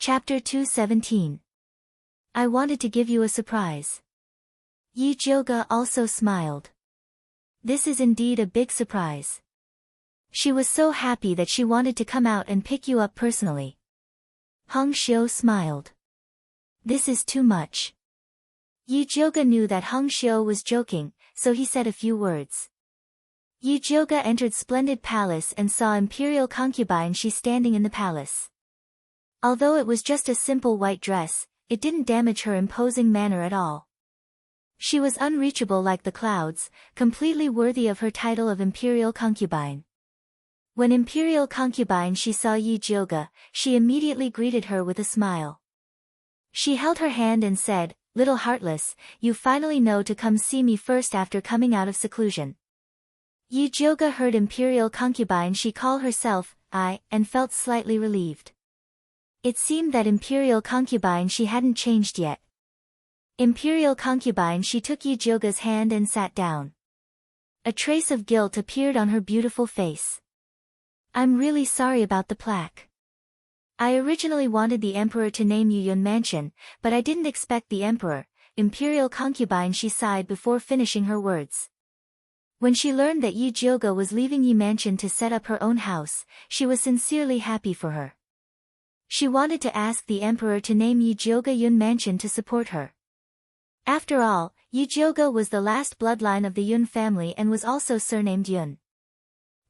Chapter 217. I wanted to give you a surprise. Yi Jioge also smiled. This is indeed a big surprise. She was so happy that she wanted to come out and pick you up personally. Hong Xiu smiled. This is too much. Yi Jioge knew that Hong Xiu was joking, so he said a few words. Yi Jioge entered Splendid Palace and saw Imperial concubine Shi standing in the palace. Although it was just a simple white dress, it didn't damage her imposing manner at all. She was unreachable like the clouds, completely worthy of her title of Imperial concubine. When Imperial concubine Shi saw Yi Jioge, she immediately greeted her with a smile. She held her hand and said, "Little heartless, you finally know to come see me first after coming out of seclusion." Yi Jioge heard Imperial concubine Shi call herself I, and felt slightly relieved. It seemed that Imperial concubine Shi hadn't changed yet. Imperial concubine Shi took Yi Jioge's hand and sat down. A trace of guilt appeared on her beautiful face. "I'm really sorry about the plaque. I originally wanted the emperor to name you Yun Mansion, but I didn't expect the emperor." Imperial concubine Shi sighed before finishing her words. When she learned that Yi Jioge was leaving Yi Mansion to set up her own house, she was sincerely happy for her. She wanted to ask the emperor to name Yi Jioge Yun Mansion to support her. After all, Yi Jioge was the last bloodline of the Yun family and was also surnamed Yun.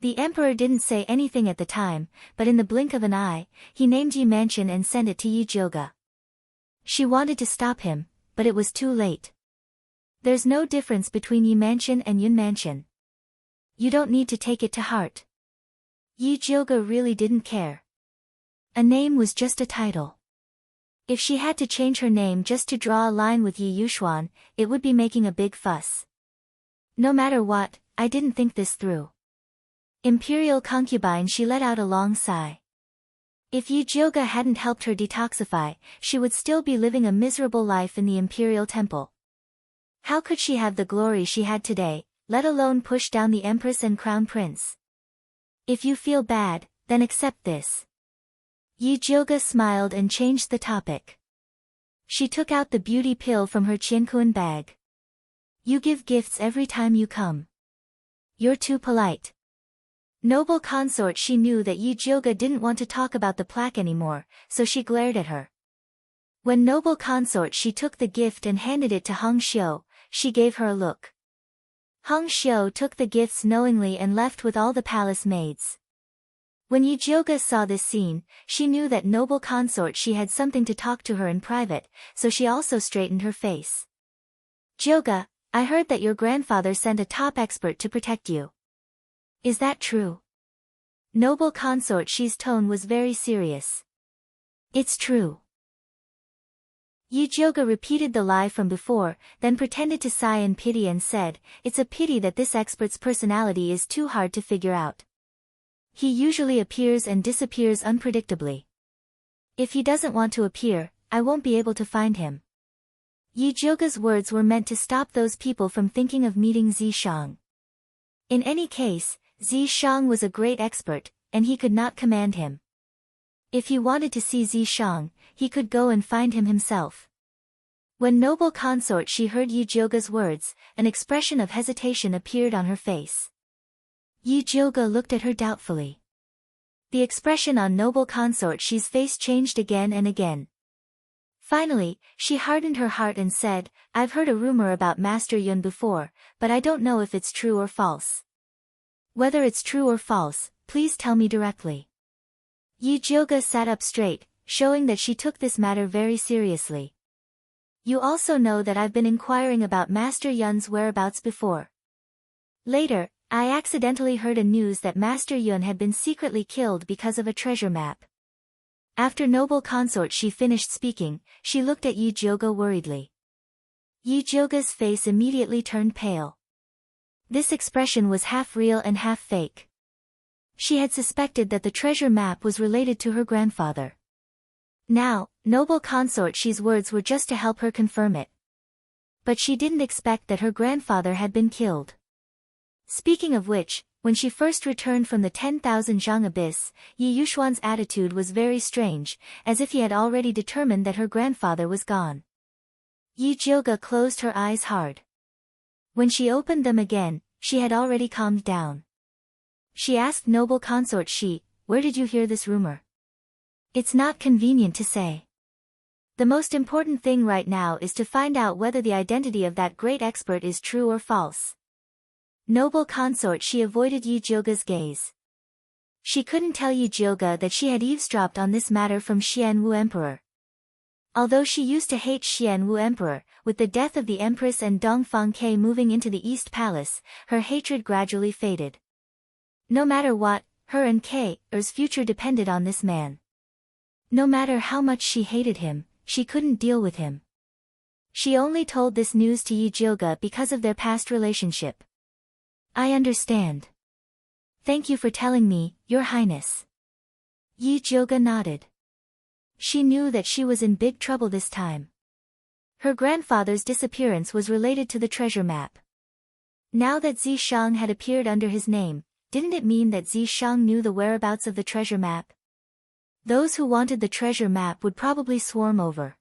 The emperor didn't say anything at the time, but in the blink of an eye, he named Yi Mansion and sent it to Yi Jioge. She wanted to stop him, but it was too late. There's no difference between Yi Mansion and Yun Mansion. You don't need to take it to heart. Yi Jioge really didn't care. A name was just a title. If she had to change her name just to draw a line with Yi Yuxuan, it would be making a big fuss. No matter what, I didn't think this through. Imperial concubine She let out a long sigh. If Yi Jioge hadn't helped her detoxify, she would still be living a miserable life in the Imperial Temple. How could she have the glory she had today, let alone push down the Empress and Crown Prince? If you feel bad, then accept this. Yi Jioge smiled and changed the topic. She took out the beauty pill from her Qiankuan bag. You give gifts every time you come. You're too polite. Noble consort She knew that Yi Jioge didn't want to talk about the plaque anymore, so she glared at her. When noble consort She took the gift and handed it to Hong Xiu, she gave her a look. Hong Xiu took the gifts knowingly and left with all the palace maids. When Yi Jioge saw this scene, she knew that noble consort She had something to talk to her in private, so she also straightened her face. "Jioge, I heard that your grandfather sent a top expert to protect you. Is that true?" Noble consort Shi's tone was very serious. "It's true." Yi Jioge repeated the lie from before, then pretended to sigh in pity and said, "It's a pity that this expert's personality is too hard to figure out. He usually appears and disappears unpredictably. If he doesn't want to appear, I won't be able to find him." Yi Jioge's words were meant to stop those people from thinking of meeting Zi Shang. In any case, Zi Shang was a great expert, and he could not command him. If he wanted to see Zi Shang, he could go and find him himself. When noble consort She heard Yi Jioge's words, an expression of hesitation appeared on her face. Yi Jioge looked at her doubtfully. The expression on noble consort Shi's face changed again and again. Finally, she hardened her heart and said, "I've heard a rumor about Master Yun before, but I don't know if it's true or false. Whether it's true or false, please tell me directly." Yi Jioge sat up straight, showing that she took this matter very seriously. "You also know that I've been inquiring about Master Yun's whereabouts before. Later, I accidentally heard a news that Master Yun had been secretly killed because of a treasure map." After noble consort She finished speaking, she looked at Yi Jioge worriedly. Yi Jioge's face immediately turned pale. This expression was half real and half fake. She had suspected that the treasure map was related to her grandfather. Now, noble consort Shi's words were just to help her confirm it. But she didn't expect that her grandfather had been killed. Speaking of which, When she first returned from the 10,000 zhang abyss, Yi Yuxuan's attitude was very strange, as if he had already determined that her grandfather was gone. Yi Jiuge closed her eyes hard. When she opened them again, she had already calmed down. She asked noble consort Shi, "Where did you hear this rumor?" "It's not convenient to say. The most important thing right now is to find out whether the identity of that great expert is true or false." Noble consort She avoided Yi Jiuge's gaze. She couldn't tell Yi Jiuge that she had eavesdropped on this matter from Xianwu Emperor. Although she used to hate Xianwu Emperor, with the death of the Empress and Dongfang Ke moving into the East Palace, her hatred gradually faded. No matter what, her and Ke's future depended on this man. No matter how much she hated him, she couldn't deal with him. She only told this news to Yi Jiuge because of their past relationship. "I understand. Thank you for telling me, Your Highness." Yi Jiuge nodded. She knew that she was in big trouble this time. Her grandfather's disappearance was related to the treasure map. Now that Zishang had appeared under his name, didn't it mean that Zishang knew the whereabouts of the treasure map? Those who wanted the treasure map would probably swarm over.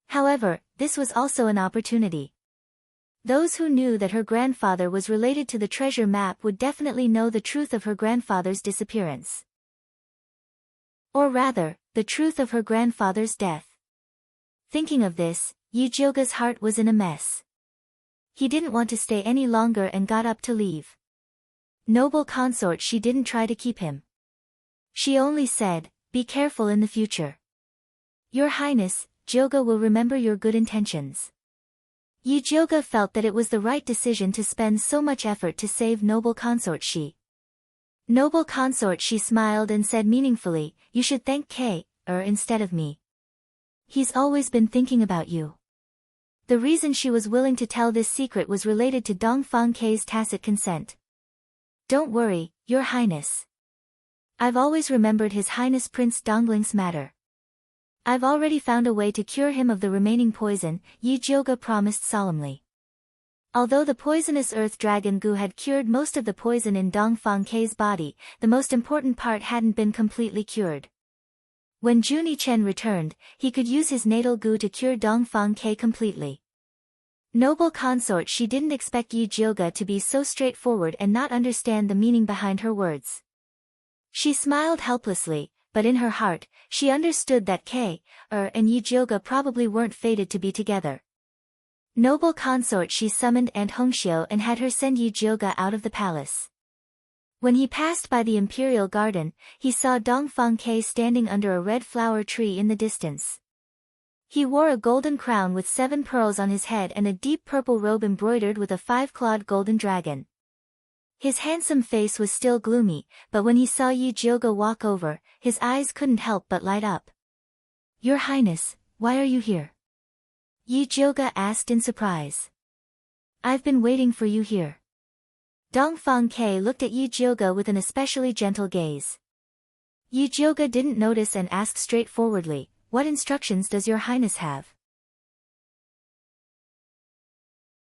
However, this was also an opportunity. Those who knew that her grandfather was related to the treasure map would definitely know the truth of her grandfather's disappearance. Or rather, the truth of her grandfather's death. Thinking of this, Yi Jiuge's heart was in a mess. He didn't want to stay any longer and got up to leave. Noble consort She didn't try to keep him. She only said, "Be careful in the future. Your Highness, Jiuge will remember your good intentions." Yi Jiuge felt that it was the right decision to spend so much effort to save noble consort Shi. Noble consort She smiled and said meaningfully, "You should thank instead of me. He's always been thinking about you." The reason she was willing to tell this secret was related to Dongfang Ke's tacit consent. "Don't worry, Your Highness. I've always remembered His Highness Prince Dongling's matter. I've already found a way to cure him of the remaining poison," Yi Jiuge promised solemnly. Although the poisonous earth dragon goo had cured most of the poison in Dongfang Ke's body, the most important part hadn't been completely cured. When Juni Chen returned, he could use his natal goo to cure Dongfang Ke completely. Noble consort She didn't expect Yi Jiuge to be so straightforward and not understand the meaning behind her words. She smiled helplessly, but in her heart, she understood that and Yi Jiuge probably weren't fated to be together. Noble consort She summoned Aunt Hongxiu and had her send Yi Jiuge out of the palace. When he passed by the imperial garden, he saw Dongfang Ke standing under a red flower tree in the distance. He wore a golden crown with 7 pearls on his head and a deep purple robe embroidered with a 5-clawed golden dragon. His handsome face was still gloomy, but when he saw Yi Jiuge walk over, his eyes couldn't help but light up. "Your Highness, why are you here?" Yi Jiuge asked in surprise. "I've been waiting for you here." Dongfang Ke looked at Yi Jiuge with an especially gentle gaze. Yi Jiuge didn't notice and asked straightforwardly, "What instructions does Your Highness have?"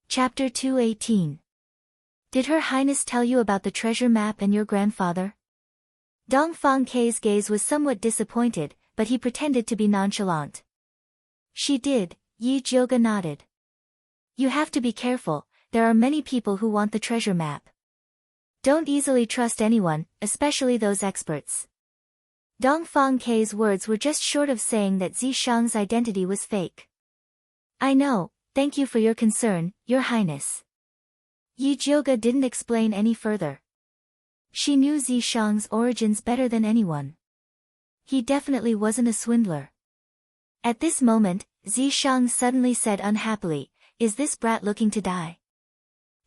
Chapter 218. Did Her Highness tell you about the treasure map and your grandfather? Dongfang Ke's gaze was somewhat disappointed, but he pretended to be nonchalant. "She did," Yi Jiuge nodded. "You have to be careful, there are many people who want the treasure map. Don't easily trust anyone, especially those experts." Dongfang Ke's words were just short of saying that Zishang's identity was fake. "I know, thank you for your concern, Your Highness." Yi Jiuge didn't explain any further. She knew Zishang's origins better than anyone. He definitely wasn't a swindler. At this moment, Zishang suddenly said unhappily, "Is this brat looking to die?"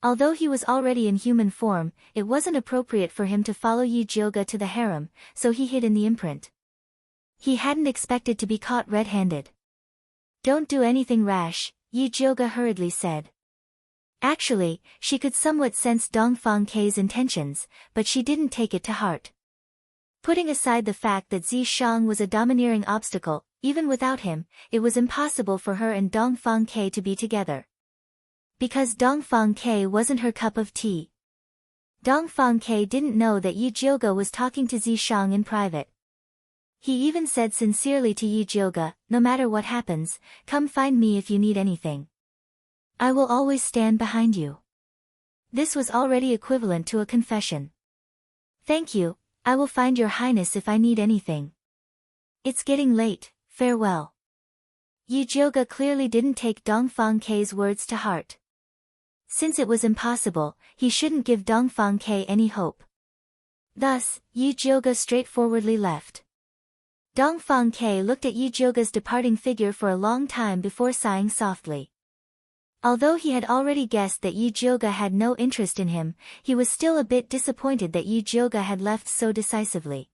Although he was already in human form, it wasn't appropriate for him to follow Yi Jiuge to the harem, so he hid in the imprint. He hadn't expected to be caught red-handed. "Don't do anything rash," Yi Jiuge hurriedly said. Actually, she could somewhat sense Dongfang Ke's intentions, but she didn't take it to heart. Putting aside the fact that Zishang was a domineering obstacle, even without him, it was impossible for her and Dongfang Ke to be together. Because Dongfang Ke wasn't her cup of tea. Dong Fangke didn't know that Yi Jioge was talking to Zishang in private. He even said sincerely to Yi Jioge, "No matter what happens, come find me if you need anything. I will always stand behind you." This was already equivalent to a confession. "Thank you, I will find your highness if I need anything. It's getting late, farewell." Yi Jioge clearly didn't take Dong Fangke's words to heart. Since it was impossible, he shouldn't give Dong Fangke any hope. Thus, Yi Jioge straightforwardly left. Dong Fangke looked at Yi Jioge's departing figure for a long time before sighing softly. Although he had already guessed that Yi Jioge had no interest in him, he was still a bit disappointed that Yi Jioge had left so decisively.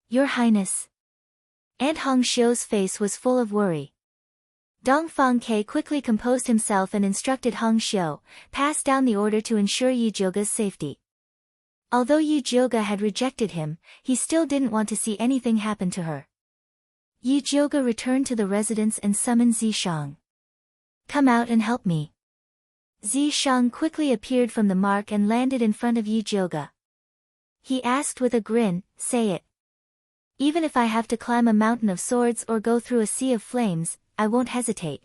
"Your Highness." Aunt Hong Xiu's face was full of worry. Dong Fangke quickly composed himself and instructed Hong Xiu, pass down the order to ensure Yi Jioge's safety. Although Yi Jioge had rejected him, he still didn't want to see anything happen to her. Yi Jioge returned to the residence and summoned Zishang. "Come out and help me." Zishang quickly appeared from the mark and landed in front of Yi Jioge. He asked with a grin, "Say it. Even if I have to climb a mountain of swords or go through a sea of flames, I won't hesitate."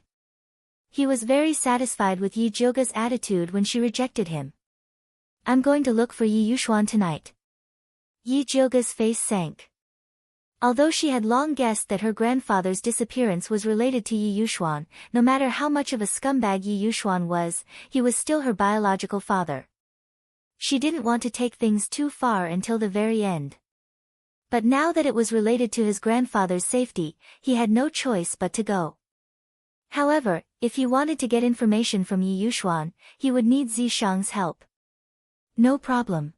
He was very satisfied with Yi Jioge's attitude when she rejected him. "I'm going to look for Yi Yuxuan tonight." Yi Jioge's face sank. Although she had long guessed that her grandfather's disappearance was related to Yi Yuxuan, no matter how much of a scumbag Yi Yuxuan was, he was still her biological father. She didn't want to take things too far until the very end. But now that it was related to his grandfather's safety, he had no choice but to go. However, if he wanted to get information from Yi Yuxuan, he would need Zishang's help. "No problem."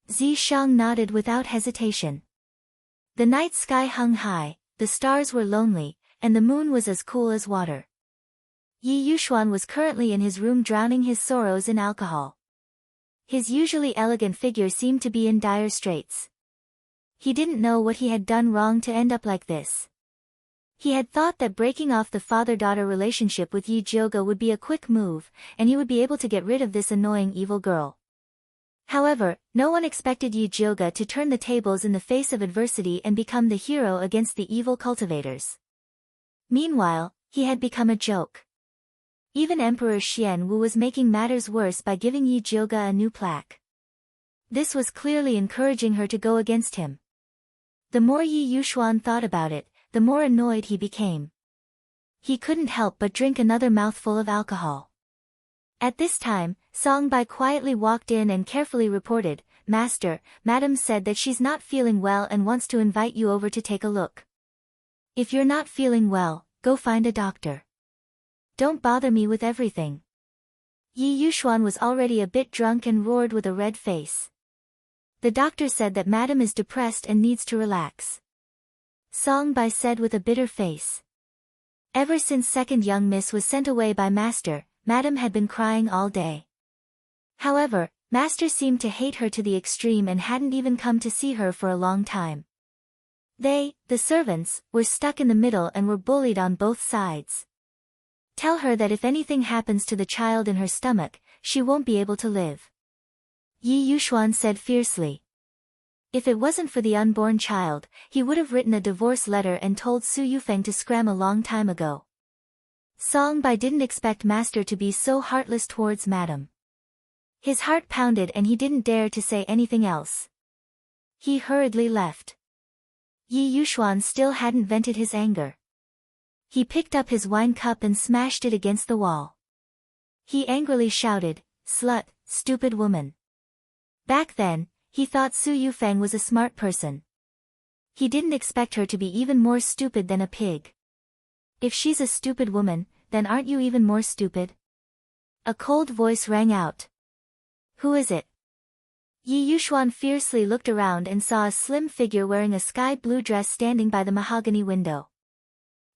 Zishang nodded without hesitation. The night sky hung high, the stars were lonely, and the moon was as cool as water. Yi Yuxuan was currently in his room drowning his sorrows in alcohol. His usually elegant figure seemed to be in dire straits. He didn't know what he had done wrong to end up like this. He had thought that breaking off the father-daughter relationship with Yi Jioge would be a quick move, and he would be able to get rid of this annoying evil girl. However, no one expected Yi Jioge to turn the tables in the face of adversity and become the hero against the evil cultivators. Meanwhile, he had become a joke. Even Emperor Xian Wu was making matters worse by giving Yi Jioge a new plaque. This was clearly encouraging her to go against him. The more Yi Yuxuan thought about it, the more annoyed he became. He couldn't help but drink another mouthful of alcohol. At this time, Songbai quietly walked in and carefully reported, "Master, Madam said that she's not feeling well and wants to invite you over to take a look. If you're not feeling well, go find a doctor. Don't bother me with everything." Yi Yuxuan was already a bit drunk and roared with a red face. "The doctor said that Madam is depressed and needs to relax." Songbai said with a bitter face. Ever since second young miss was sent away by Master, Madam had been crying all day. However, Master seemed to hate her to the extreme and hadn't even come to see her for a long time. They, the servants, were stuck in the middle and were bullied on both sides. "Tell her that if anything happens to the child in her stomach, she won't be able to live," Yi Yuxuan said fiercely. If it wasn't for the unborn child, he would have written a divorce letter and told Su Yufeng to scram a long time ago. Songbai didn't expect Master to be so heartless towards Madam. His heart pounded and he didn't dare to say anything else. He hurriedly left. Yi Yuxuan still hadn't vented his anger. He picked up his wine cup and smashed it against the wall. He angrily shouted, "Slut, stupid woman." Back then, he thought Su Yufeng was a smart person. He didn't expect her to be even more stupid than a pig. "If she's a stupid woman, then aren't you even more stupid?" A cold voice rang out. "Who is it?" Yi Yuxuan fiercely looked around and saw a slim figure wearing a sky blue dress standing by the mahogany window.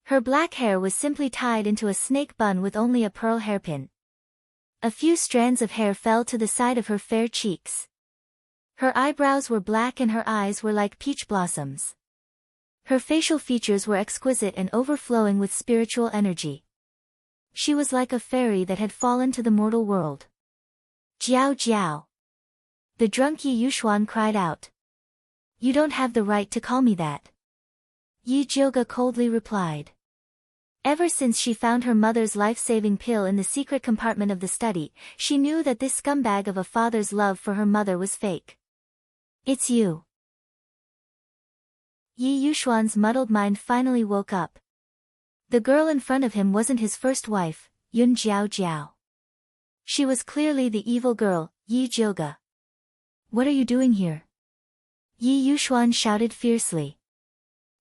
Her black hair was simply tied into a snake bun with only a pearl hairpin. A few strands of hair fell to the side of her fair cheeks. Her eyebrows were black and her eyes were like peach blossoms. Her facial features were exquisite and overflowing with spiritual energy. She was like a fairy that had fallen to the mortal world. Jiao Jiao. The drunk Yi Yushuan cried out. You don't have the right to call me that. Yi Jioga coldly replied. Ever since she found her mother's life-saving pill in the secret compartment of the study, she knew that this scumbag of a father's love for her mother was fake. It's you. Yi Yushuan's muddled mind finally woke up. The girl in front of him wasn't his first wife, Yun Jiao Jiao. She was clearly the evil girl, Yi Jioga. What are you doing here? Yi Yushuan shouted fiercely.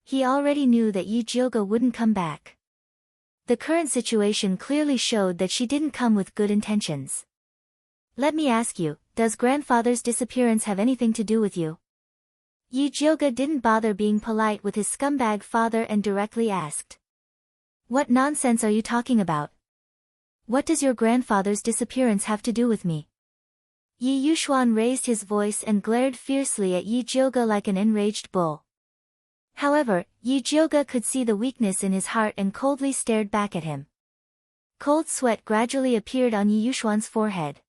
He already knew that Yi Jioga wouldn't come back. The current situation clearly showed that she didn't come with good intentions. Let me ask you, does grandfather's disappearance have anything to do with you? Yi Jioga didn't bother being polite with his scumbag father and directly asked. What nonsense are you talking about? What does your grandfather's disappearance have to do with me? Yi Yushuan raised his voice and glared fiercely at Yi Jioga like an enraged bull. However, Yi Jioga could see the weakness in his heart and coldly stared back at him. Cold sweat gradually appeared on Yi Yushuan's forehead.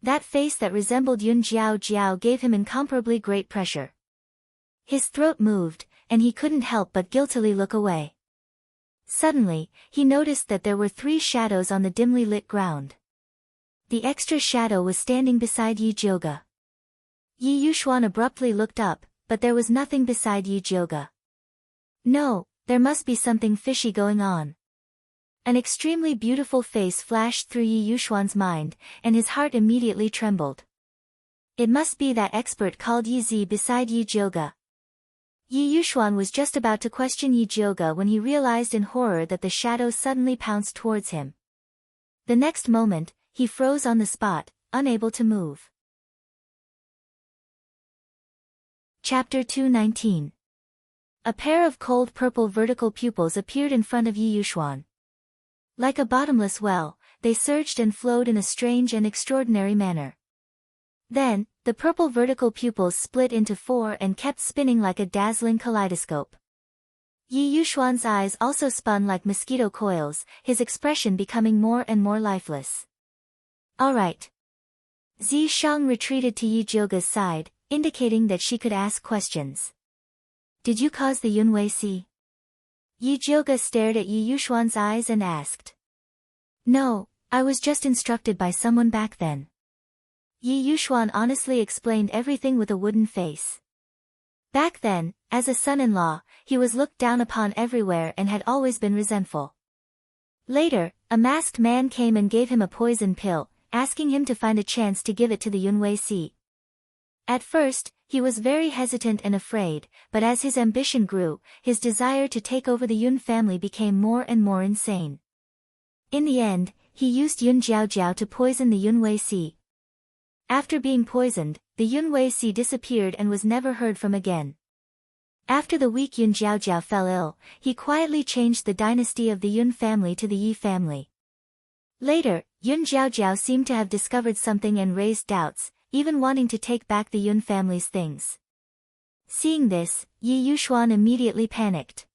That face that resembled Yun Jiao Jiao gave him incomparably great pressure. His throat moved, and he couldn't help but guiltily look away. Suddenly, he noticed that there were 3 shadows on the dimly lit ground. The extra shadow was standing beside Yi Jioga. Yi Yushuan abruptly looked up, but there was nothing beside Yi Jioga. No, there must be something fishy going on. An extremely beautiful face flashed through Yi Yushuan's mind, and his heart immediately trembled. It must be that expert called Yi Zi beside Yi Jioga. Yi Yushuan was just about to question Yi Jioga when he realized in horror that the shadow suddenly pounced towards him. The next moment, he froze on the spot, unable to move. Chapter 219. A pair of cold purple vertical pupils appeared in front of Yi Yushuan. Like a bottomless well, they surged and flowed in a strange and extraordinary manner. Then, the purple vertical pupils split into 4 and kept spinning like a dazzling kaleidoscope. Yi Yushuan's eyes also spun like mosquito coils, his expression becoming more and more lifeless. All right. Zi Shang retreated to Yi Jioga's side, indicating that she could ask questions. Did you cause the Yunwei Sea? Yi Jioga stared at Yi Yushuan's eyes and asked. No, I was just instructed by someone back then. Yi Yushuan honestly explained everything with a wooden face. Back then, as a son-in-law, he was looked down upon everywhere and had always been resentful. Later, a masked man came and gave him a poison pill, asking him to find a chance to give it to the Yunwei Sea. At first, he was very hesitant and afraid, but as his ambition grew, his desire to take over the Yun family became more and more insane. In the end, he used Yun Jiao Jiao to poison the Yunwei Sea. After being poisoned, the Yunwei Sea disappeared and was never heard from again. After the weak Yun Jiao Jiao fell ill, he quietly changed the dynasty of the Yun family to the Yi family. Later, Yun Jiao Jiao seemed to have discovered something and raised doubts, even wanting to take back the Yun family's things. Seeing this, Yi Yushuan immediately panicked.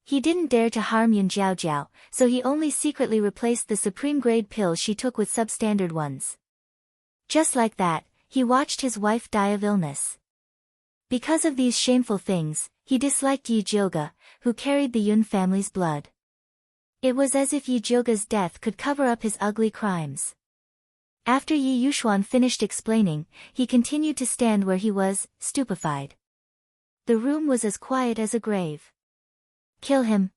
He didn't dare to harm Yun Jiao Jiao, so he only secretly replaced the supreme-grade pills she took with substandard ones. Just like that, he watched his wife die of illness. Because of these shameful things, he disliked Yi Jioga, who carried the Yun family's blood. It was as if Yi Jioga's death could cover up his ugly crimes. After Yi Yushuan finished explaining, he continued to stand where he was, stupefied. The room was as quiet as a grave. Kill him?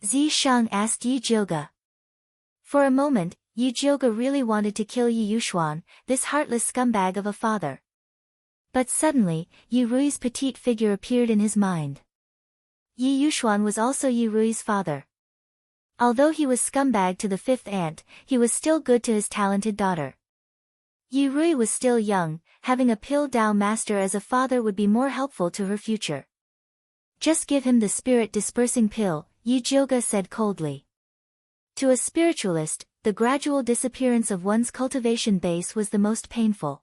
Zi Shang asked Yi Jioga. For a moment, Yi Jioga really wanted to kill Yi Yushuan, this heartless scumbag of a father. But suddenly, Yi Rui's petite figure appeared in his mind. Yi Yushuan was also Yi Rui's father. Although he was scumbag to the 5th aunt, he was still good to his talented daughter. Yi Rui was still young, having a pill Dao master as a father would be more helpful to her future. Just give him the spirit-dispersing pill, Yi Jioga said coldly. To a spiritualist, the gradual disappearance of one's cultivation base was the most painful.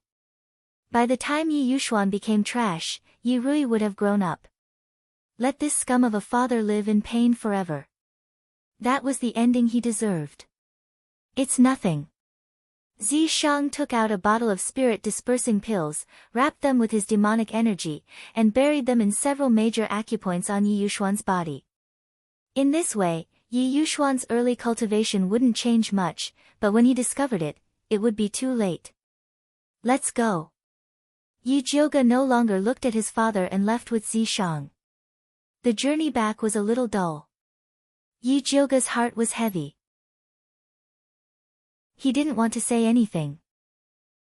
By the time Yi Yushuan became trash, Yi Rui would have grown up. Let this scum of a father live in pain forever. That was the ending he deserved. It's nothing. Zishang took out a bottle of spirit-dispersing pills, wrapped them with his demonic energy, and buried them in several major acupoints on Yi Yuxuan's body. In this way, Yi Yuxuan's early cultivation wouldn't change much, but when he discovered it, it would be too late. Let's go. Yi Jiuge no longer looked at his father and left with Zishang. The journey back was a little dull. Yi Jiuge's heart was heavy. He didn't want to say anything.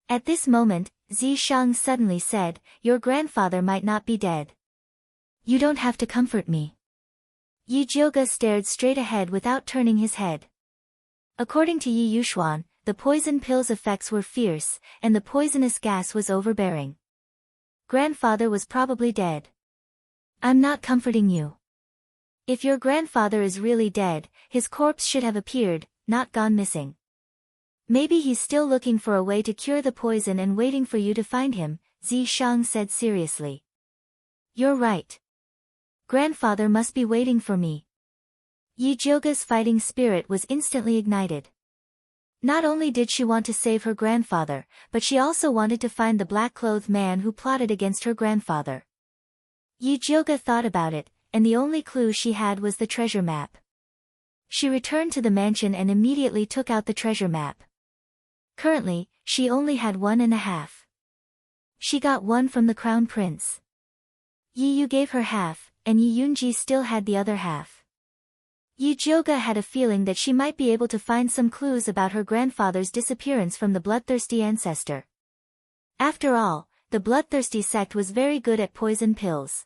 At this moment, Zishang suddenly said, "Your grandfather might not be dead. You don't have to comfort me." Yi Jiuge stared straight ahead without turning his head. According to Yi Yuxuan, the poison pill's effects were fierce, and the poisonous gas was overbearing. Grandfather was probably dead. I'm not comforting you. If your grandfather is really dead, his corpse should have appeared, not gone missing. Maybe he's still looking for a way to cure the poison and waiting for you to find him, Zishang said seriously. You're right. Grandfather must be waiting for me. Yi Jiuge's fighting spirit was instantly ignited. Not only did she want to save her grandfather, but she also wanted to find the black-clothed man who plotted against her grandfather. Yi Jiuge thought about it, and the only clue she had was the treasure map. She returned to the mansion and immediately took out the treasure map. Currently, she only had 1.5. She got one from the crown prince. Yi Yu gave her half, and Yi Yunji still had the other half. Yi Jiuge had a feeling that she might be able to find some clues about her grandfather's disappearance from the bloodthirsty ancestor. After all, the bloodthirsty sect was very good at poison pills.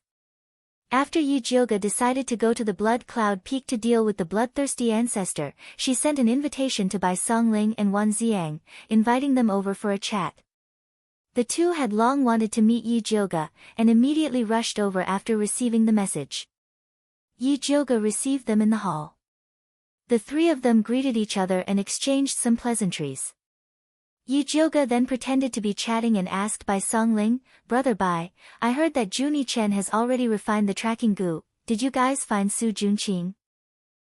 After Yi Jiuge decided to go to the Blood Cloud Peak to deal with the bloodthirsty ancestor, she sent an invitation to Bai Songling and Wan Xiang, inviting them over for a chat. The two had long wanted to meet Yi Jiuge, and immediately rushed over after receiving the message. Yi Jiuge received them in the hall. The three of them greeted each other and exchanged some pleasantries. Yi Jiuge then pretended to be chatting and asked Bai Songling, "Brother Bai, I heard that Juni Chen has already refined the tracking goo. Did you guys find Su Junqing?"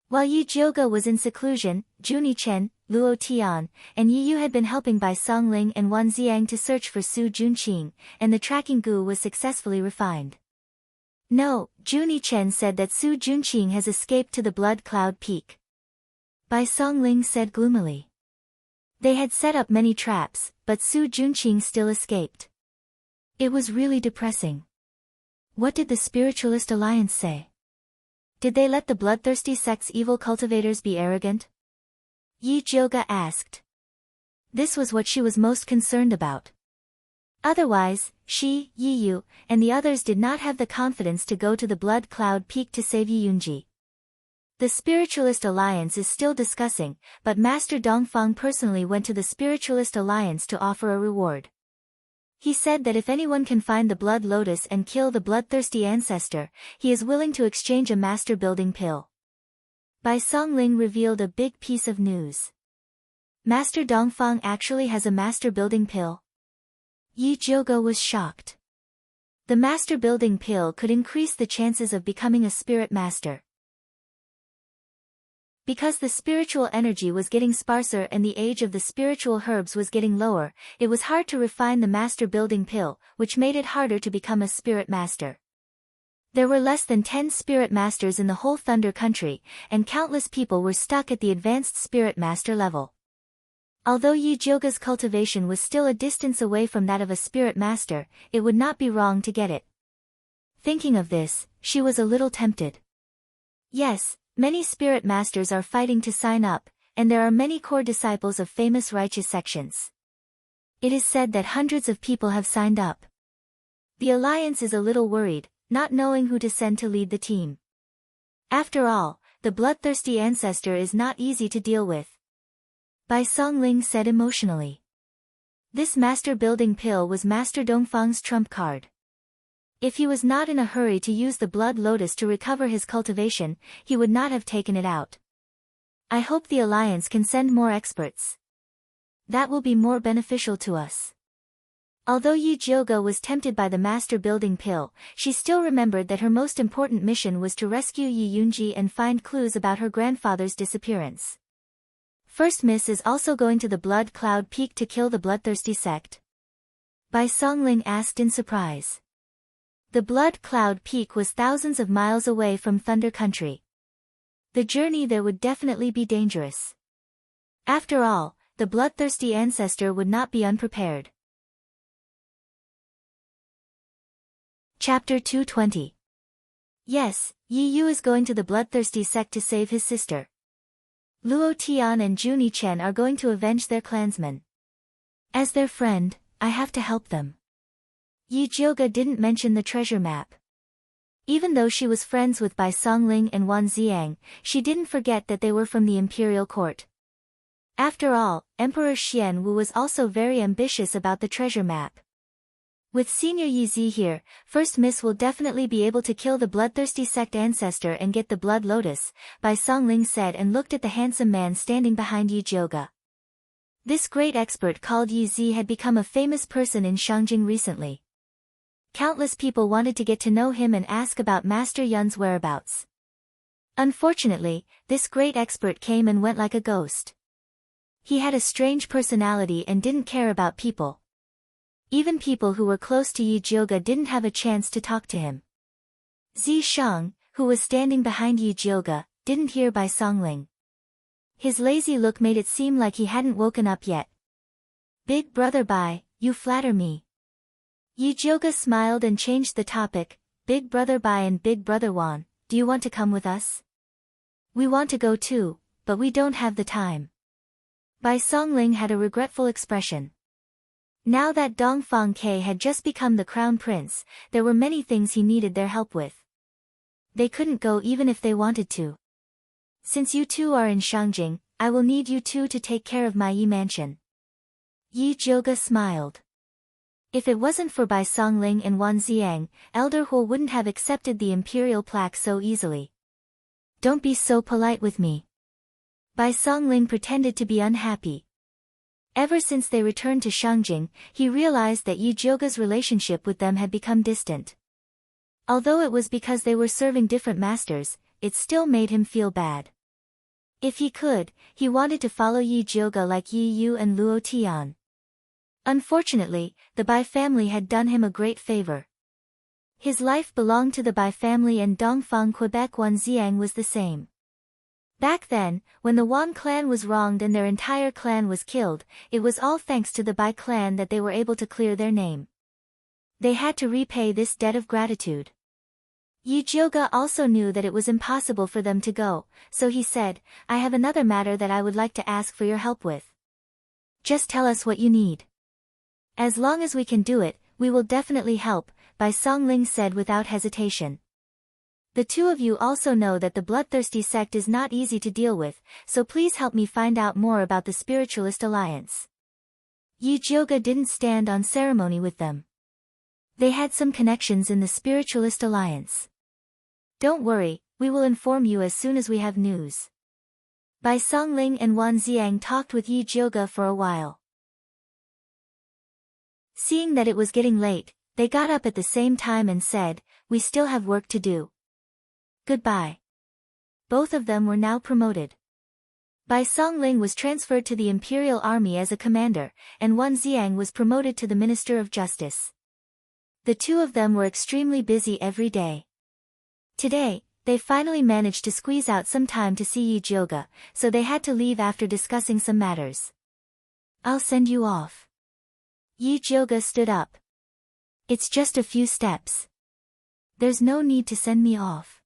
While Yi Jiuge was in seclusion, Juni Chen, Luo Tian, and Yi Yu had been helping Bai Songling and Wan Xiang to search for Su Junqing, and the tracking goo was successfully refined. No, Juni Chen said that Su Junqing has escaped to the Blood Cloud Peak. Bai Songling said gloomily. They had set up many traps, but Su Junqing still escaped. It was really depressing. What did the Spiritualist Alliance say? Did they let the bloodthirsty sect's evil cultivators be arrogant? Yi Jiuge asked. This was what she was most concerned about. Otherwise, she, Yi Yu, and the others did not have the confidence to go to the Blood Cloud Peak to save Yi Yunji. The Spiritualist Alliance is still discussing, but Master Dongfang personally went to the Spiritualist Alliance to offer a reward. He said that if anyone can find the Blood Lotus and kill the bloodthirsty ancestor, he is willing to exchange a master-building pill. Bai Songling revealed a big piece of news. Master Dongfang actually has a master-building pill? Yi Jiuge was shocked. The master-building pill could increase the chances of becoming a spirit master. Because the spiritual energy was getting sparser and the age of the spiritual herbs was getting lower, it was hard to refine the master-building pill, which made it harder to become a spirit master. There were less than 10 spirit masters in the whole Thunder Country, and countless people were stuck at the advanced spirit master level. Although Yi Jiuge's cultivation was still a distance away from that of a spirit master, it would not be wrong to get it. Thinking of this, she was a little tempted. Yes, many spirit masters are fighting to sign up, and there are many core disciples of famous righteous sections. It is said that hundreds of people have signed up. The alliance is a little worried, not knowing who to send to lead the team. After all, the bloodthirsty ancestor is not easy to deal with. Bai Songling said emotionally. This master-building pill was Master Dongfang's trump card. If he was not in a hurry to use the Blood Lotus to recover his cultivation, he would not have taken it out. I hope the Alliance can send more experts. That will be more beneficial to us. Although Yi Jiuge was tempted by the master-building pill, she still remembered that her most important mission was to rescue Yi Yunji and find clues about her grandfather's disappearance. First Miss is also going to the Blood Cloud Peak to kill the bloodthirsty sect? Bai Songling asked in surprise. The Blood Cloud Peak was thousands of miles away from Thunder Country. The journey there would definitely be dangerous. After all, the bloodthirsty ancestor would not be unprepared. Chapter 220. Yes, Yi Yu is going to the bloodthirsty sect to save his sister. Luo Tian and Juni Chen are going to avenge their clansmen. As their friend, I have to help them. Yi Jioga didn't mention the treasure map. Even though she was friends with Bai Songling and Wan Xiang, she didn't forget that they were from the imperial court. After all, Emperor Xian Wu was also very ambitious about the treasure map. With Senior Yi Zi here, First Miss will definitely be able to kill the bloodthirsty sect ancestor and get the blood lotus, Bai Songling said and looked at the handsome man standing behind Yi Jioga. This great expert called Yi Zi had become a famous person in Shangjing recently. Countless people wanted to get to know him and ask about Master Yun's whereabouts. Unfortunately, this great expert came and went like a ghost. He had a strange personality and didn't care about people. Even people who were close to Yi Jioga didn't have a chance to talk to him. Zi Shang, who was standing behind Yi Jioga, didn't hear Bai Songling. His lazy look made it seem like he hadn't woken up yet. Big brother Bai, you flatter me. Yi Jioga smiled and changed the topic. Big brother Bai and Big brother Wan, do you want to come with us? We want to go too, but we don't have the time. Bai Songling had a regretful expression. Now that Dongfang Ke had just become the crown prince, there were many things he needed their help with. They couldn't go even if they wanted to. Since you two are in Shangjing, I will need you two to take care of my Yi mansion. Yi Jioga smiled. If it wasn't for Bai Songling and Wan Xiang, Elder Huo wouldn't have accepted the imperial plaque so easily. Don't be so polite with me. Bai Songling pretended to be unhappy. Ever since they returned to Shangjing, he realized that Yi Jioga's relationship with them had become distant. Although it was because they were serving different masters, it still made him feel bad. If he could, he wanted to follow Yi Jioga like Yi Yu and Luo Tian. Unfortunately, the Bai family had done him a great favor. His life belonged to the Bai family and Dongfang Quebec Wan Xiang was the same. Back then, when the Wan clan was wronged and their entire clan was killed, it was all thanks to the Bai clan that they were able to clear their name. They had to repay this debt of gratitude. Yi Jioga also knew that it was impossible for them to go, so he said, I have another matter that I would like to ask for your help with. Just tell us what you need. As long as we can do it, we will definitely help, Bai Songling said without hesitation. The two of you also know that the bloodthirsty sect is not easy to deal with, so please help me find out more about the Spiritualist Alliance. Yi Jioga didn't stand on ceremony with them. They had some connections in the Spiritualist Alliance. Don't worry, we will inform you as soon as we have news. Bai Songling and Wan Xiang talked with Yi Jioga for a while. Seeing that it was getting late, they got up at the same time and said, we still have work to do. Goodbye. Both of them were now promoted. Bai Songling was transferred to the Imperial Army as a commander, and Wan Xiang was promoted to the Minister of Justice. The two of them were extremely busy every day. Today, they finally managed to squeeze out some time to see Yi Jioga, so they had to leave after discussing some matters. I'll send you off. Yi Jioga stood up. It's just a few steps. There's no need to send me off.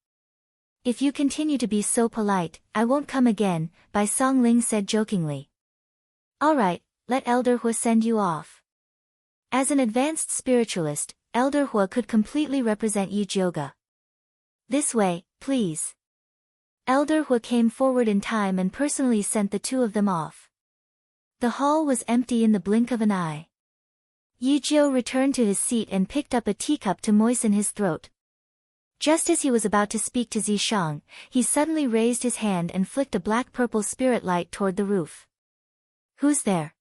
If you continue to be so polite, I won't come again, Bai Songling said jokingly. Alright, let Elder Huo send you off. As an advanced spiritualist, Elder Huo could completely represent Yi Jioga. This way, please. Elder Huo came forward in time and personally sent the two of them off. The hall was empty in the blink of an eye. Yi Jiu returned to his seat and picked up a teacup to moisten his throat. Just as he was about to speak to Zi Shang, he suddenly raised his hand and flicked a black-purple spirit light toward the roof. Who's there?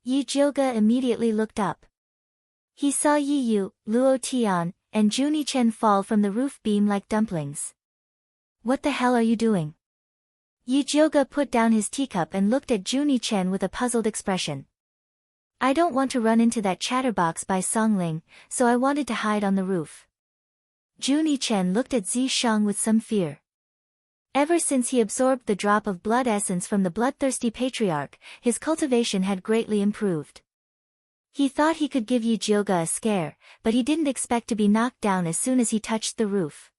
Yi Jioga immediately looked up. He saw Yi Yu, Luo Tian, and Juni Chen fall from the roof beam like dumplings. What the hell are you doing? Yi Jioga put down his teacup and looked at Junie Chen with a puzzled expression. I don't want to run into that chatterbox by Songling, so I wanted to hide on the roof. Junie Chen looked at Zi Shang with some fear. Ever since he absorbed the drop of blood essence from the bloodthirsty patriarch, his cultivation had greatly improved. He thought he could give Yi Jioga a scare, but he didn't expect to be knocked down as soon as he touched the roof.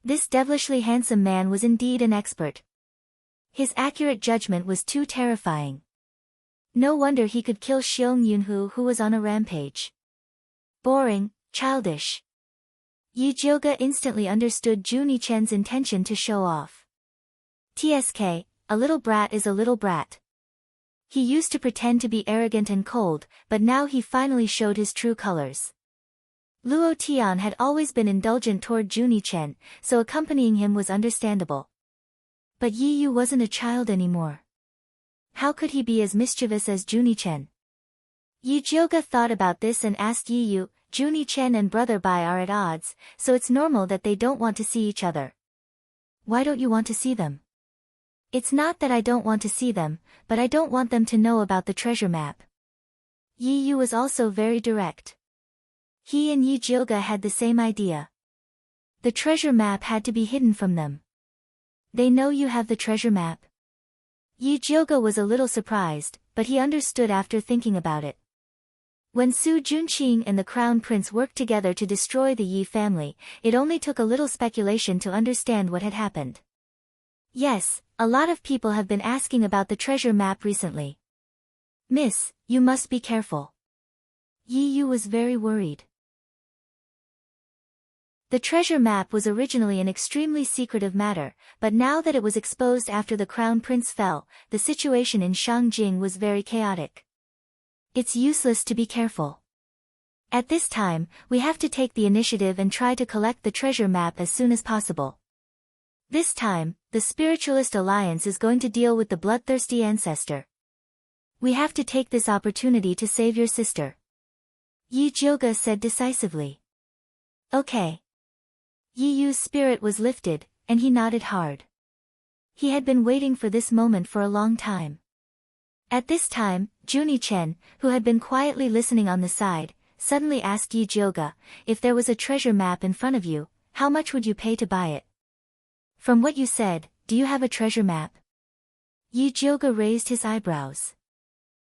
This devilishly handsome man was indeed an expert. His accurate judgment was too terrifying. No wonder he could kill Xiong Yunhu, who was on a rampage. Boring, childish. Yi Jioga instantly understood Junie Chen's intention to show off. TSK, a little brat is a little brat. He used to pretend to be arrogant and cold, but now he finally showed his true colors. Luo Tian had always been indulgent toward Junie Chen, so accompanying him was understandable. But Yi Yu wasn't a child anymore. How could he be as mischievous as Junie Chen? Yi Jioga thought about this and asked Yi Yu, Junie Chen and Brother Bai are at odds, so it's normal that they don't want to see each other. Why don't you want to see them? It's not that I don't want to see them, but I don't want them to know about the treasure map. Yi Yu was also very direct. He and Yi Jioga had the same idea. The treasure map had to be hidden from them. They know you have the treasure map. Yi Jioga was a little surprised, but he understood after thinking about it. When Su Junqing and the Crown Prince worked together to destroy the Yi family, it only took a little speculation to understand what had happened. Yes, a lot of people have been asking about the treasure map recently. Miss, you must be careful. Yi Yu was very worried. The treasure map was originally an extremely secretive matter, but now that it was exposed after the Crown Prince fell, the situation in Shangjing was very chaotic. It's useless to be careful. At this time, we have to take the initiative and try to collect the treasure map as soon as possible. This time, the Spiritualist Alliance is going to deal with the bloodthirsty ancestor. We have to take this opportunity to save your sister. Yi Jioga said decisively. Okay. Yi Yu's spirit was lifted, and he nodded hard. He had been waiting for this moment for a long time. At this time, Junie Chen, who had been quietly listening on the side, suddenly asked Yi Jioga, if there was a treasure map in front of you, how much would you pay to buy it? From what you said, do you have a treasure map? Yi Jioga raised his eyebrows.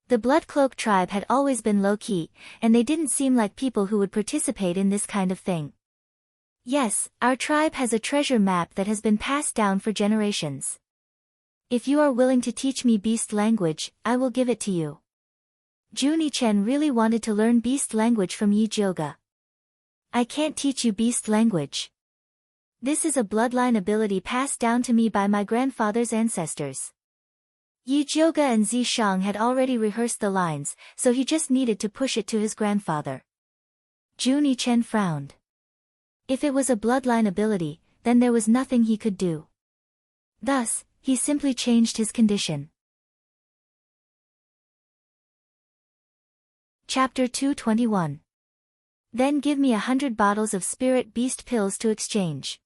The Bloodcloak tribe had always been low-key, and they didn't seem like people who would participate in this kind of thing. Yes, our tribe has a treasure map that has been passed down for generations. If you are willing to teach me beast language, I will give it to you. Junie Chen really wanted to learn beast language from Yi Jioga. I can't teach you beast language. This is a bloodline ability passed down to me by my grandfather's ancestors. Yi Jioga and Zi Shang had already rehearsed the lines, so he just needed to push it to his grandfather. Junie Chen frowned. If it was a bloodline ability, then there was nothing he could do. Thus, he simply changed his condition. Chapter 221. Then give me 100 bottles of spirit beast pills to exchange.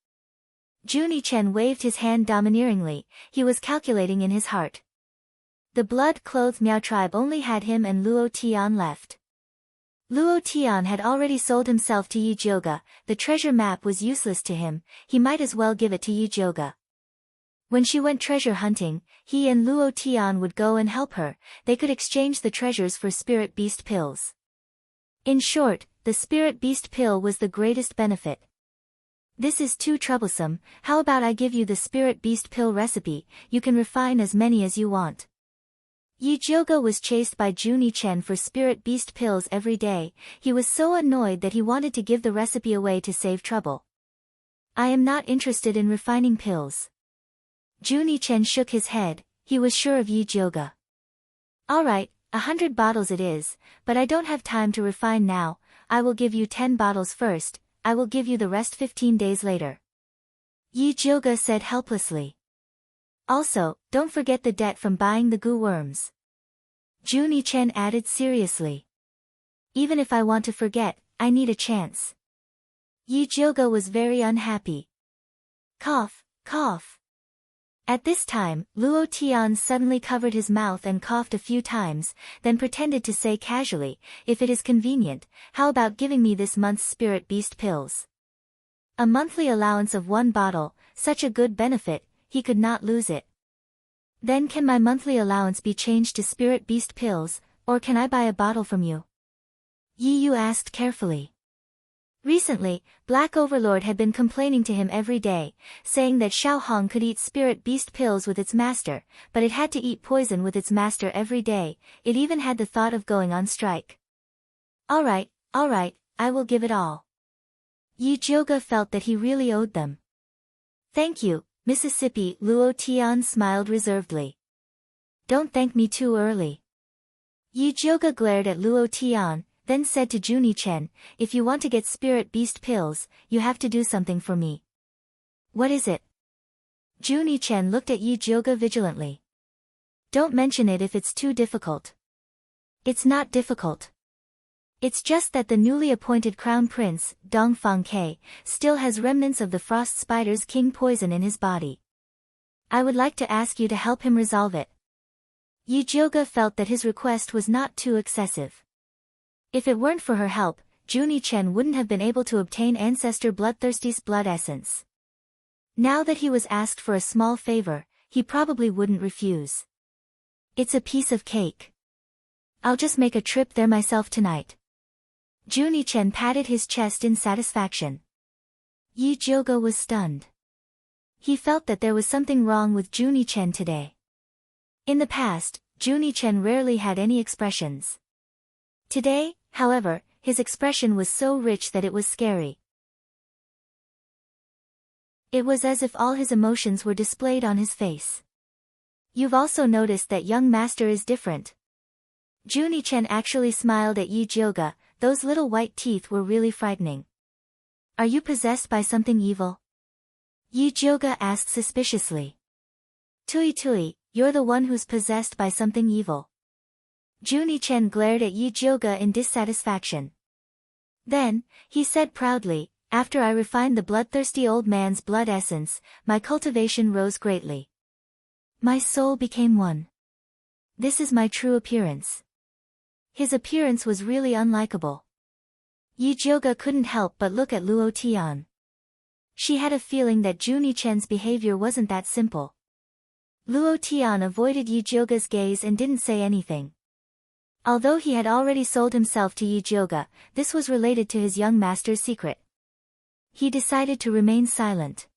Junie Chen waved his hand domineeringly, he was calculating in his heart. The blood-clothed Miao tribe only had him and Luo Tian left. Luo Tian had already sold himself to Yi Jioga, the treasure map was useless to him, he might as well give it to Yi Jioga. When she went treasure hunting, he and Luo Tian would go and help her, they could exchange the treasures for spirit beast pills. In short, the spirit beast pill was the greatest benefit. This is too troublesome, how about I give you the spirit beast pill recipe, you can refine as many as you want. Yi Jioga was chased by Junie Chen for spirit beast pills every day, he was so annoyed that he wanted to give the recipe away to save trouble. I am not interested in refining pills. Junie Chen shook his head, he was sure of Yi Jioga. Alright, 100 bottles it is, but I don't have time to refine now, I will give you 10 bottles first, I will give you the rest 15 days later. Yi Jioga said helplessly. Also, don't forget the debt from buying the goo worms. Junie Chen added seriously. Even if I want to forget, I need a chance. Yi Jioga was very unhappy. Cough, cough. At this time, Luo Tian suddenly covered his mouth and coughed a few times, then pretended to say casually, "If it is convenient, how about giving me this month's spirit beast pills? A monthly allowance of 1 bottle, such a good benefit, he could not lose it. Then can my monthly allowance be changed to spirit beast pills, or can I buy a bottle from you?" Yi Yu asked carefully. Recently, Black Overlord had been complaining to him every day, saying that Xiao Hong could eat spirit beast pills with its master, but it had to eat poison with its master every day. It even had the thought of going on strike. All right, I will give it all. Yi Jioga felt that he really owed them. Thank you, Mississippi. Luo Tian smiled reservedly. Don't thank me too early. Yi Jioga glared at Luo Tian, then said to Junie Chen, "If you want to get spirit beast pills, you have to do something for me." "What is it?" Junie Chen looked at Yi Jioga vigilantly. "Don't mention it if it's too difficult." "It's not difficult. It's just that the newly appointed crown prince, Dong Fangke, still has remnants of the frost spider's king poison in his body. I would like to ask you to help him resolve it." Yi Jioga felt that his request was not too excessive. If it weren't for her help, Junie Chen wouldn't have been able to obtain Ancestor Bloodthirsty's blood essence. Now that he was asked for a small favor, he probably wouldn't refuse. "It's a piece of cake. I'll just make a trip there myself tonight." Junie Chen patted his chest in satisfaction. Yi Jioga was stunned. He felt that there was something wrong with Junie Chen today. In the past, Junie Chen rarely had any expressions. Today, however, his expression was so rich that it was scary. It was as if all his emotions were displayed on his face. "You've also noticed that young master is different." Junie Chen actually smiled at Yi Jioga. Those little white teeth were really frightening. "Are you possessed by something evil?" Yi Jioga asked suspiciously. Tui, you're the one who's possessed by something evil." Junie Chen glared at Yi Jioga in dissatisfaction. Then, he said proudly, "After I refined the bloodthirsty old man's blood essence, my cultivation rose greatly. My soul became one. This is my true appearance." His appearance was really unlikable. Yi Jioga couldn't help but look at Luo Tian. She had a feeling that Junie Chen's behavior wasn't that simple. Luo Tian avoided Yi Jioga's gaze and didn't say anything. Although he had already sold himself to Yi Jioga, this was related to his young master's secret. He decided to remain silent.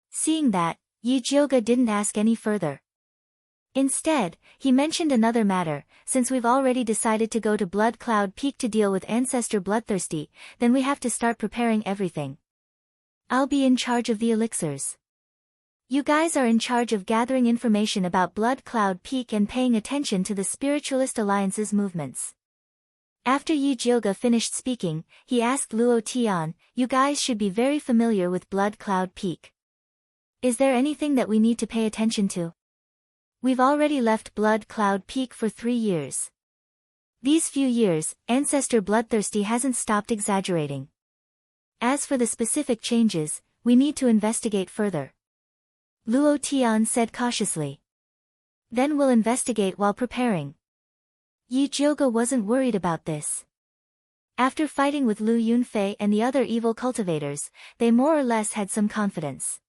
Seeing that, Yi Jioga didn't ask any further. Instead, he mentioned another matter. "Since we've already decided to go to Blood Cloud Peak to deal with Ancestor Bloodthirsty, then we have to start preparing everything. I'll be in charge of the elixirs. You guys are in charge of gathering information about Blood Cloud Peak and paying attention to the Spiritualist Alliance's movements." After Yi Jioga finished speaking, he asked Luo Tian, "You guys should be very familiar with Blood Cloud Peak. Is there anything that we need to pay attention to? We've already left Blood Cloud Peak for 3 years. These few years, Ancestor Bloodthirsty hasn't stopped exaggerating. As for the specific changes, we need to investigate further." Luo Tian said cautiously. "Then we'll investigate while preparing." Yi Jioga wasn't worried about this. After fighting with Lu Yunfei and the other evil cultivators, they more or less had some confidence.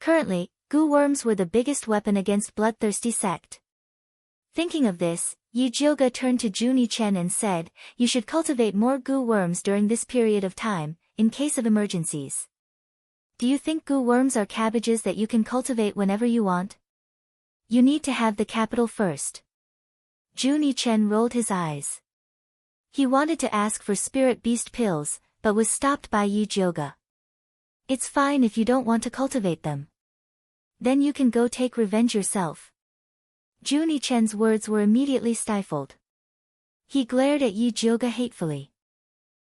Currently, goo worms were the biggest weapon against bloodthirsty sect. Thinking of this, Yi Jioga turned to Junie Chen and said, "You should cultivate more goo worms during this period of time, in case of emergencies. Do you think goo worms are cabbages that you can cultivate whenever you want? You need to have the capital first." Junie Chen rolled his eyes. He wanted to ask for spirit beast pills, but was stopped by Yi Jioga. "It's fine if you don't want to cultivate them. Then you can go take revenge yourself." Junie Chen's words were immediately stifled. He glared at Yi Jioga hatefully.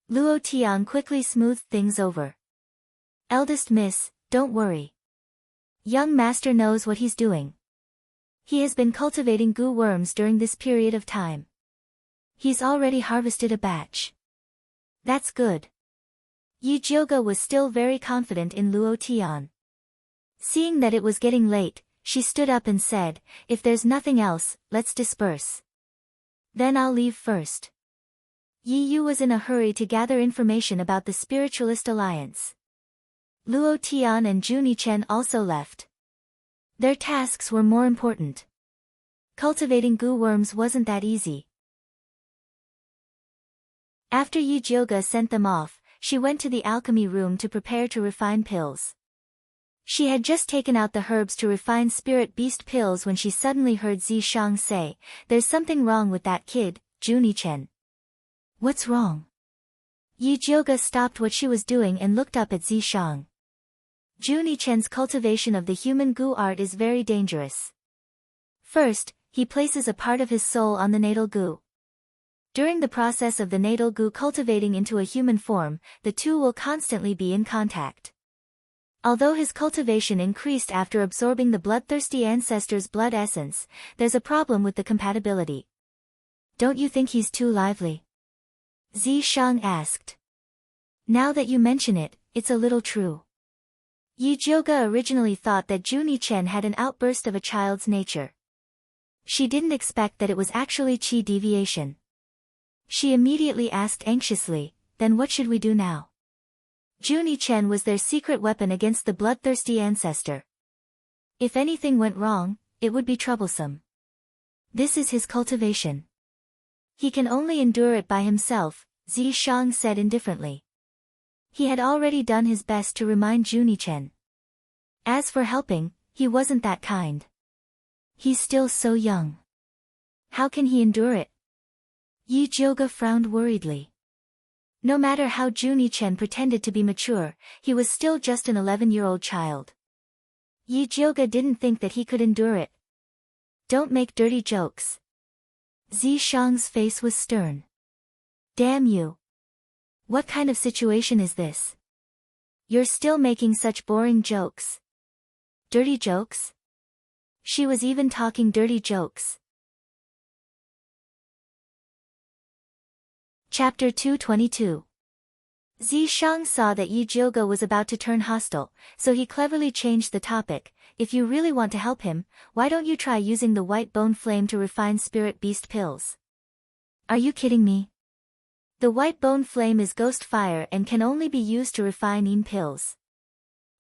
Luo Tian quickly smoothed things over. "Eldest miss, don't worry. Young master knows what he's doing. He has been cultivating goo worms during this period of time. He's already harvested a batch. That's good." Yi Jioga was still very confident in Luo Tian. Seeing that it was getting late, she stood up and said, "If there's nothing else, let's disperse. Then I'll leave first." Yi Yu was in a hurry to gather information about the Spiritualist Alliance. Luo Tian and Juni Chen also left. Their tasks were more important. Cultivating goo worms wasn't that easy. After Yi Jioga sent them off, she went to the alchemy room to prepare to refine pills. She had just taken out the herbs to refine spirit beast pills when she suddenly heard Zi Shang say, "There's something wrong with that kid, Juni Chen." "What's wrong?" Yi Jioga stopped what she was doing and looked up at Zi Shang. Juni Chen's cultivation of the human goo art is very dangerous. First, he places a part of his soul on the natal goo. During the process of the natal goo cultivating into a human form, the two will constantly be in contact. Although his cultivation increased after absorbing the bloodthirsty ancestor's blood essence, there's a problem with the compatibility. "Don't you think he's too lively?" Zi Shang asked. "Now that you mention it, it's a little true." Yi Jioga originally thought that Juni Chen had an outburst of a child's nature. She didn't expect that it was actually qi deviation. She immediately asked anxiously, "Then what should we do now?" Juni Chen was their secret weapon against the bloodthirsty ancestor. If anything went wrong, it would be troublesome. This is his cultivation. He can only endure it by himself, Zi Shang said indifferently. He had already done his best to remind Juni Chen. As for helping, he wasn't that kind. He's still so young. How can he endure it? Yi Jioga frowned worriedly. No matter how Juni Chen pretended to be mature, he was still just an 11-year-old child. Yi Jioga didn't think that he could endure it. "Don't make dirty jokes." Zi Shang's face was stern. "Damn you. What kind of situation is this? You're still making such boring jokes." "Dirty jokes?" She was even talking dirty jokes. Chapter 222. Zi Shang saw that Yi Jioga was about to turn hostile, so he cleverly changed the topic. "If you really want to help him, why don't you try using the white bone flame to refine spirit beast pills?" "Are you kidding me?" "The white bone flame is ghost fire and can only be used to refine yin pills.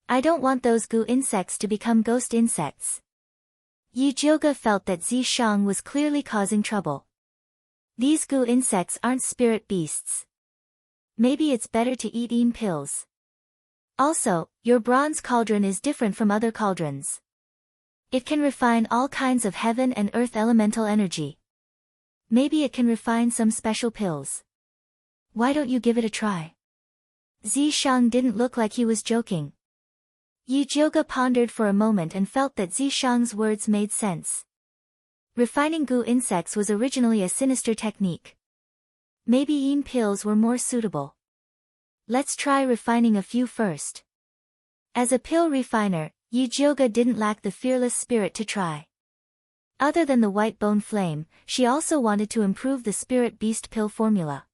I don't want those goo insects to become ghost insects." Yi Jioga felt that Zi Shang was clearly causing trouble. These goo insects aren't spirit beasts. Maybe it's better to eat yin pills. Also, your bronze cauldron is different from other cauldrons. It can refine all kinds of heaven and earth elemental energy. Maybe it can refine some special pills. Why don't you give it a try?" Zi Shang didn't look like he was joking. Yi Jioga pondered for a moment and felt that Zi Shang's words made sense. Refining goo insects was originally a sinister technique. Maybe yin pills were more suitable. Let's try refining a few first. As a pill refiner, Yi Jioga didn't lack the fearless spirit to try. Other than the white bone flame, she also wanted to improve the spirit beast pill formula.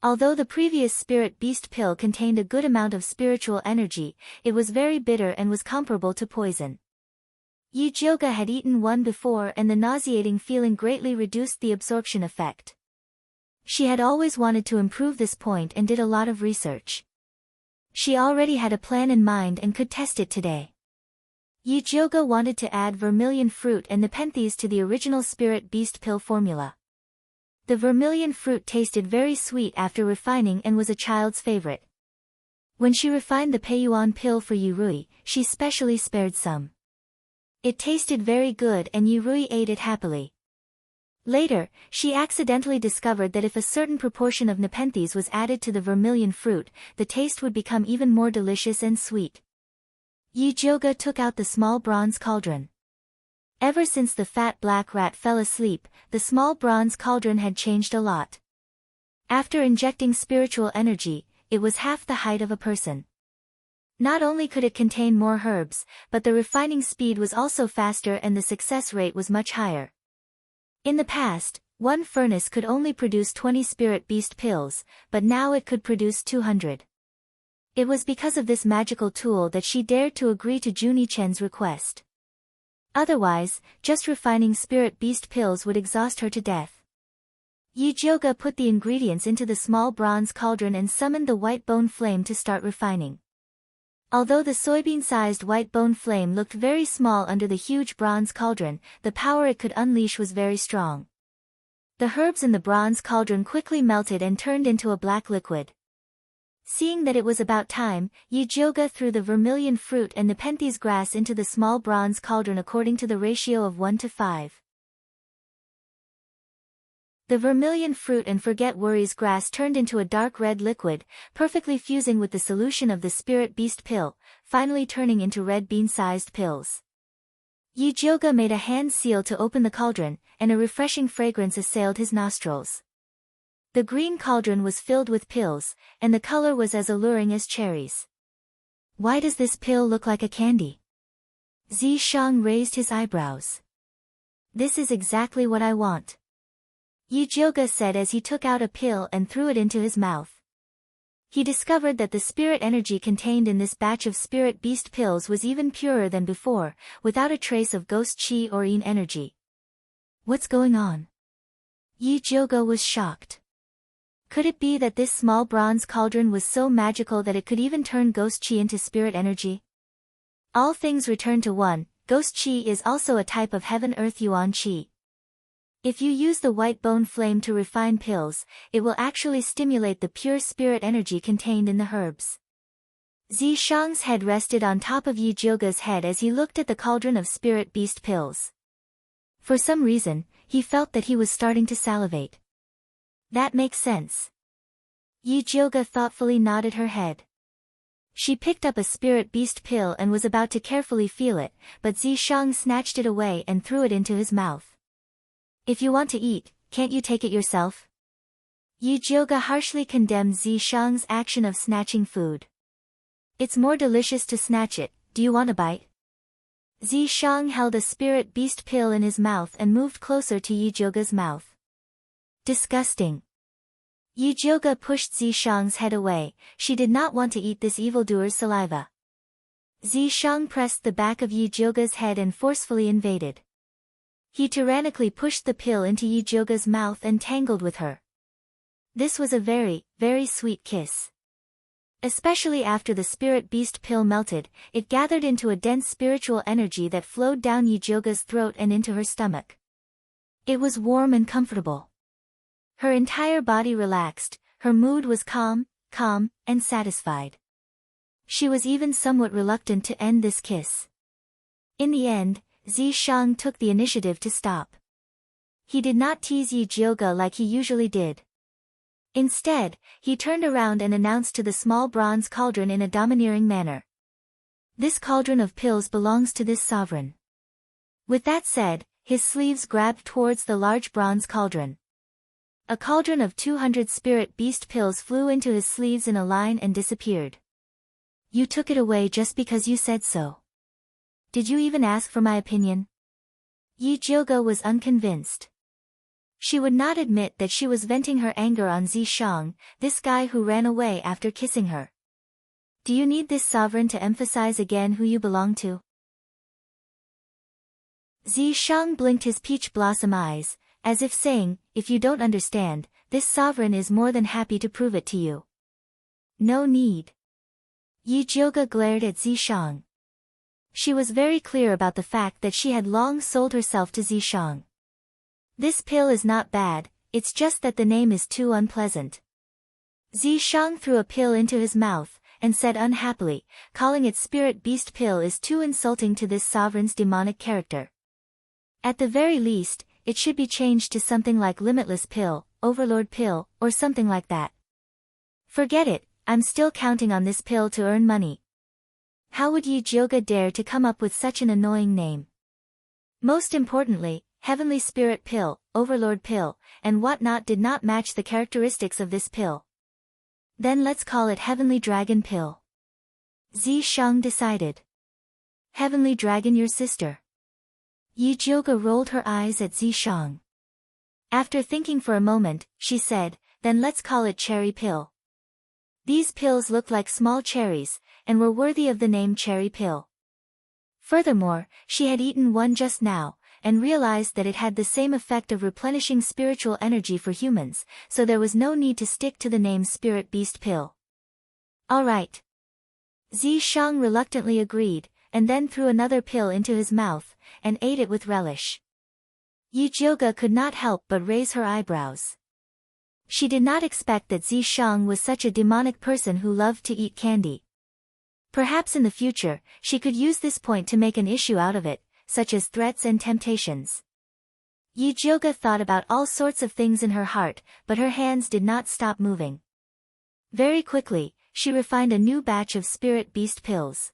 Although the previous spirit beast pill contained a good amount of spiritual energy, it was very bitter and was comparable to poison. Yi Jioga had eaten one before and the nauseating feeling greatly reduced the absorption effect. She had always wanted to improve this point and did a lot of research. She already had a plan in mind and could test it today. Yi Jioga wanted to add vermilion fruit and nepenthes to the original spirit beast pill formula. The vermilion fruit tasted very sweet after refining and was a child's favorite. When she refined the Peiyuan pill for Yurui, she specially spared some. It tasted very good and Yurui ate it happily. Later, she accidentally discovered that if a certain proportion of nepenthes was added to the vermilion fruit, the taste would become even more delicious and sweet. Yi Jioga took out the small bronze cauldron. Ever since the fat black rat fell asleep, the small bronze cauldron had changed a lot. After injecting spiritual energy, it was half the height of a person. Not only could it contain more herbs, but the refining speed was also faster and the success rate was much higher. In the past, one furnace could only produce 20 spirit beast pills, but now it could produce 200. It was because of this magical tool that she dared to agree to Junie Chen's request. Otherwise, just refining spirit beast pills would exhaust her to death. Yi Jioge put the ingredients into the small bronze cauldron and summoned the white bone flame to start refining. Although the soybean-sized white bone flame looked very small under the huge bronze cauldron, the power it could unleash was very strong. The herbs in the bronze cauldron quickly melted and turned into a black liquid. Seeing that it was about time, Yi Jioge threw the vermilion fruit and Nepenthes grass into the small bronze cauldron according to the ratio of 1:5. The vermilion fruit and forget worries grass turned into a dark red liquid, perfectly fusing with the solution of the spirit beast pill, finally turning into red bean-sized pills. Yi Jioge made a hand seal to open the cauldron, and a refreshing fragrance assailed his nostrils. The green cauldron was filled with pills, and the color was as alluring as cherries. Why does this pill look like a candy? Zi Shang raised his eyebrows. This is exactly what I want. Yi Jioge said as he took out a pill and threw it into his mouth. He discovered that the spirit energy contained in this batch of spirit beast pills was even purer than before, without a trace of ghost chi or yin energy. What's going on? Yi Jioge was shocked. Could it be that this small bronze cauldron was so magical that it could even turn ghost chi into spirit energy? All things return to one, ghost chi is also a type of heaven-earth yuan chi. If you use the white bone flame to refine pills, it will actually stimulate the pure spirit energy contained in the herbs. Zi Shang's head rested on top of Yi Jioge's head as he looked at the cauldron of spirit beast pills. For some reason, he felt that he was starting to salivate. That makes sense. Yi Jioge thoughtfully nodded her head. She picked up a spirit beast pill and was about to carefully feel it, but Zi Shang snatched it away and threw it into his mouth. If you want to eat, can't you take it yourself? Yi Jioge harshly condemned Zi Shang's action of snatching food. It's more delicious to snatch it, do you want a bite? Zi Shang held a spirit beast pill in his mouth and moved closer to Yi Jioge's mouth. Disgusting. Yi Jioge pushed Zi Shang's head away, she did not want to eat this evildoer's saliva. Zi Shang pressed the back of Yi Jioge's head and forcefully invaded. He tyrannically pushed the pill into Yi Jioge's mouth and tangled with her. This was a very, very sweet kiss. Especially after the spirit beast pill melted, it gathered into a dense spiritual energy that flowed down Yi Jioge's throat and into her stomach. It was warm and comfortable. Her entire body relaxed, her mood was calm, and satisfied. She was even somewhat reluctant to end this kiss. In the end, Zi Shang took the initiative to stop. He did not tease Yi Jioge like he usually did. Instead, he turned around and announced to the small bronze cauldron in a domineering manner. This cauldron of pills belongs to this sovereign. With that said, his sleeves grabbed towards the large bronze cauldron. A cauldron of 200 spirit beast pills flew into his sleeves in a line and disappeared. You took it away just because you said so. Did you even ask for my opinion? Yi Jioge was unconvinced. She would not admit that she was venting her anger on Zi Shang, this guy who ran away after kissing her. Do you need this sovereign to emphasize again who you belong to? Zi Shang blinked his peach blossom eyes, as if saying, if you don't understand, this sovereign is more than happy to prove it to you. No need. Yi Jioge glared at Zi Shang. She was very clear about the fact that she had long sold herself to Zi Shang. This pill is not bad, it's just that the name is too unpleasant. Zi Shang threw a pill into his mouth, and said unhappily, calling it spirit beast pill is too insulting to this sovereign's demonic character. At the very least, it should be changed to something like limitless pill, overlord pill, or something like that. Forget it, I'm still counting on this pill to earn money. How would Yi Jioge dare to come up with such an annoying name? Most importantly, heavenly spirit pill, overlord pill, and whatnot did not match the characteristics of this pill. Then let's call it heavenly dragon pill. Zi Shang decided. Heavenly dragon your sister. Yi Jioge rolled her eyes at Zi Shang. After thinking for a moment, she said, then let's call it cherry pill. These pills looked like small cherries, and were worthy of the name cherry pill. Furthermore, she had eaten one just now, and realized that it had the same effect of replenishing spiritual energy for humans, so there was no need to stick to the name Spirit Beast Pill. All right. Zishang reluctantly agreed, and then threw another pill into his mouth, and ate it with relish. Yujioga could not help but raise her eyebrows. She did not expect that Zishang was such a demonic person who loved to eat candy. Perhaps in the future, she could use this point to make an issue out of it, such as threats and temptations. Yujioga thought about all sorts of things in her heart, but her hands did not stop moving. Very quickly, she refined a new batch of Spirit Beast pills.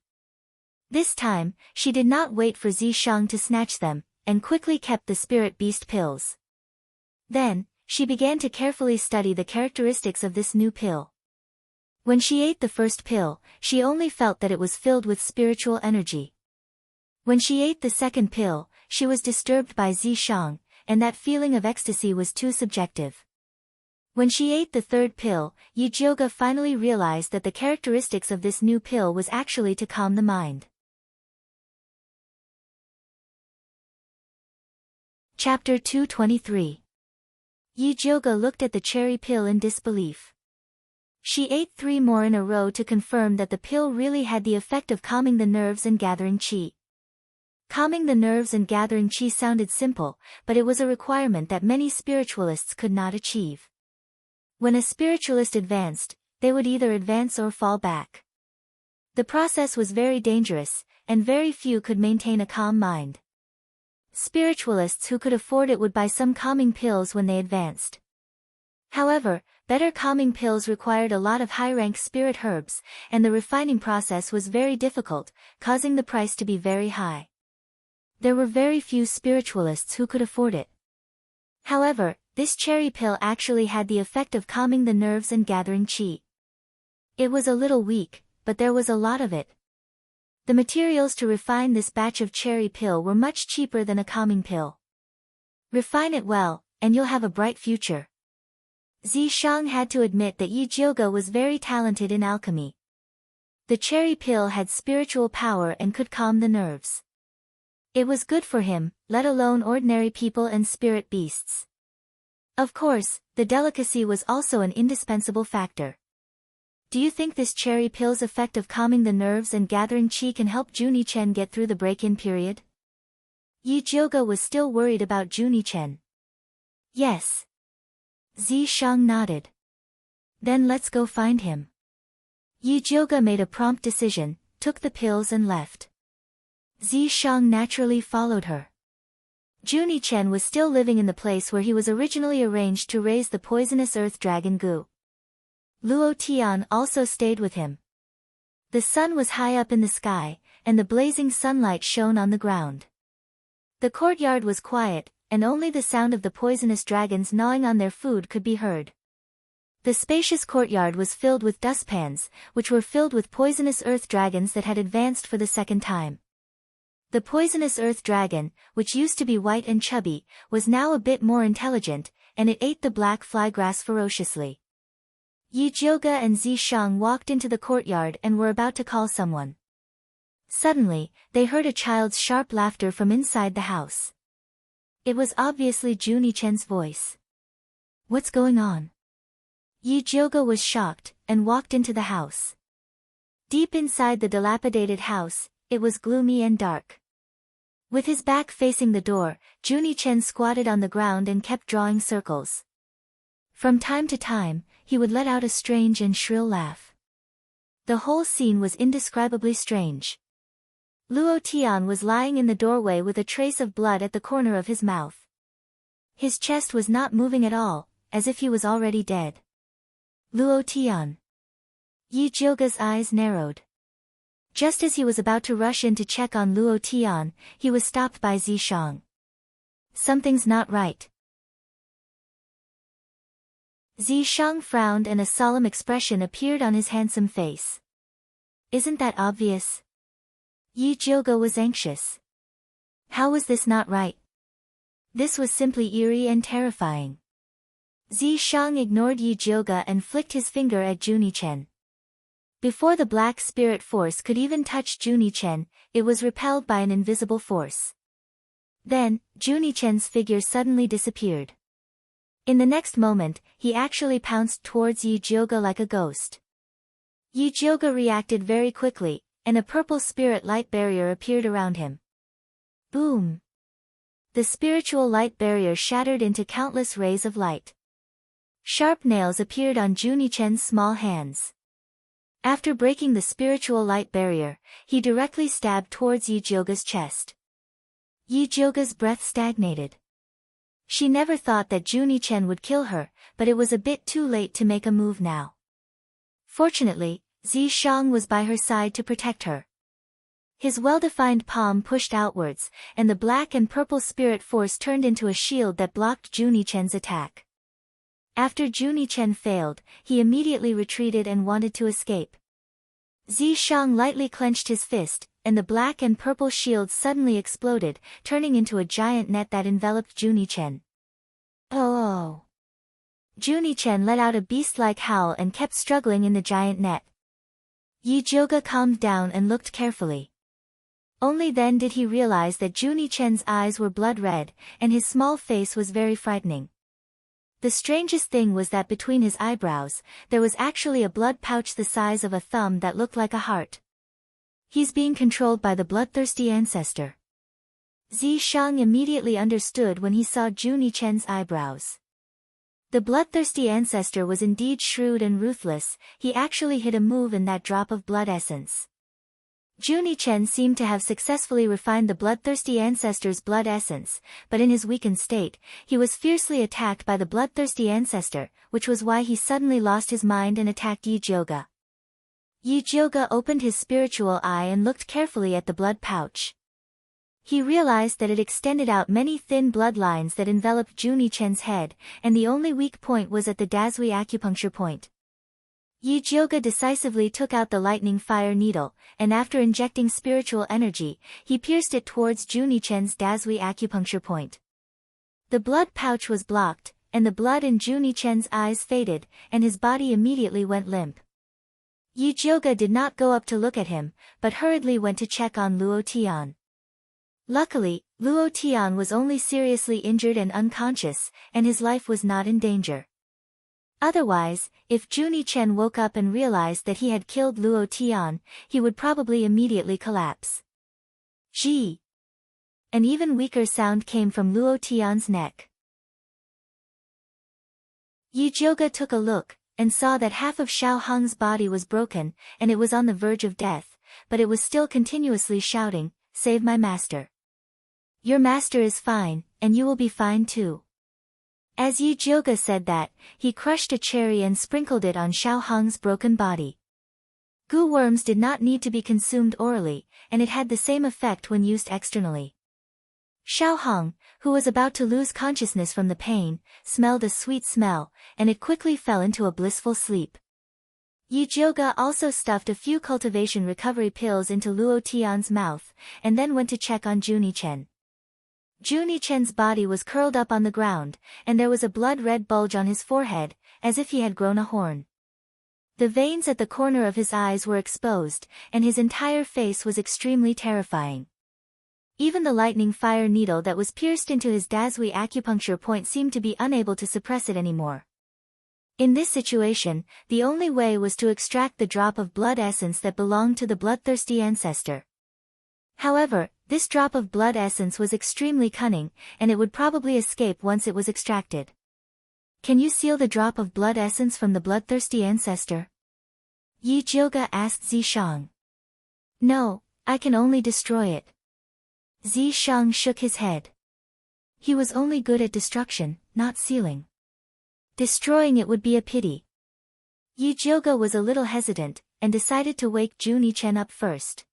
This time, she did not wait for Zishang to snatch them, and quickly kept the Spirit Beast pills. Then, she began to carefully study the characteristics of this new pill. When she ate the first pill, she only felt that it was filled with spiritual energy. When she ate the second pill, she was disturbed by Zishang, and that feeling of ecstasy was too subjective. When she ate the third pill, Yujioga finally realized that the characteristics of this new pill was actually to calm the mind. Chapter 223. Yujioga looked at the cherry pill in disbelief. She ate 3 more in a row to confirm that the pill really had the effect of calming the nerves and gathering qi. Calming the nerves and gathering qi sounded simple, but it was a requirement that many spiritualists could not achieve. When a spiritualist advanced, they would either advance or fall back. The process was very dangerous, and very few could maintain a calm mind. Spiritualists who could afford it would buy some calming pills when they advanced. However, better calming pills required a lot of high-rank spirit herbs, and the refining process was very difficult, causing the price to be very high. There were very few spiritualists who could afford it. However, this cherry pill actually had the effect of calming the nerves and gathering qi. It was a little weak, but there was a lot of it. The materials to refine this batch of cherry pill were much cheaper than a calming pill. Refine it well, and you'll have a bright future. Zishang had to admit that Yujioga was very talented in alchemy. The cherry pill had spiritual power and could calm the nerves. It was good for him, let alone ordinary people and spirit beasts. Of course, the delicacy was also an indispensable factor. Do you think this cherry pill's effect of calming the nerves and gathering qi can help Juni-chen get through the break-in period? Yujioga was still worried about Juni-chen. Yes. Zishang nodded. Then let's go find him. Yujioga made a prompt decision, took the pills and left. Zishang naturally followed her. Juni-chen was still living in the place where he was originally arranged to raise the poisonous earth dragon Gu. Luo Tian also stayed with him. The sun was high up in the sky, and the blazing sunlight shone on the ground. The courtyard was quiet, and only the sound of the poisonous dragons gnawing on their food could be heard. The spacious courtyard was filled with dustpans, which were filled with poisonous earth dragons that had advanced for the second time. The poisonous earth dragon, which used to be white and chubby, was now a bit more intelligent, and it ate the black flygrass ferociously. Yujioga and Zishang walked into the courtyard and were about to call someone. Suddenly, they heard a child's sharp laughter from inside the house. It was obviously Juni-chen's voice. What's going on? Yujioga was shocked, and walked into the house. Deep inside the dilapidated house, it was gloomy and dark. With his back facing the door, Juni-chen squatted on the ground and kept drawing circles. From time to time, he would let out a strange and shrill laugh. The whole scene was indescribably strange. Luo Tian was lying in the doorway with a trace of blood at the corner of his mouth. His chest was not moving at all, as if he was already dead. Luo Tian. Yujioga's eyes narrowed. Just as he was about to rush in to check on Luo Tian, he was stopped by Zishang. Something's not right. Zishang frowned and a solemn expression appeared on his handsome face. Isn't that obvious? Yujioga was anxious. How was this not right? This was simply eerie and terrifying. Zishang ignored Yujioga and flicked his finger at Juni-chen. Before the black spirit force could even touch Juni-chen, it was repelled by an invisible force. Then, Juni-chen's figure suddenly disappeared. In the next moment, he actually pounced towards Yi Jioga like a ghost. Yi Jioga reacted very quickly, and a purple spirit light barrier appeared around him. Boom! The spiritual light barrier shattered into countless rays of light. Sharp nails appeared on Juni-chen's small hands. After breaking the spiritual light barrier, he directly stabbed towards Yi Jioga's chest. Yi Jioga's breath stagnated. She never thought that Juni-chen would kill her, but it was a bit too late to make a move now. Fortunately, Zishang was by her side to protect her. His well-defined palm pushed outwards, and the black and purple spirit force turned into a shield that blocked Juni-chen's attack. After Juni-chen failed, he immediately retreated and wanted to escape. Zishang lightly clenched his fist, and the black and purple shield suddenly exploded, turning into a giant net that enveloped Juni-chen. Oh! Juni-chen let out a beast-like howl and kept struggling in the giant net. Yi Jioga calmed down and looked carefully. Only then did he realize that Juni-chen's eyes were blood red, and his small face was very frightening. The strangest thing was that between his eyebrows, there was actually a blood pouch the size of a thumb that looked like a heart. He's being controlled by the bloodthirsty ancestor. Zishang immediately understood when he saw Juni-chen's eyebrows. The bloodthirsty ancestor was indeed shrewd and ruthless. He actually hid a move in that drop of blood essence. Juni-chen seemed to have successfully refined the bloodthirsty ancestor's blood essence, but in his weakened state, he was fiercely attacked by the bloodthirsty ancestor, which was why he suddenly lost his mind and attacked Yi Jioga. Yi Jioga opened his spiritual eye and looked carefully at the blood pouch. He realized that it extended out many thin bloodlines that enveloped Juni-chen's head, and the only weak point was at the Dazui acupuncture point. Yi Jioga decisively took out the lightning fire needle, and after injecting spiritual energy, he pierced it towards Juni-chen's Dazui acupuncture point. The blood pouch was blocked, and the blood in Juni-chen's eyes faded, and his body immediately went limp. Yi Jioga did not go up to look at him, but hurriedly went to check on Luo Tian. Luckily, Luo Tian was only seriously injured and unconscious, and his life was not in danger. Otherwise, if Juni-chen woke up and realized that he had killed Luo Tian, he would probably immediately collapse. Gee! An even weaker sound came from Luo Tian's neck. Yi Jioga took a look, and saw that half of Xiao Hong's body was broken, and it was on the verge of death, but it was still continuously shouting, "Save my master. Your master is fine, and you will be fine too." As Yi Jioga said that, he crushed a cherry and sprinkled it on Xiao Hong's broken body. Goo worms did not need to be consumed orally, and it had the same effect when used externally. Xiao Hong, who was about to lose consciousness from the pain, smelled a sweet smell, and it quickly fell into a blissful sleep. Yi Jioga also stuffed a few cultivation recovery pills into Luo Tian's mouth, and then went to check on Juni-chen. Juni-chen's body was curled up on the ground, and there was a blood-red bulge on his forehead, as if he had grown a horn. The veins at the corner of his eyes were exposed, and his entire face was extremely terrifying. Even the lightning fire needle that was pierced into his Dazui acupuncture point seemed to be unable to suppress it anymore. In this situation, the only way was to extract the drop of blood essence that belonged to the bloodthirsty ancestor. However, this drop of blood essence was extremely cunning, and it would probably escape once it was extracted. "Can you seal the drop of blood essence from the bloodthirsty ancestor?" Yi Jioga asked Zishang. "No, I can only destroy it." Zishang shook his head. He was only good at destruction, not sealing. Destroying it would be a pity. Yi Jioga was a little hesitant, and decided to wake Juni-chen up first.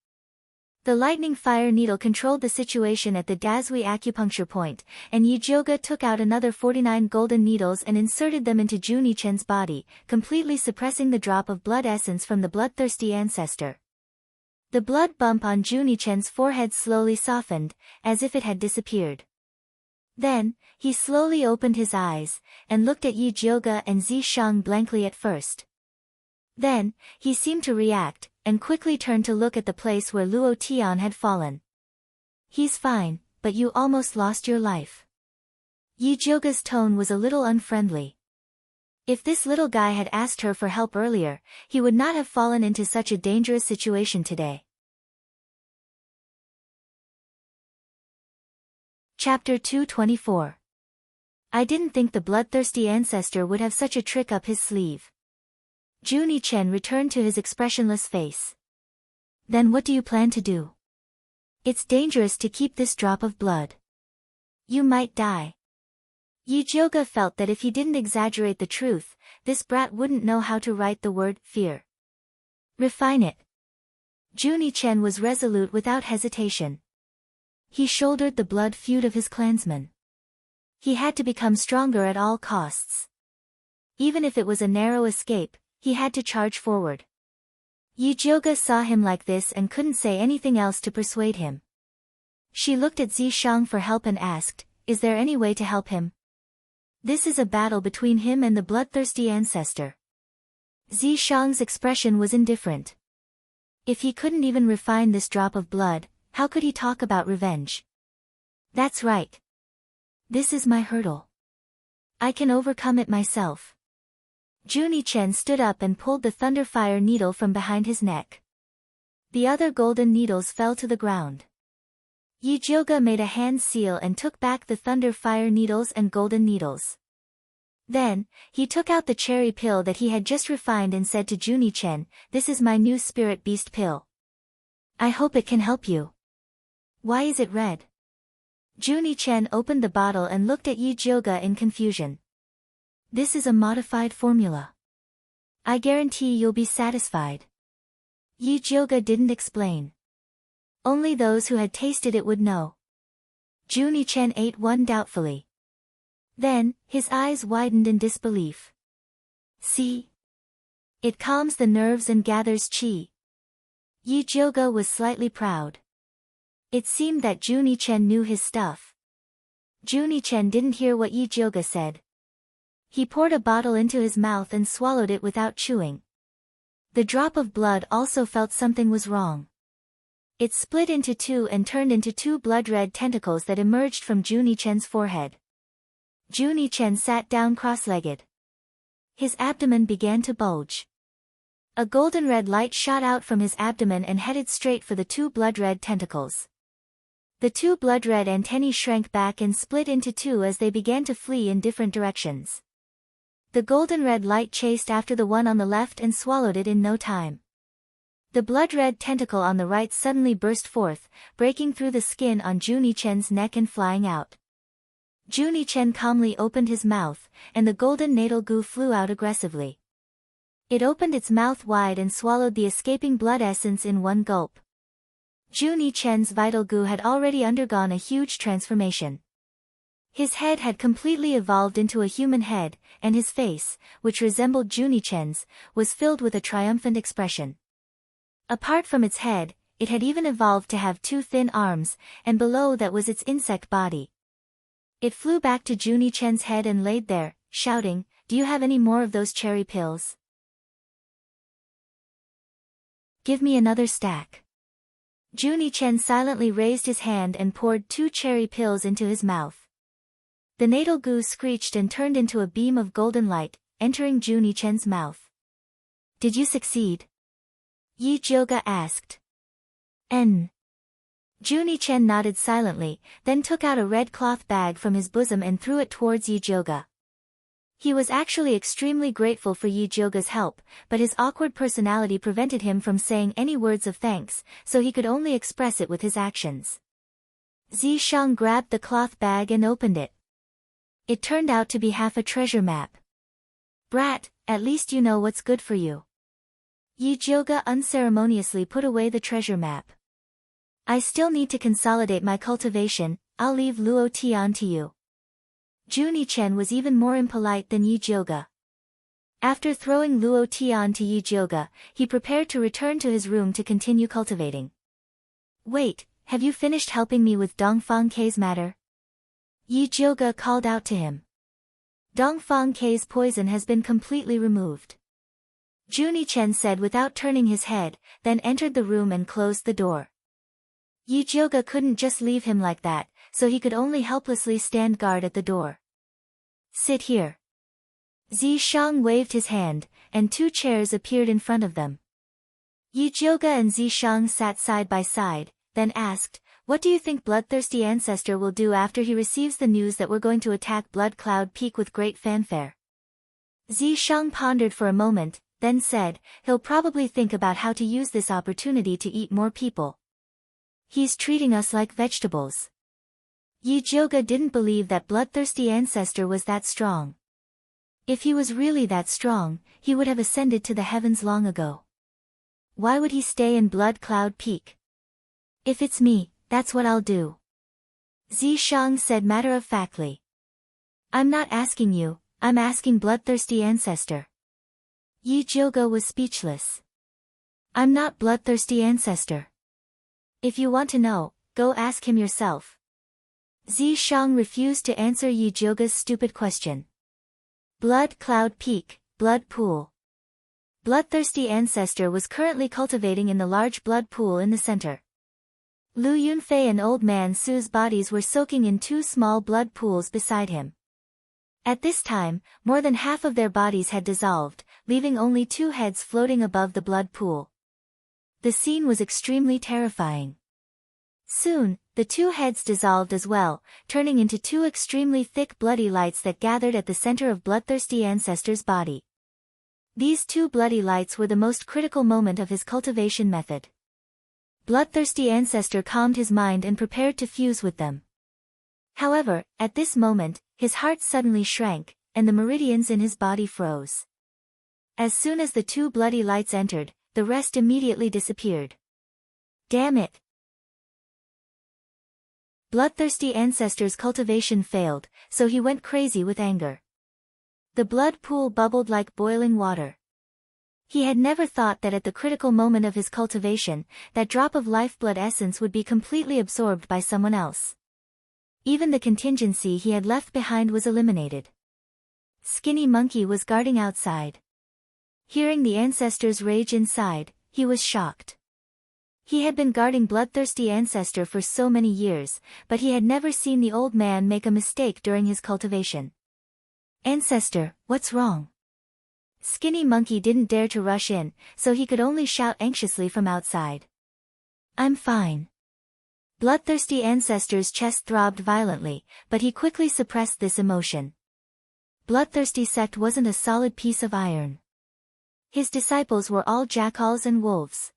The lightning fire needle controlled the situation at the Dazui acupuncture point, and Yi Jioga took out another 49 golden needles and inserted them into Juni-chen's body, completely suppressing the drop of blood essence from the bloodthirsty ancestor. The blood bump on Juni-chen's forehead slowly softened, as if it had disappeared. Then, he slowly opened his eyes, and looked at Yi Jioga and Zishang blankly at first. Then, he seemed to react, and quickly turned to look at the place where Luo Tian had fallen. He's fine, but you almost lost your life. Yi Jioga's tone was a little unfriendly. If this little guy had asked her for help earlier, he would not have fallen into such a dangerous situation today. Chapter 224. I didn't think the bloodthirsty ancestor would have such a trick up his sleeve. Junie Chen returned to his expressionless face. Then what do you plan to do? It's dangerous to keep this drop of blood. You might die. Yi Jioga felt that if he didn't exaggerate the truth, this brat wouldn't know how to write the word fear. Refine it. Junie Chen was resolute without hesitation. He shouldered the blood feud of his clansmen. He had to become stronger at all costs. Even if it was a narrow escape, he had to charge forward. Yi Jioga saw him like this and couldn't say anything else to persuade him. She looked at Zishang for help and asked, is there any way to help him? This is a battle between him and the bloodthirsty ancestor. Zishang's expression was indifferent. If he couldn't even refine this drop of blood, how could he talk about revenge? That's right. This is my hurdle. I can overcome it myself. Junie Chen stood up and pulled the thunderfire needle from behind his neck. The other golden needles fell to the ground. Yi Jioga made a hand seal and took back the thunderfire needles and golden needles. Then, he took out the cherry pill that he had just refined and said to Junie Chen, this is my new spirit beast pill. I hope it can help you. Why is it red? Junie Chen opened the bottle and looked at Yi Jioga in confusion. This is a modified formula. I guarantee you'll be satisfied. Yi Jioga didn't explain. Only those who had tasted it would know. Junie Chen ate one doubtfully. Then, his eyes widened in disbelief. See? It calms the nerves and gathers qi. Yi Jioga was slightly proud. It seemed that Junie Chen knew his stuff. Junie Chen didn't hear what Yi Jioga said. He poured a bottle into his mouth and swallowed it without chewing. The drop of blood also felt something was wrong. It split into two and turned into two blood-red tentacles that emerged from Junie Chen's forehead. Junie Chen sat down cross-legged. His abdomen began to bulge. A golden-red light shot out from his abdomen and headed straight for the two blood-red tentacles. The two blood-red antennae shrank back and split into two as they began to flee in different directions. The golden-red light chased after the one on the left and swallowed it in no time. The blood-red tentacle on the right suddenly burst forth, breaking through the skin on Junie Chen's neck and flying out. Junie Chen calmly opened his mouth, and the golden natal goo flew out aggressively. It opened its mouth wide and swallowed the escaping blood essence in one gulp. Junie Chen's vital goo had already undergone a huge transformation. His head had completely evolved into a human head, and his face, which resembled Junie Chen's, was filled with a triumphant expression. Apart from its head, it had even evolved to have two thin arms, and below that was its insect body. It flew back to Junie Chen's head and laid there, shouting, do you have any more of those cherry pills? Give me another stack. Junie Chen silently raised his hand and poured two cherry pills into his mouth. The natal goo screeched and turned into a beam of golden light, entering Junie Chen's mouth. Did you succeed? Yi Jioga asked. Junie Chen nodded silently, then took out a red cloth bag from his bosom and threw it towards Yi Jioga. He was actually extremely grateful for Yi Jioga's help, but his awkward personality prevented him from saying any words of thanks, so he could only express it with his actions. Zishang grabbed the cloth bag and opened it. It turned out to be half a treasure map. Brat, at least you know what's good for you. Yi Jioga unceremoniously put away the treasure map. I still need to consolidate my cultivation, I'll leave Luo Tian to you. Junie Chen was even more impolite than Yi Jioga. After throwing Luo Tian to Yi Jioga, he prepared to return to his room to continue cultivating. Wait, have you finished helping me with Dongfang Kei's matter? Yi Jioga called out to him. Dongfang Kei's poison has been completely removed. Juni-chen said without turning his head, then entered the room and closed the door. Yi Jioga couldn't just leave him like that, so he could only helplessly stand guard at the door. Sit here. Zi Shang waved his hand, and 2 chairs appeared in front of them. Yi Jioga and Zi Shang sat side by side, then asked, "What do you think Bloodthirsty Ancestor will do after he receives the news that we're going to attack Blood Cloud Peak with great fanfare?" Zi Shang pondered for a moment, then said, "He'll probably think about how to use this opportunity to eat more people. He's treating us like vegetables." Yi Jioga didn't believe that Bloodthirsty Ancestor was that strong. If he was really that strong, he would have ascended to the heavens long ago. Why would he stay in Blood Cloud Peak? "If it's me, that's what I'll do," Zi Shang said matter-of-factly. "I'm not asking you, I'm asking Bloodthirsty Ancestor." Yi Jioga was speechless. "I'm not Bloodthirsty Ancestor. If you want to know, go ask him yourself." Zi Shang refused to answer Yi Jioga's stupid question. Blood Cloud Peak, Blood Pool. Bloodthirsty Ancestor was currently cultivating in the large blood pool in the center. Lu Yunfei and Old Man Su's bodies were soaking in 2 small blood pools beside him. At this time, more than half of their bodies had dissolved, leaving only 2 heads floating above the blood pool. The scene was extremely terrifying. Soon, the 2 heads dissolved as well, turning into 2 extremely thick bloody lights that gathered at the center of Bloodthirsty Ancestor's body. These 2 bloody lights were the most critical moment of his cultivation method. Bloodthirsty Ancestor calmed his mind and prepared to fuse with them. However, at this moment, his heart suddenly shrank, and the meridians in his body froze. As soon as the 2 bloody lights entered, the rest immediately disappeared. Damn it! Bloodthirsty Ancestor's cultivation failed, so he went crazy with anger. The blood pool bubbled like boiling water. He had never thought that at the critical moment of his cultivation, that drop of lifeblood essence would be completely absorbed by someone else. Even the contingency he had left behind was eliminated. Skinny Monkey was guarding outside. Hearing the ancestor's rage inside, he was shocked. He had been guarding Bloodthirsty Ancestor for so many years, but he had never seen the old man make a mistake during his cultivation. "Ancestor, what's wrong?" Skinny Monkey didn't dare to rush in, so he could only shout anxiously from outside. "I'm fine." Bloodthirsty Ancestor's chest throbbed violently, but he quickly suppressed this emotion. Bloodthirsty sect wasn't a solid piece of iron. His disciples were all jackals and wolves.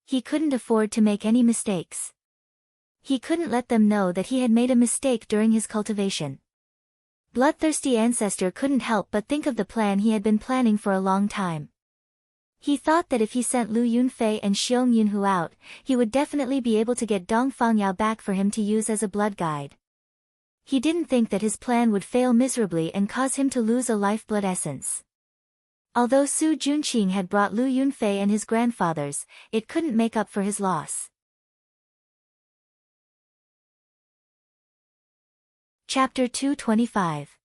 He couldn't afford to make any mistakes. He couldn't let them know that he had made a mistake during his cultivation. Bloodthirsty Ancestor couldn't help but think of the plan he had been planning for a long time. He thought that if he sent Lu Yunfei and Xiong Yunhu out, he would definitely be able to get Dong Fangyao back for him to use as a blood guide. He didn't think that his plan would fail miserably and cause him to lose a lifeblood essence. Although Su Junqing had brought Lu Yunfei and his grandfathers, it couldn't make up for his loss. Chapter 225.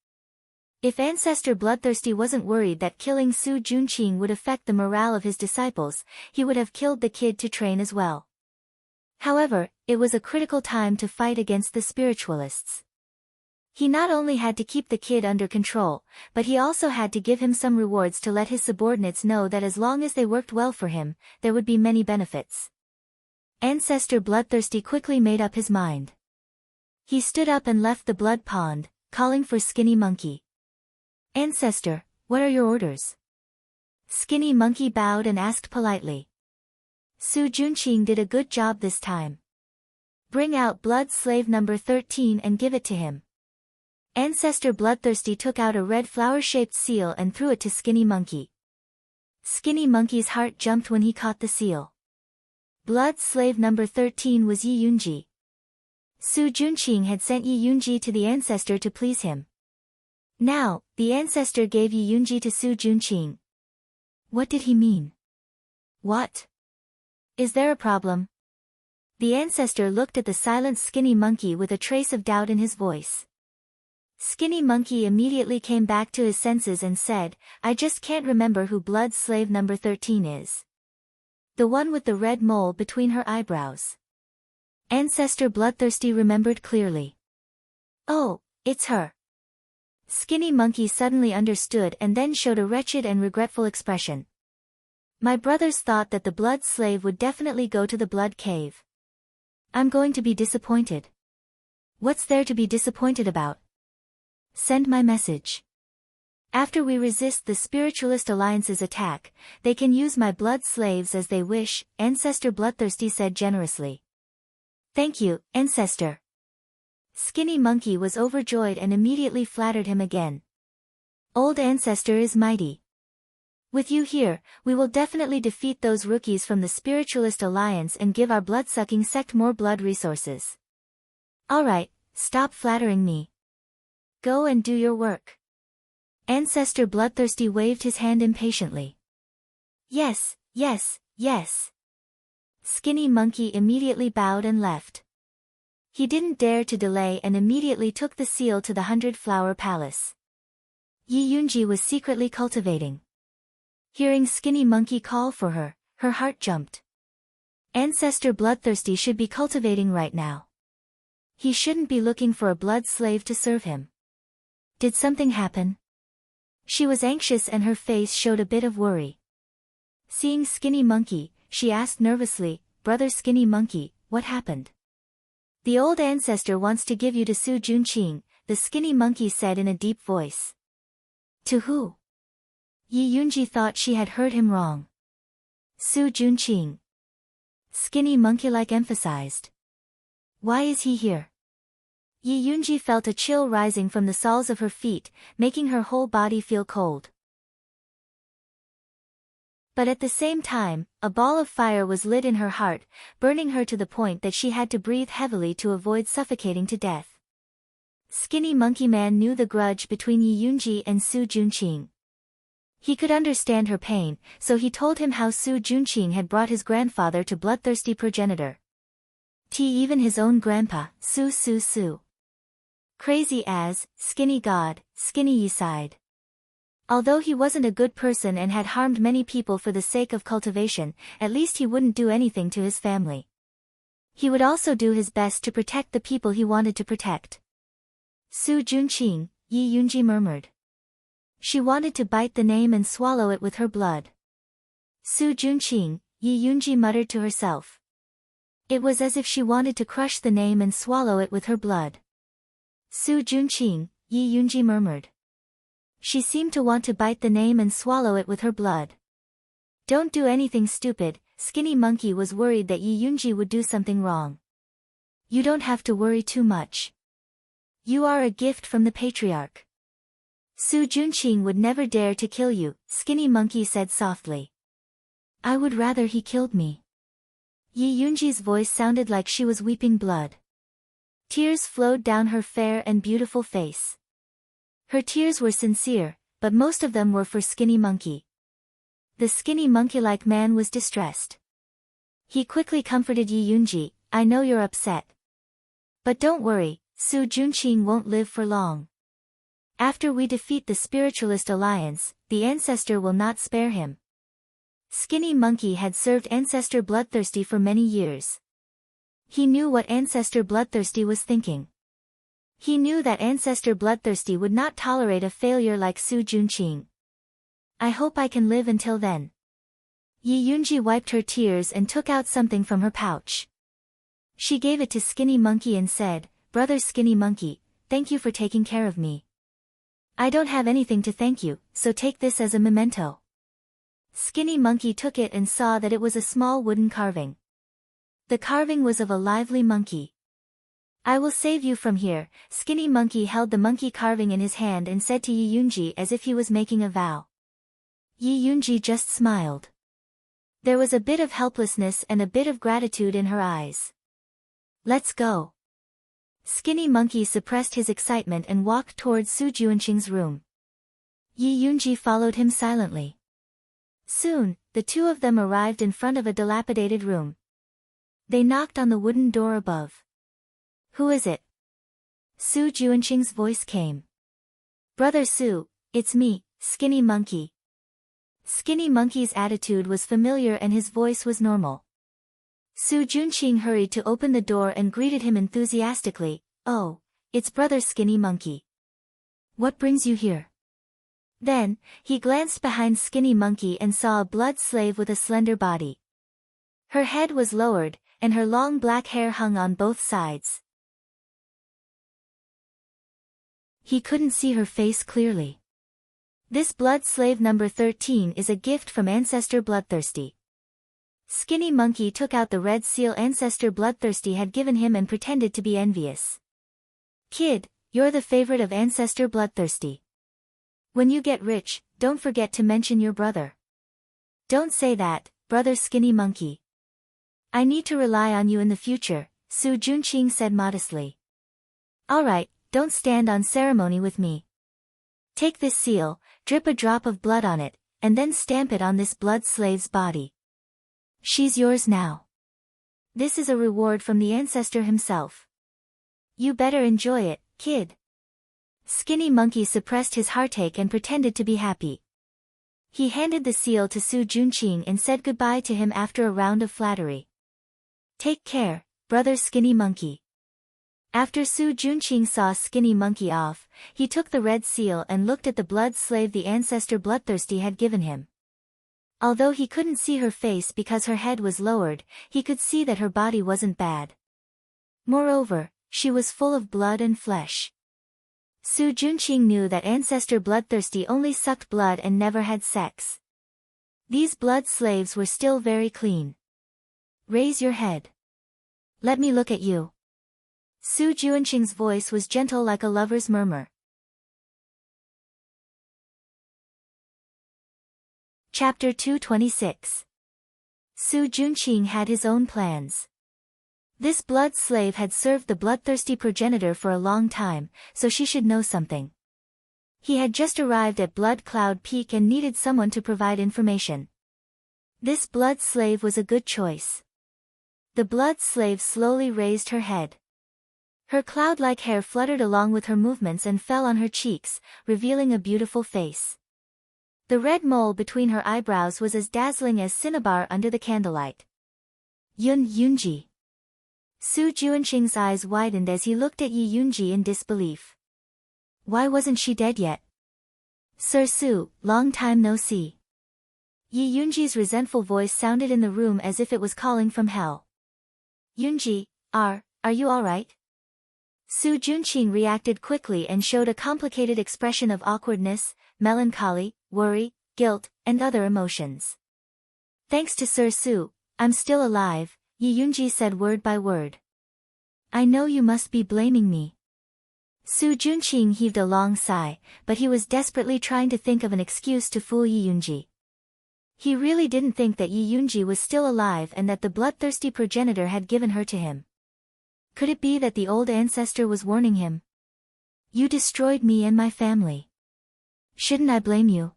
If Ancestor Bloodthirsty wasn't worried that killing Su Junqing would affect the morale of his disciples, he would have killed the kid to train as well. However, it was a critical time to fight against the spiritualists. He not only had to keep the kid under control, but he also had to give him some rewards to let his subordinates know that as long as they worked well for him, there would be many benefits. Ancestor Bloodthirsty quickly made up his mind. He stood up and left the blood pond, calling for Skinny Monkey. "Ancestor, what are your orders?" Skinny Monkey bowed and asked politely. "Su Junqing did a good job this time. Bring out blood slave number 13 and give it to him." Ancestor Bloodthirsty took out a red flower-shaped seal and threw it to Skinny Monkey. Skinny Monkey's heart jumped when he caught the seal. Blood slave number 13 was Yi Yunji. Su Junqing had sent Yi Yunji to the ancestor to please him. Now, the ancestor gave Yi Yunji to Su Junqing. What did he mean? What? Is there a problem? The ancestor looked at the silent Skinny Monkey with a trace of doubt in his voice. Skinny Monkey immediately came back to his senses and said, I just can't remember who blood slave number 13 is. The one with the red mole between her eyebrows. Ancestor Bloodthirsty remembered clearly. Oh, it's her. Skinny Monkey suddenly understood and then showed a wretched and regretful expression. My brothers thought that the blood slave would definitely go to the blood cave. I'm going to be disappointed. What's there to be disappointed about? Send my message. After we resist the Spiritualist Alliance's attack, they can use my blood slaves as they wish, Ancestor Bloodthirsty said generously. Thank you, Ancestor. Skinny Monkey was overjoyed and immediately flattered him again. Old Ancestor is mighty. With you here, we will definitely defeat those rookies from the Spiritualist Alliance and give our blood-sucking sect more blood resources. Alright, stop flattering me. Go and do your work. Ancestor Bloodthirsty waved his hand impatiently. Yes, yes, yes. Skinny Monkey immediately bowed and left. He didn't dare to delay and immediately took the seal to the 100-Flower Palace. Yi Yunji was secretly cultivating. Hearing Skinny Monkey call for her, her heart jumped. Ancestor Bloodthirsty should be cultivating right now. He shouldn't be looking for a blood slave to serve him. Did something happen? She was anxious and her face showed a bit of worry. Seeing Skinny Monkey, she asked nervously, Brother Skinny Monkey, what happened? The old ancestor wants to give you to Su Junqing, the Skinny Monkey said in a deep voice. To who? Yi Yunji thought she had heard him wrong. Su Junqing. Skinny Monkey-like emphasized. Why is he here? Yi Yunji felt a chill rising from the soles of her feet, making her whole body feel cold. But at the same time, a ball of fire was lit in her heart, burning her to the point that she had to breathe heavily to avoid suffocating to death. Skinny Monkey Man knew the grudge between Yi Yunji and Su Junqing. He could understand her pain, so he told him how Su Junqing had brought his grandfather to bloodthirsty progenitor. Even his own grandpa, Su. Crazy as, Skinny God, Skinny Yi sighed. Although he wasn't a good person and had harmed many people for the sake of cultivation, at least he wouldn't do anything to his family. He would also do his best to protect the people he wanted to protect. Su Junqing, Yi Yunji murmured. She wanted to bite the name and swallow it with her blood. Su Junqing, Yi Yunji muttered to herself. It was as if she wanted to crush the name and swallow it with her blood. Su Junqing, Yi Yunji murmured. She seemed to want to bite the name and swallow it with her blood. Don't do anything stupid, Skinny Monkey was worried that Yi Yunji would do something wrong. You don't have to worry too much. You are a gift from the patriarch. Su Junqing would never dare to kill you, Skinny Monkey said softly. I would rather he killed me. Yi Yunji's voice sounded like she was weeping blood. Tears flowed down her fair and beautiful face. Her tears were sincere, but most of them were for Skinny Monkey. The Skinny Monkey-like man was distressed. He quickly comforted Yi Yunji, I know you're upset. But don't worry, Su Junqing won't live for long. After we defeat the Spiritualist Alliance, the ancestor will not spare him. Skinny Monkey had served Ancestor Bloodthirsty for many years. He knew what Ancestor Bloodthirsty was thinking. He knew that Ancestor Bloodthirsty would not tolerate a failure like Su Junqing. I hope I can live until then. Yi Yunji wiped her tears and took out something from her pouch. She gave it to Skinny Monkey and said, Brother Skinny Monkey, thank you for taking care of me. I don't have anything to thank you, so take this as a memento. Skinny Monkey took it and saw that it was a small wooden carving. The carving was of a lively monkey. I will save you from here. Skinny Monkey held the monkey carving in his hand and said to Yi Yunji as if he was making a vow. Yi Yunji just smiled. There was a bit of helplessness and a bit of gratitude in her eyes. Let's go. Skinny Monkey suppressed his excitement and walked towards Su Junqing's room. Yi Yunji followed him silently. Soon, the two of them arrived in front of a dilapidated room. They knocked on the wooden door above. Who is it? Su Junqing's voice came. Brother Su, it's me, Skinny Monkey. Skinny Monkey's attitude was familiar and his voice was normal. Su Junqing hurried to open the door and greeted him enthusiastically. Oh, it's Brother Skinny Monkey. What brings you here? Then, he glanced behind Skinny Monkey and saw a blood slave with a slender body. Her head was lowered, and her long black hair hung on both sides. He couldn't see her face clearly. This blood slave number 13 is a gift from Ancestor Bloodthirsty. Skinny Monkey took out the red seal Ancestor Bloodthirsty had given him and pretended to be envious. Kid, you're the favorite of Ancestor Bloodthirsty. When you get rich, don't forget to mention your brother. Don't say that, Brother Skinny Monkey. I need to rely on you in the future, Su Junqing said modestly. Alright, don't stand on ceremony with me. Take this seal, drip a drop of blood on it, and then stamp it on this blood slave's body. She's yours now. This is a reward from the ancestor himself. You better enjoy it, kid. Skinny Monkey suppressed his heartache and pretended to be happy. He handed the seal to Su Junqing and said goodbye to him after a round of flattery. Take care, Brother Skinny Monkey. After Su Junqing saw Skinny Monkey off, he took the red seal and looked at the blood slave the ancestor Bloodthirsty had given him. Although he couldn't see her face because her head was lowered, he could see that her body wasn't bad. Moreover, she was full of blood and flesh. Su Junqing knew that Ancestor Bloodthirsty only sucked blood and never had sex. These blood slaves were still very clean. Raise your head. Let me look at you. Su Junqing's voice was gentle like a lover's murmur. Chapter 226. Su Junqing had his own plans. This blood slave had served the bloodthirsty progenitor for a long time, so she should know something. He had just arrived at Blood Cloud Peak and needed someone to provide information. This blood slave was a good choice. The blood slave slowly raised her head. Her cloud-like hair fluttered along with her movements and fell on her cheeks, revealing a beautiful face. The red mole between her eyebrows was as dazzling as cinnabar under the candlelight. Yunji. Su Junqing's eyes widened as he looked at Yi Yunji in disbelief. Why wasn't she dead yet? Sir Su, long time no see. Yi Yunji's resentful voice sounded in the room as if it was calling from hell. Yunji, are you alright? Su Junqing reacted quickly and showed a complicated expression of awkwardness, melancholy, worry, guilt, and other emotions. Thanks to Sir Su, I'm still alive, Yi Yunji said word by word. I know you must be blaming me. Su Junqing heaved a long sigh, but he was desperately trying to think of an excuse to fool Yi Yunji. He really didn't think that Yi Yunji was still alive and that the bloodthirsty progenitor had given her to him. Could it be that the old ancestor was warning him? You destroyed me and my family. Shouldn't I blame you?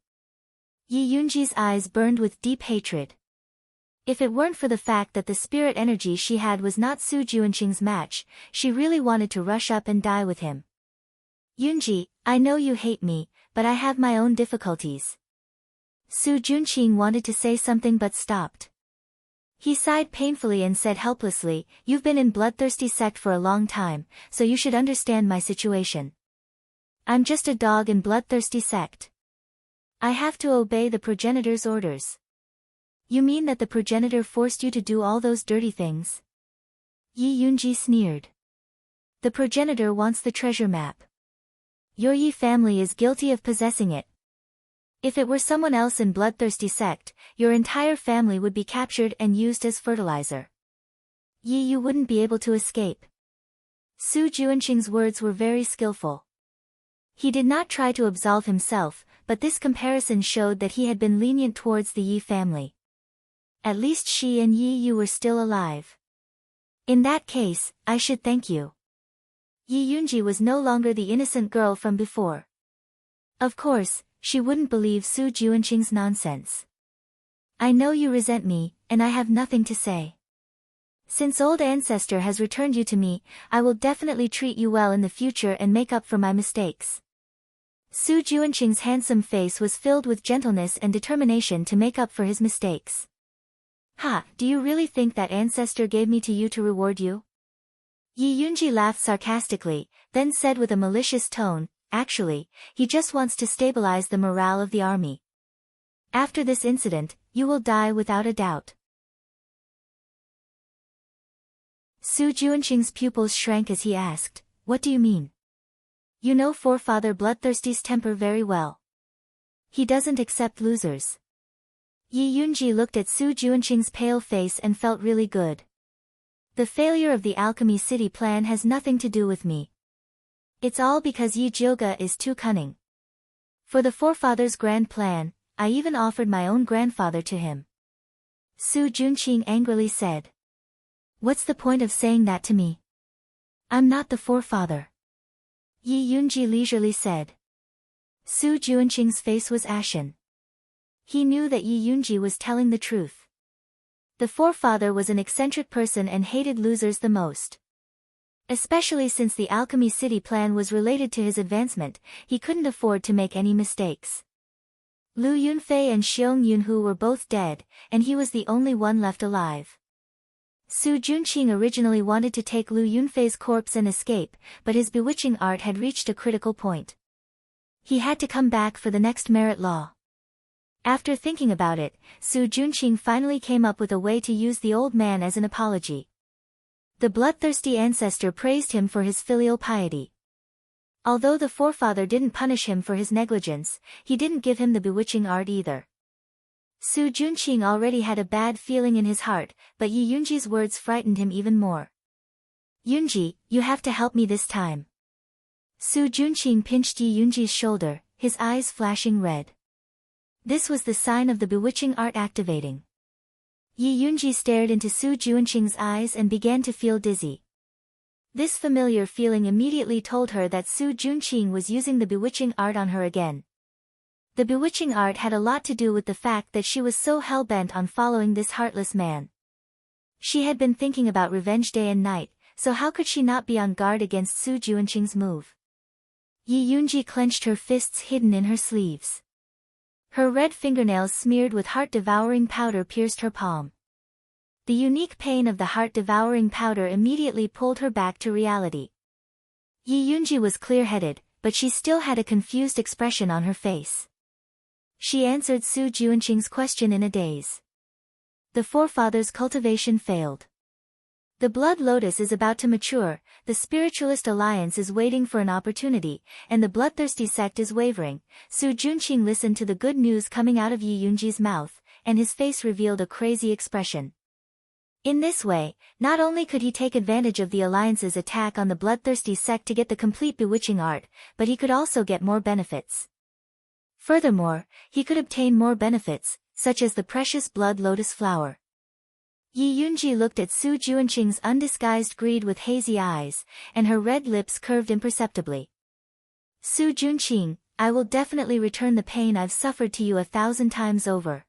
Yi Yunji's eyes burned with deep hatred. If it weren't for the fact that the spirit energy she had was not Su Junqing's match, she really wanted to rush up and die with him. Yunji, I know you hate me, but I have my own difficulties. Su Junqing wanted to say something but stopped. He sighed painfully and said helplessly, You've been in Bloodthirsty sect for a long time, so you should understand my situation. I'm just a dog in Bloodthirsty sect. I have to obey the progenitor's orders. You mean that the progenitor forced you to do all those dirty things? Yi Yunji sneered. The progenitor wants the treasure map. Your Yi family is guilty of possessing it. If it were someone else in Bloodthirsty sect, your entire family would be captured and used as fertilizer. You wouldn't be able to escape. Su Junqing's words were very skillful. He did not try to absolve himself, but this comparison showed that he had been lenient towards the Yi family. At least she and Yi were still alive. In that case, I should thank you. Yi Yunji was no longer the innocent girl from before. Of course, she wouldn't believe Su Junqing's nonsense. I know you resent me, and I have nothing to say. Since old ancestor has returned you to me, I will definitely treat you well in the future and make up for my mistakes. Su Juanqing's handsome face was filled with gentleness and determination to make up for his mistakes. Ha, do you really think that ancestor gave me to you to reward you? Yi Yunji laughed sarcastically, then said with a malicious tone, actually, he just wants to stabilize the morale of the army. After this incident, you will die without a doubt. Su Juanqing's pupils shrank as he asked, what do you mean? You know forefather Bloodthirsty's temper very well. He doesn't accept losers. Yi Yunji looked at Su Juanqing's pale face and felt really good. The failure of the Alchemy City plan has nothing to do with me. It's all because Yi Jioge is too cunning. For the forefather's grand plan, I even offered my own grandfather to him. Su Juanqing angrily said. What's the point of saying that to me? I'm not the forefather. Yi Yunji leisurely said. Su Juanqing's face was ashen. He knew that Yi Yunji was telling the truth. The forefather was an eccentric person and hated losers the most. Especially since the Alchemy City plan was related to his advancement, he couldn't afford to make any mistakes. Lu Yunfei and Xiong Yunhu were both dead, and he was the only one left alive. Su Juanqing originally wanted to take Lu Yunfei's corpse and escape, but his bewitching art had reached a critical point. He had to come back for the next merit law. After thinking about it, Su Juanqing finally came up with a way to use the old man as an apology. The bloodthirsty ancestor praised him for his filial piety. Although the forefather didn't punish him for his negligence, he didn't give him the bewitching art either. Su Juanqing already had a bad feeling in his heart, but Yi Yunji's words frightened him even more. Yunji, you have to help me this time. Su Juanqing pinched Yi Yunji's shoulder, his eyes flashing red. This was the sign of the bewitching art activating. Yi Yunji stared into Su Juanqing's eyes and began to feel dizzy. This familiar feeling immediately told her that Su Juanqing was using the bewitching art on her again. The bewitching art had a lot to do with the fact that she was so hell-bent on following this heartless man. She had been thinking about revenge day and night, so how could she not be on guard against Su Juanqing's move? Yi Yunji clenched her fists hidden in her sleeves. Her red fingernails smeared with heart-devouring powder pierced her palm. The unique pain of the heart-devouring powder immediately pulled her back to reality. Yi Yunji was clear-headed, but she still had a confused expression on her face. She answered Su Juanqing's question in a daze. The forefather's cultivation failed. The blood lotus is about to mature, the spiritualist alliance is waiting for an opportunity, and the bloodthirsty sect is wavering. Su Juanqing listened to the good news coming out of Yi Yunji's mouth, and his face revealed a crazy expression. In this way, not only could he take advantage of the alliance's attack on the bloodthirsty sect to get the complete bewitching art, but he could also get more benefits. Furthermore, he could obtain more benefits, such as the precious blood lotus flower. Yi Yunji looked at Su Juanqing's undisguised greed with hazy eyes, and her red lips curved imperceptibly. Su Juanqing, I will definitely return the pain I've suffered to you 1,000 times over.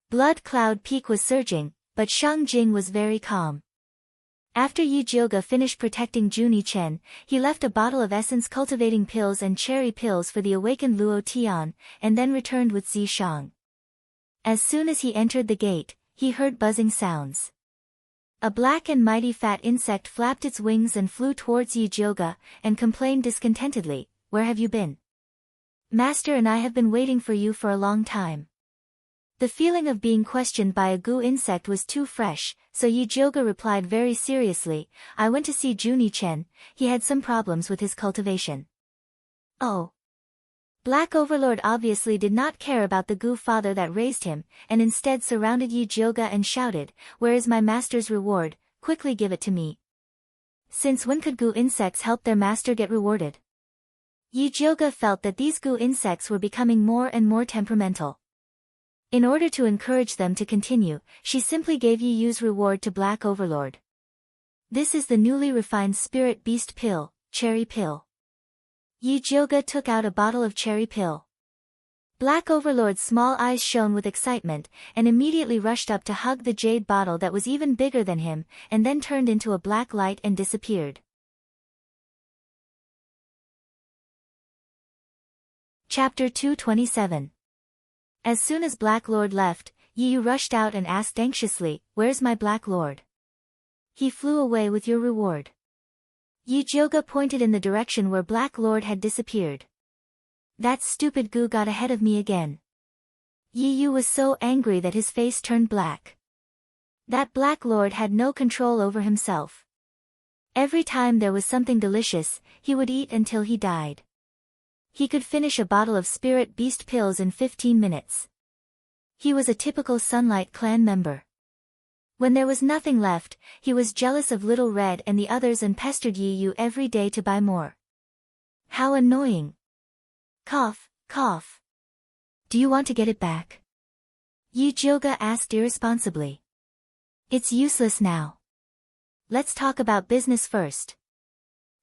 Blood Cloud Peak was surging, but Shang Jing was very calm. After Yi Jioge finished protecting Juni Chen, he left a bottle of essence cultivating pills and cherry pills for the awakened Luo Tian, and then returned with Zi Shang. As soon as he entered the gate, he heard buzzing sounds. A black and mighty fat insect flapped its wings and flew towards Yi Jioge, and complained discontentedly, "Where have you been? Master and I have been waiting for you for a long time." The feeling of being questioned by a goo insect was too fresh, so Yi Jioge replied very seriously, "I went to see Juni Chen, he had some problems with his cultivation." Oh. Black Overlord obviously did not care about the goo father that raised him, and instead surrounded Yi Jioge and shouted, "Where is my master's reward? Quickly give it to me." Since when could goo insects help their master get rewarded? Yi Jioge felt that these goo insects were becoming more and more temperamental. In order to encourage them to continue, she simply gave Yi Yu's reward to Black Overlord. This is the newly refined Spirit Beast Pill, Cherry Pill. Yi Jioge took out a bottle of cherry pill. Black Overlord's small eyes shone with excitement, and immediately rushed up to hug the jade bottle that was even bigger than him, and then turned into a black light and disappeared. Chapter 227. As soon as Black Lord left, Yu rushed out and asked anxiously, "Where's my Black Lord?" "He flew away with your reward." Yoga pointed in the direction where Black Lord had disappeared. "That stupid Gu got ahead of me again." Yu was so angry that his face turned black. That Black Lord had no control over himself. Every time there was something delicious, he would eat until he died. He could finish a bottle of spirit beast pills in 15 minutes. He was a typical Sunlight Clan member. When there was nothing left, he was jealous of Little Red and the others and pestered Yu every day to buy more. How annoying. Cough, cough. "Do you want to get it back?" Yoga asked irresponsibly. "It's useless now. Let's talk about business first."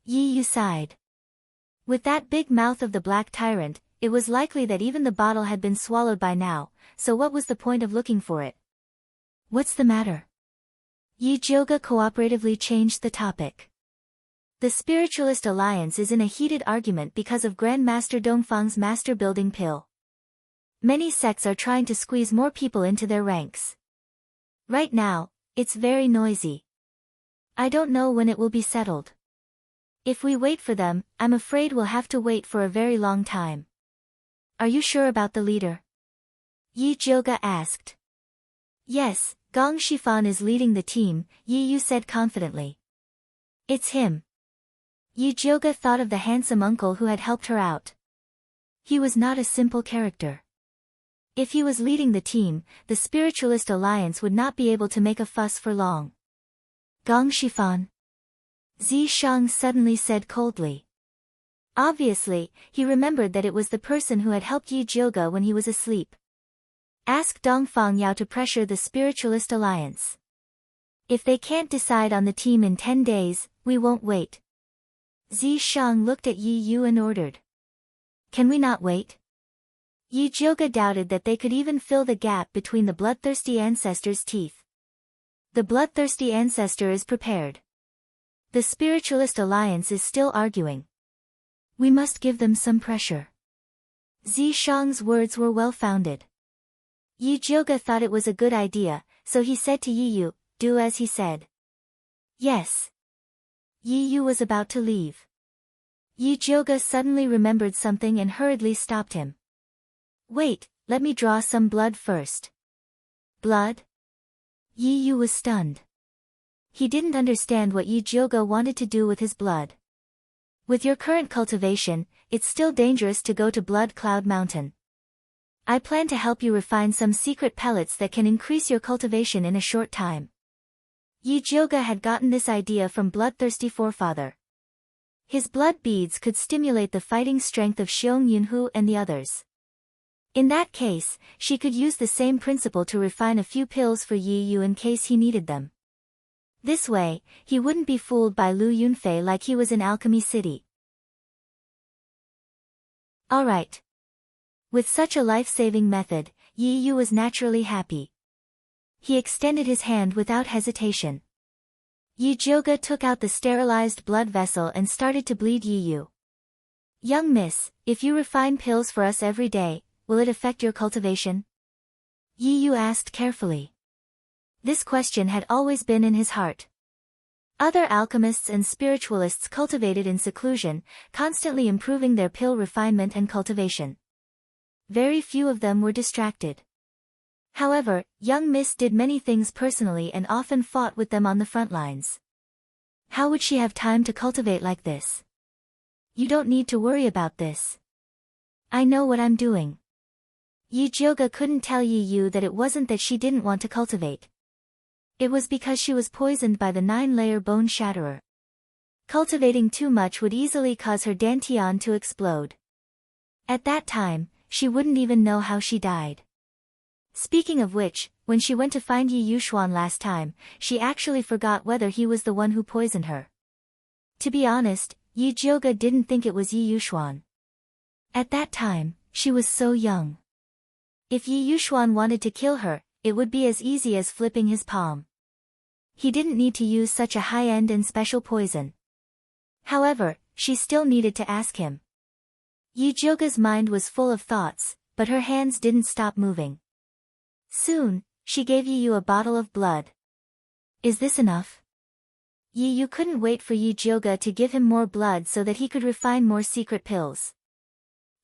Yu sighed. With that big mouth of the Black Tyrant, it was likely that even the bottle had been swallowed by now, so what was the point of looking for it? "What's the matter?" Yoga cooperatively changed the topic. "The Spiritualist Alliance is in a heated argument because of Grandmaster Dongfang's master building pill. Many sects are trying to squeeze more people into their ranks. Right now, it's very noisy. I don't know when it will be settled. If we wait for them, I'm afraid we'll have to wait for a very long time." "Are you sure about the leader?" Yoga asked. "Yes, Gong Shifan is leading the team," Yu said confidently. "It's him." Yoga thought of the handsome uncle who had helped her out. He was not a simple character. If he was leading the team, the Spiritualist Alliance would not be able to make a fuss for long. "Gong Shifan?" Shang suddenly said coldly. Obviously, he remembered that it was the person who had helped Yoga when he was asleep. "Ask Dongfang Yao to pressure the Spiritualist Alliance. If they can't decide on the team in 10 days, we won't wait." Shang looked at Yu and ordered. "Can we not wait?" Yoga doubted that they could even fill the gap between the bloodthirsty ancestor's teeth. "The bloodthirsty ancestor is prepared. The Spiritualist Alliance is still arguing. We must give them some pressure." Shang's words were well-founded. Yoga thought it was a good idea, so he said to Yu, "Do as he said." "Yes." Yu was about to leave. Yoga suddenly remembered something and hurriedly stopped him. "Wait, let me draw some blood first." "Blood?" Yu was stunned. He didn't understand what Yoga wanted to do with his blood. "With your current cultivation, it's still dangerous to go to Blood Cloud Mountain. I plan to help you refine some secret pellets that can increase your cultivation in a short time." Yoga had gotten this idea from Bloodthirsty Forefather. His blood beads could stimulate the fighting strength of Xiong Yunhu and the others. In that case, she could use the same principle to refine a few pills for Yu in case he needed them. This way, he wouldn't be fooled by Lu Yunfei like he was in Alchemy City. Alright. With such a life-saving method, Yu was naturally happy. He extended his hand without hesitation. Yoga took out the sterilized blood vessel and started to bleed Yu. "Young miss, if you refine pills for us every day, will it affect your cultivation?" Yu asked carefully. This question had always been in his heart. Other alchemists and spiritualists cultivated in seclusion, constantly improving their pill refinement and cultivation. Very few of them were distracted. However, young Miss did many things personally and often fought with them on the front lines. How would she have time to cultivate like this? "You don't need to worry about this. I know what I'm doing." Yoga couldn't tell Yu that it wasn't that she didn't want to cultivate. It was because she was poisoned by the 9-layer bone shatterer. Cultivating too much would easily cause her dantian to explode. At that time, she wouldn't even know how she died. Speaking of which, when she went to find Yi Yuxuan last time, she actually forgot whether he was the one who poisoned her. To be honest, Yi Jioga didn't think it was Yi Yuxuan. At that time, she was so young. If Yi Yuxuan wanted to kill her, it would be as easy as flipping his palm. He didn't need to use such a high-end and special poison. However, she still needed to ask him. Yujioga's mind was full of thoughts, but her hands didn't stop moving. Soon, she gave Yu a bottle of blood. Is this enough? Yu couldn't wait for Yujioga to give him more blood so that he could refine more secret pills.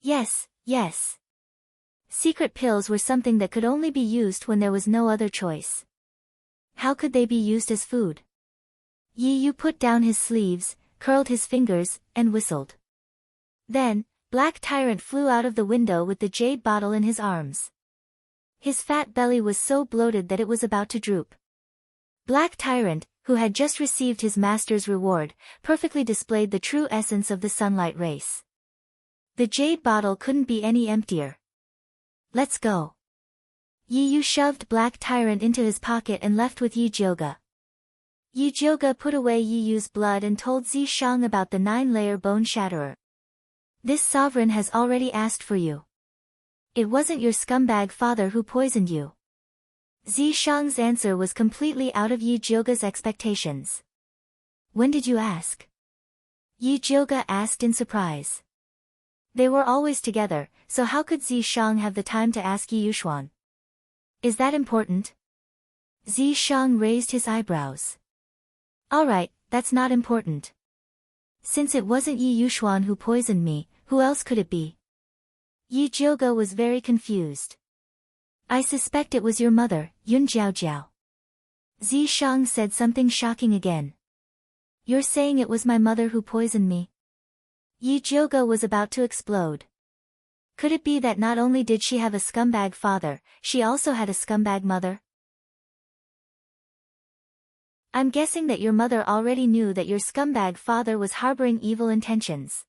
Yes, yes. Secret pills were something that could only be used when there was no other choice. How could they be used as food? Yu put down his sleeves, curled his fingers, and whistled. Then, Black Tyrant flew out of the window with the jade bottle in his arms. His fat belly was so bloated that it was about to droop. Black Tyrant, who had just received his master's reward, perfectly displayed the true essence of the sunlight race. The jade bottle couldn't be any emptier. Let's go. Yu shoved Black Tyrant into his pocket and left with Yujioga. Yujioga put away Yu's blood and told Zishang about the 9-layer bone shatterer. This sovereign has already asked for you. It wasn't your scumbag father who poisoned you. Zishang's answer was completely out of Yujioga's expectations. When did you ask? Yujioga asked in surprise. They were always together, so how could Zishang have the time to ask Yushuan? Is that important? Zishang raised his eyebrows. Alright, that's not important. Since it wasn't Yushuan who poisoned me, who else could it be? Yujioga was very confused. I suspect it was your mother, Yun Jiaojiao. Zishang said something shocking again. You're saying it was my mother who poisoned me? Yujioga was about to explode. Could it be that not only did she have a scumbag father, she also had a scumbag mother? I'm guessing that your mother already knew that your scumbag father was harboring evil intentions.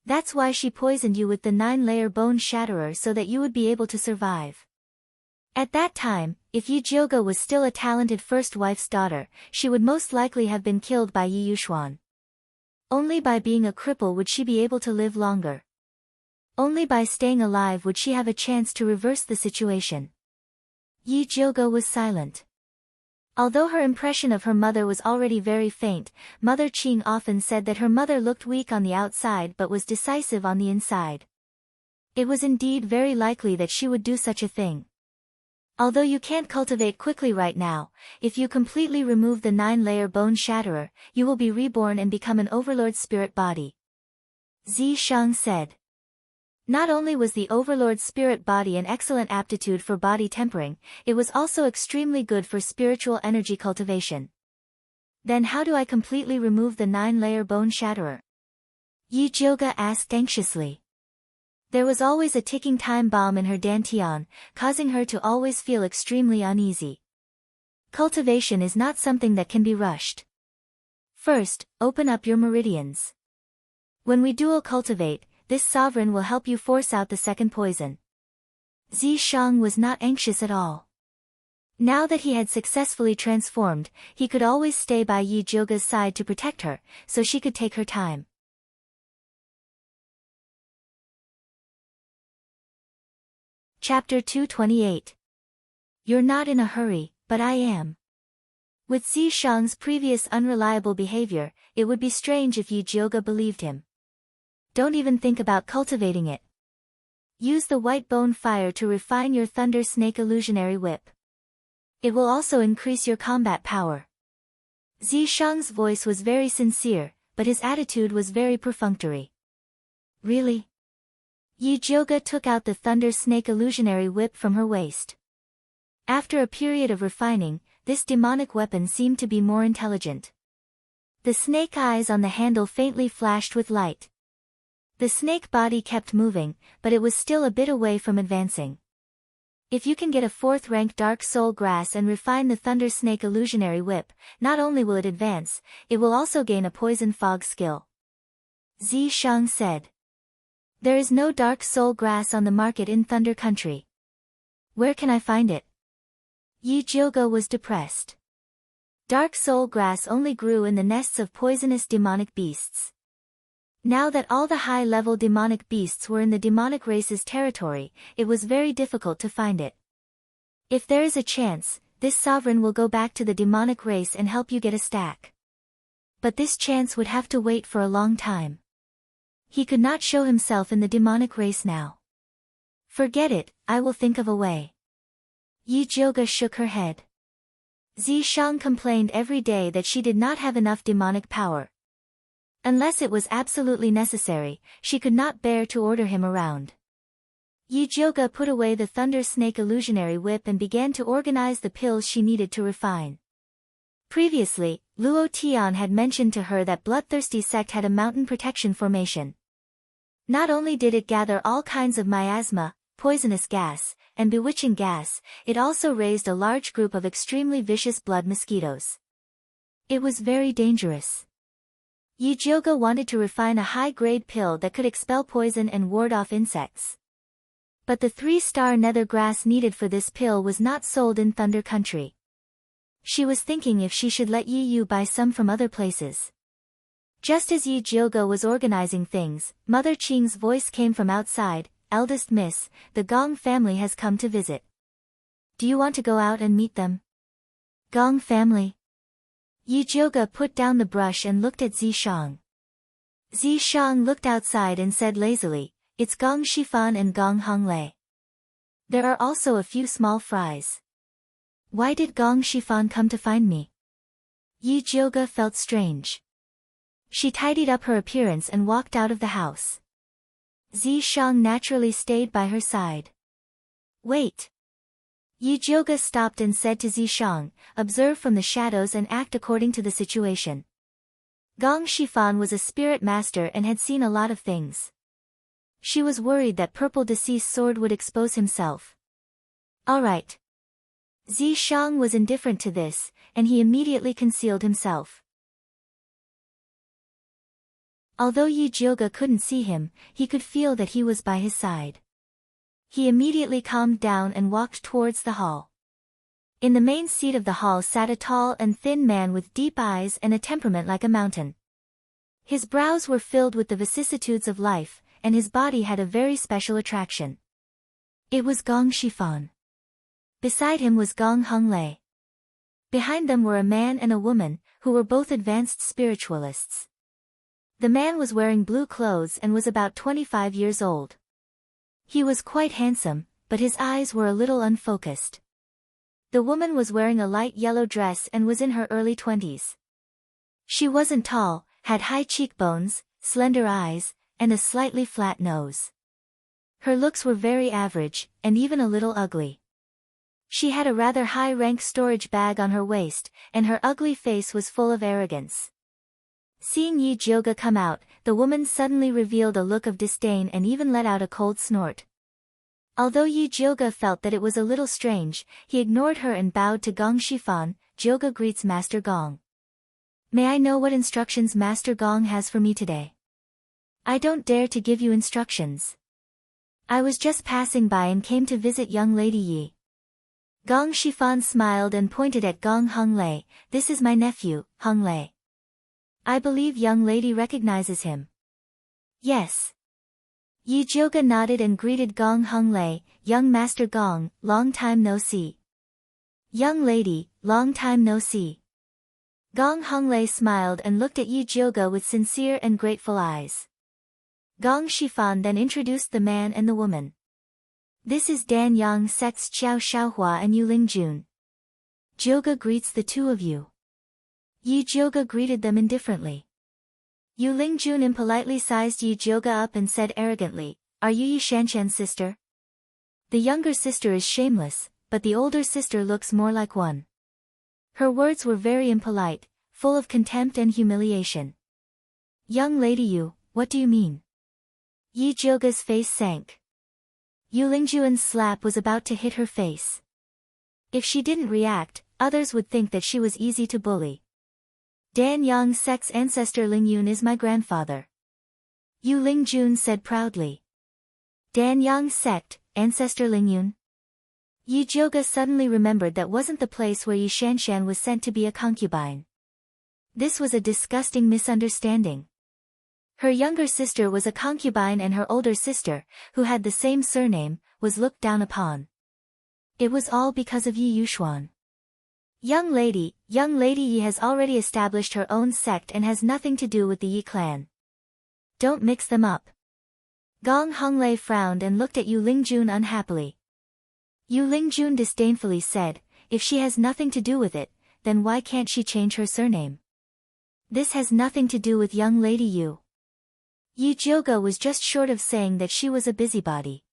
That's why she poisoned you with the 9-layer bone shatterer so that you would be able to survive. At that time, if Yujioga was still a talented first wife's daughter, she would most likely have been killed by Yi Yushuan. Only by being a cripple would she be able to live longer. Only by staying alive would she have a chance to reverse the situation. Yujioga was silent. Although her impression of her mother was already very faint, Mother Qing often said that her mother looked weak on the outside but was decisive on the inside. It was indeed very likely that she would do such a thing. Although you can't cultivate quickly right now, if you completely remove the 9-layer bone shatterer, you will be reborn and become an overlord spirit body. Zishang said. Not only was the overlord spirit body an excellent aptitude for body tempering, it was also extremely good for spiritual energy cultivation. Then how do I completely remove the 9-layer bone shatterer? Yujioga asked anxiously. There was always a ticking time bomb in her dantian, causing her to always feel extremely uneasy. Cultivation is not something that can be rushed. First, open up your meridians. When we dual cultivate, this sovereign will help you force out the second poison. Zishang was not anxious at all. Now that he had successfully transformed, he could always stay by Yujioga's side to protect her, so she could take her time. Chapter 228. You're not in a hurry, but I am. With Zishang's previous unreliable behavior, it would be strange if Yujioga believed him. Don't even think about cultivating it. Use the white bone fire to refine your Thunder Snake illusionary whip. It will also increase your combat power. Zishang's voice was very sincere, but his attitude was very perfunctory. Really? Yujioga took out the Thunder Snake illusionary whip from her waist. After a period of refining, this demonic weapon seemed to be more intelligent. The snake eyes on the handle faintly flashed with light. The snake body kept moving, but it was still a bit away from advancing. If you can get a 4th-rank Dark Soul Grass and refine the Thunder Snake illusionary whip, not only will it advance, it will also gain a Poison Fog skill. Zishang said. There is no Dark Soul Grass on the market in Thunder Country. Where can I find it? Yujioga was depressed. Dark Soul Grass only grew in the nests of poisonous demonic beasts. Now that all the high-level demonic beasts were in the demonic race's territory, it was very difficult to find it. If there is a chance, this sovereign will go back to the demonic race and help you get a stack. But this chance would have to wait for a long time. He could not show himself in the demonic race now. Forget it, I will think of a way. Yi Jioge shook her head. Zishang complained every day that she did not have enough demonic power. Unless it was absolutely necessary, she could not bear to order him around. Yi Jioge put away the Thunder Snake illusionary whip and began to organize the pills she needed to refine. Previously, Luo Tian had mentioned to her that Bloodthirsty sect had a mountain protection formation. Not only did it gather all kinds of miasma, poisonous gas, and bewitching gas, it also raised a large group of extremely vicious blood mosquitoes. It was very dangerous. Yi Jioge wanted to refine a high-grade pill that could expel poison and ward off insects. But the 3-star nether grass needed for this pill was not sold in Thunder Country. She was thinking if she should let Yi Yu buy some from other places. Just as Yi Jioge was organizing things, Mother Qing's voice came from outside. Eldest miss, the Gong family has come to visit. Do you want to go out and meet them? Gong family? Yi Jioge put down the brush and looked at Zishang. Zishang looked outside and said lazily, it's Gong Shifan and Gong Honglei. There are also a few small fries. Why did Gong Shifan come to find me? Yi Jioge felt strange. She tidied up her appearance and walked out of the house. Zishang naturally stayed by her side. Wait. Yi Jioge stopped and said to Zishang, observe from the shadows and act according to the situation. Gong Shifan was a spirit master and had seen a lot of things. She was worried that Purple Deceased Sword would expose himself. Alright. Zishang was indifferent to this, and he immediately concealed himself. Although Yi Jioge couldn't see him, he could feel that he was by his side. He immediately calmed down and walked towards the hall. In the main seat of the hall sat a tall and thin man with deep eyes and a temperament like a mountain. His brows were filled with the vicissitudes of life, and his body had a very special attraction. It was Gong Shifan. Beside him was Gong Honglei. Behind them were a man and a woman, who were both advanced spiritualists. The man was wearing blue clothes and was about 25 years old. He was quite handsome, but his eyes were a little unfocused. The woman was wearing a light yellow dress and was in her early 20s. She wasn't tall, had high cheekbones, slender eyes, and a slightly flat nose. Her looks were very average, and even a little ugly. She had a rather high-rank storage bag on her waist, and her ugly face was full of arrogance. Seeing Yi Jioge come out, the woman suddenly revealed a look of disdain and even let out a cold snort. Although Yi Jioge felt that it was a little strange, he ignored her and bowed to Gong Shifan. Jioge greets Master Gong. May I know what instructions Master Gong has for me today? I don't dare to give you instructions. I was just passing by and came to visit young Lady Yi. Gong Shifan smiled and pointed at Gong Honglei. This is my nephew, Honglei. I believe young lady recognizes him. Yes. Yi Jioge nodded and greeted Gong Honglei. Young Master Gong, long time no see. Young lady, long time no see. Gong Honglei smiled and looked at Yi Jioge with sincere and grateful eyes. Gong Shifan then introduced the man and the woman. This is Dan Yang Sect's Qiao Xiaohua and Yu Lingjun. Jioge greets the two of you. Yi Jioge greeted them indifferently. Yu Lingjun impolitely sized Yi Jioge up and said arrogantly, Are you Yi Shanshan's sister? The younger sister is shameless, but the older sister looks more like one. Her words were very impolite, full of contempt and humiliation. Young lady Yu, what do you mean? Yi Jioge's face sank. Yu Lingjun's slap was about to hit her face. If she didn't react, others would think that she was easy to bully. Dan Yang Sect's ancestor Lingyun is my grandfather. Yu Lingjun said proudly. Dan Yang Sect, ancestor Lingyun? Yi Jioge suddenly remembered that wasn't the place where Yi Shanshan was sent to be a concubine. This was a disgusting misunderstanding. Her younger sister was a concubine and her older sister, who had the same surname, was looked down upon. It was all because of Yi Yuxuan. Young lady Yi has already established her own sect and has nothing to do with the Yi clan. Don't mix them up. Gong Honglei frowned and looked at Yu Lingjun unhappily. Yu Lingjun disdainfully said, if she has nothing to do with it, then why can't she change her surname? This has nothing to do with young lady Yu. Yi Jioga was just short of saying that she was a busybody.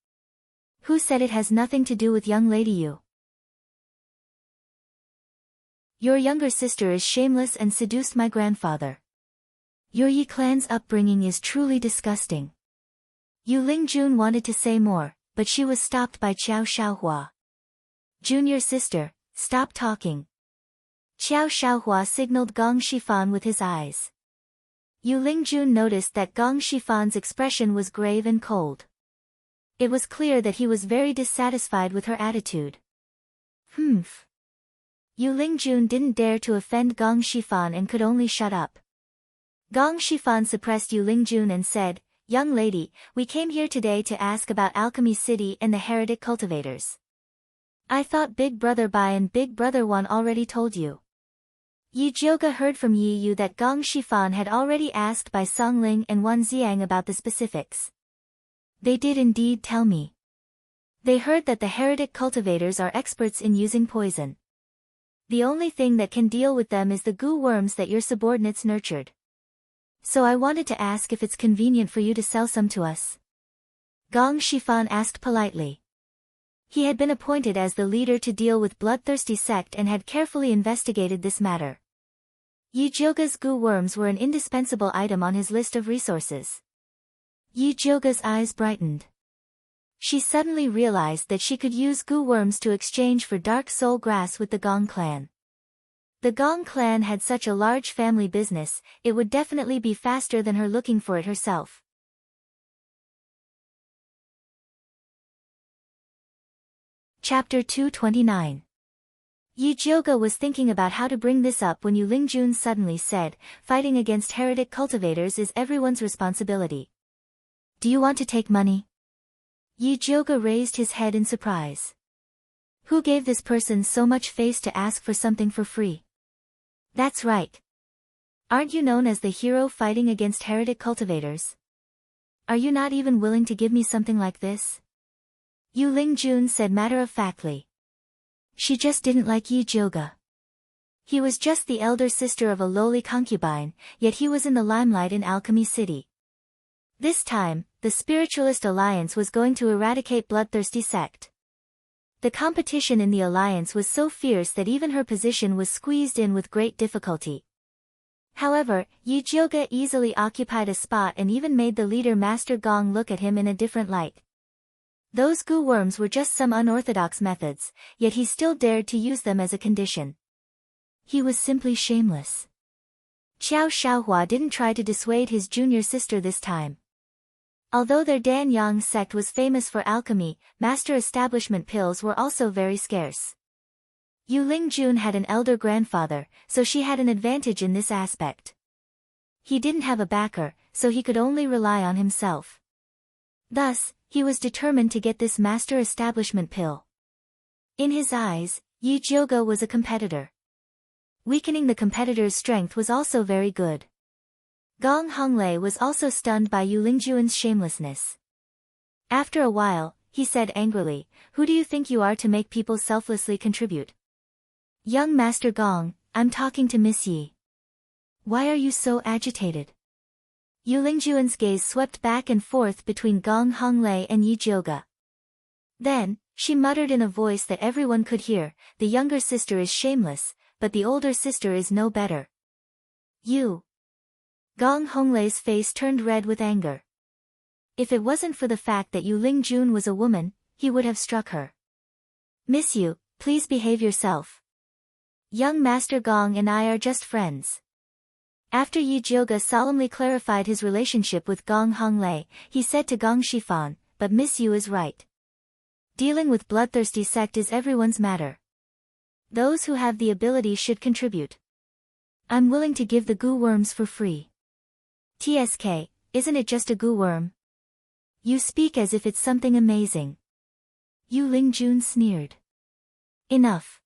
Who said it has nothing to do with young lady Yu? Your younger sister is shameless and seduced my grandfather. Your Yi clan's upbringing is truly disgusting. Yu Lingjun wanted to say more, but she was stopped by Qiao Shaohua. Junior sister, stop talking. Qiao Shaohua signaled Gong Shifan with his eyes. Yu Lingjun noticed that Gong Shifan's expression was grave and cold. It was clear that he was very dissatisfied with her attitude. Humph. Yu Lingjun didn't dare to offend Gong Shifan and could only shut up. Gong Shifan suppressed Yu Lingjun and said, young lady, we came here today to ask about Alchemy City and the heretic cultivators. I thought Big Brother Bai and Big Brother Wan already told you. Yi Jioga heard from Yi Yu that Gong Shifan had already asked Bai Songling and Wan Xiang about the specifics. They did indeed tell me. They heard that the heretic cultivators are experts in using poison. The only thing that can deal with them is the goo worms that your subordinates nurtured. So I wanted to ask if it's convenient for you to sell some to us. Gong Shifan asked politely. He had been appointed as the leader to deal with bloodthirsty sect and had carefully investigated this matter. Yi Jioga's goo worms were an indispensable item on his list of resources. Yi Jioga's eyes brightened. She suddenly realized that she could use goo worms to exchange for dark soul grass with the Gong clan. The Gong clan had such a large family business, it would definitely be faster than her looking for it herself. Chapter 229. Yi Jioga was thinking about how to bring this up when Yu Lingjun suddenly said, fighting against heretic cultivators is everyone's responsibility. Do you want to take money? Yi Jioga raised his head in surprise. Who gave this person so much face to ask for something for free? That's right. Aren't you known as the hero fighting against heretic cultivators? Are you not even willing to give me something like this? Yu Lingjun said matter-of-factly. She just didn't like Yi Jioga. He was just the elder sister of a lowly concubine, yet he was in the limelight in Alchemy City. This time, the Spiritualist Alliance was going to eradicate bloodthirsty sect. The competition in the alliance was so fierce that even her position was squeezed in with great difficulty. However, Yi Jioga easily occupied a spot and even made the leader Master Gong look at him in a different light. Those goo worms were just some unorthodox methods, yet he still dared to use them as a condition. He was simply shameless. Qiao Shaohua didn't try to dissuade his junior sister this time. Although their Danyang sect was famous for alchemy, master establishment pills were also very scarce. Yu Lingjun had an elder grandfather, so she had an advantage in this aspect. He didn't have a backer, so he could only rely on himself. Thus, he was determined to get this master establishment pill. In his eyes, Yi Jioga was a competitor. Weakening the competitor's strength was also very good. Gong Honglei was also stunned by Yu Lingjun's shamelessness. After a while, he said angrily, who do you think you are to make people selflessly contribute? Young Master Gong, I'm talking to Miss Yi. Why are you so agitated? Yu Lingjun's gaze swept back and forth between Gong Honglei and Yi Jioga. Then, she muttered in a voice that everyone could hear, the younger sister is shameless, but the older sister is no better. You. Gong Honglei's face turned red with anger. If it wasn't for the fact that Yu Lingjun was a woman, he would have struck her. Miss Yu, please behave yourself. Young Master Gong and I are just friends. After Yi Jioga solemnly clarified his relationship with Gong Honglei, he said to Gong Shifan, but Miss Yu is right. Dealing with bloodthirsty sect is everyone's matter. Those who have the ability should contribute. I'm willing to give the goo worms for free. TSK, isn't it just a goo worm? You speak as if it's something amazing. Yu Lingjun sneered. Enough.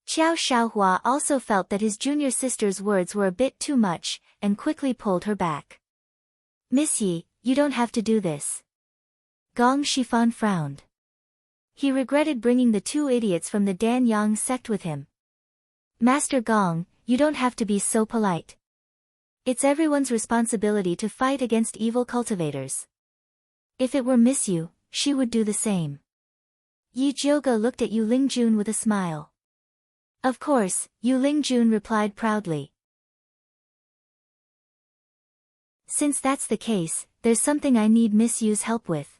Qiao Shaohua also felt that his junior sister's words were a bit too much, and quickly pulled her back. Miss Yi, you don't have to do this. Gong Shifan frowned. He regretted bringing the two idiots from the Danyang sect with him. Master Gong, you don't have to be so polite. It's everyone's responsibility to fight against evil cultivators. If it were Miss Yu, she would do the same. Yi Jioge looked at Yu Lingjun with a smile. Of course, Yu Lingjun replied proudly. Since that's the case, there's something I need Miss Yu's help with.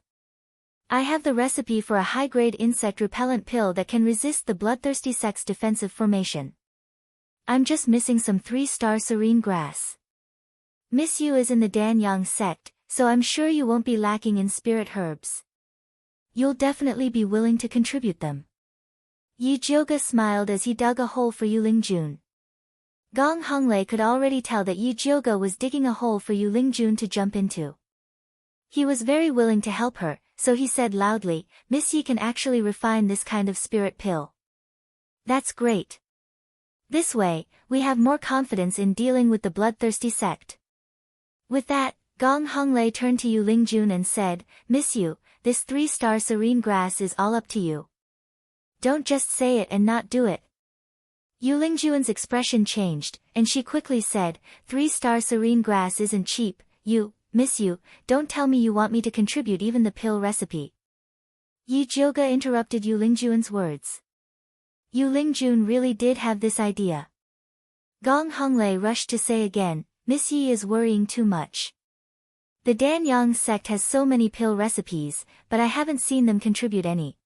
I have the recipe for a high-grade insect repellent pill that can resist the bloodthirsty sect's defensive formation. I'm just missing some 3-star serene grass. Miss Yu is in the Danyang sect, so I'm sure you won't be lacking in spirit herbs. You'll definitely be willing to contribute them. Yi Jioge smiled as he dug a hole for Yu Lingjun. Gong Honglei could already tell that Yi Jioge was digging a hole for Yu Lingjun to jump into. He was very willing to help her, so he said loudly, Miss Yi can actually refine this kind of spirit pill. That's great. This way, we have more confidence in dealing with the bloodthirsty sect. With that, Gong Honglei turned to Yu Lingjun and said, Miss Yu, this 3-star serene grass is all up to you. Don't just say it and not do it. Yu Lingjun's expression changed, and she quickly said, 3-star serene grass isn't cheap. Miss Yu, don't tell me you want me to contribute even the pill recipe. Yi Jioge interrupted Yu Lingjun's words. Yu Lingjun really did have this idea. Gong Honglei rushed to say again, Miss Yi is worrying too much. The Danyang sect has so many pill recipes, but I haven't seen them contribute any.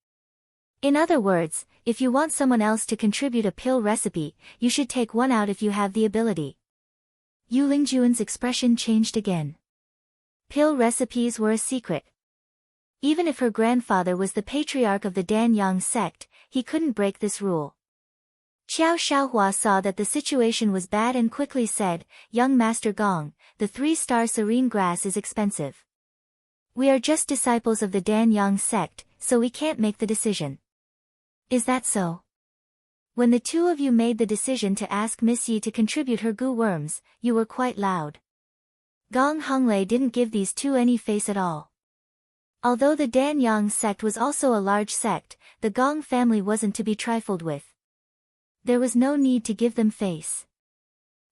In other words, if you want someone else to contribute a pill recipe, you should take one out if you have the ability. Yu Lingjun's expression changed again. Pill recipes were a secret. Even if her grandfather was the patriarch of the Danyang sect, he couldn't break this rule. Qiao Shaohua saw that the situation was bad and quickly said, Young Master Gong, the 3-star serene grass is expensive. We are just disciples of the Danyang sect, so we can't make the decision. Is that so? When the two of you made the decision to ask Miss Yi to contribute her goo worms, you were quite loud. Gong Honglei didn't give these two any face at all. Although the Danyang sect was also a large sect, the Gong family wasn't to be trifled with. There was no need to give them face.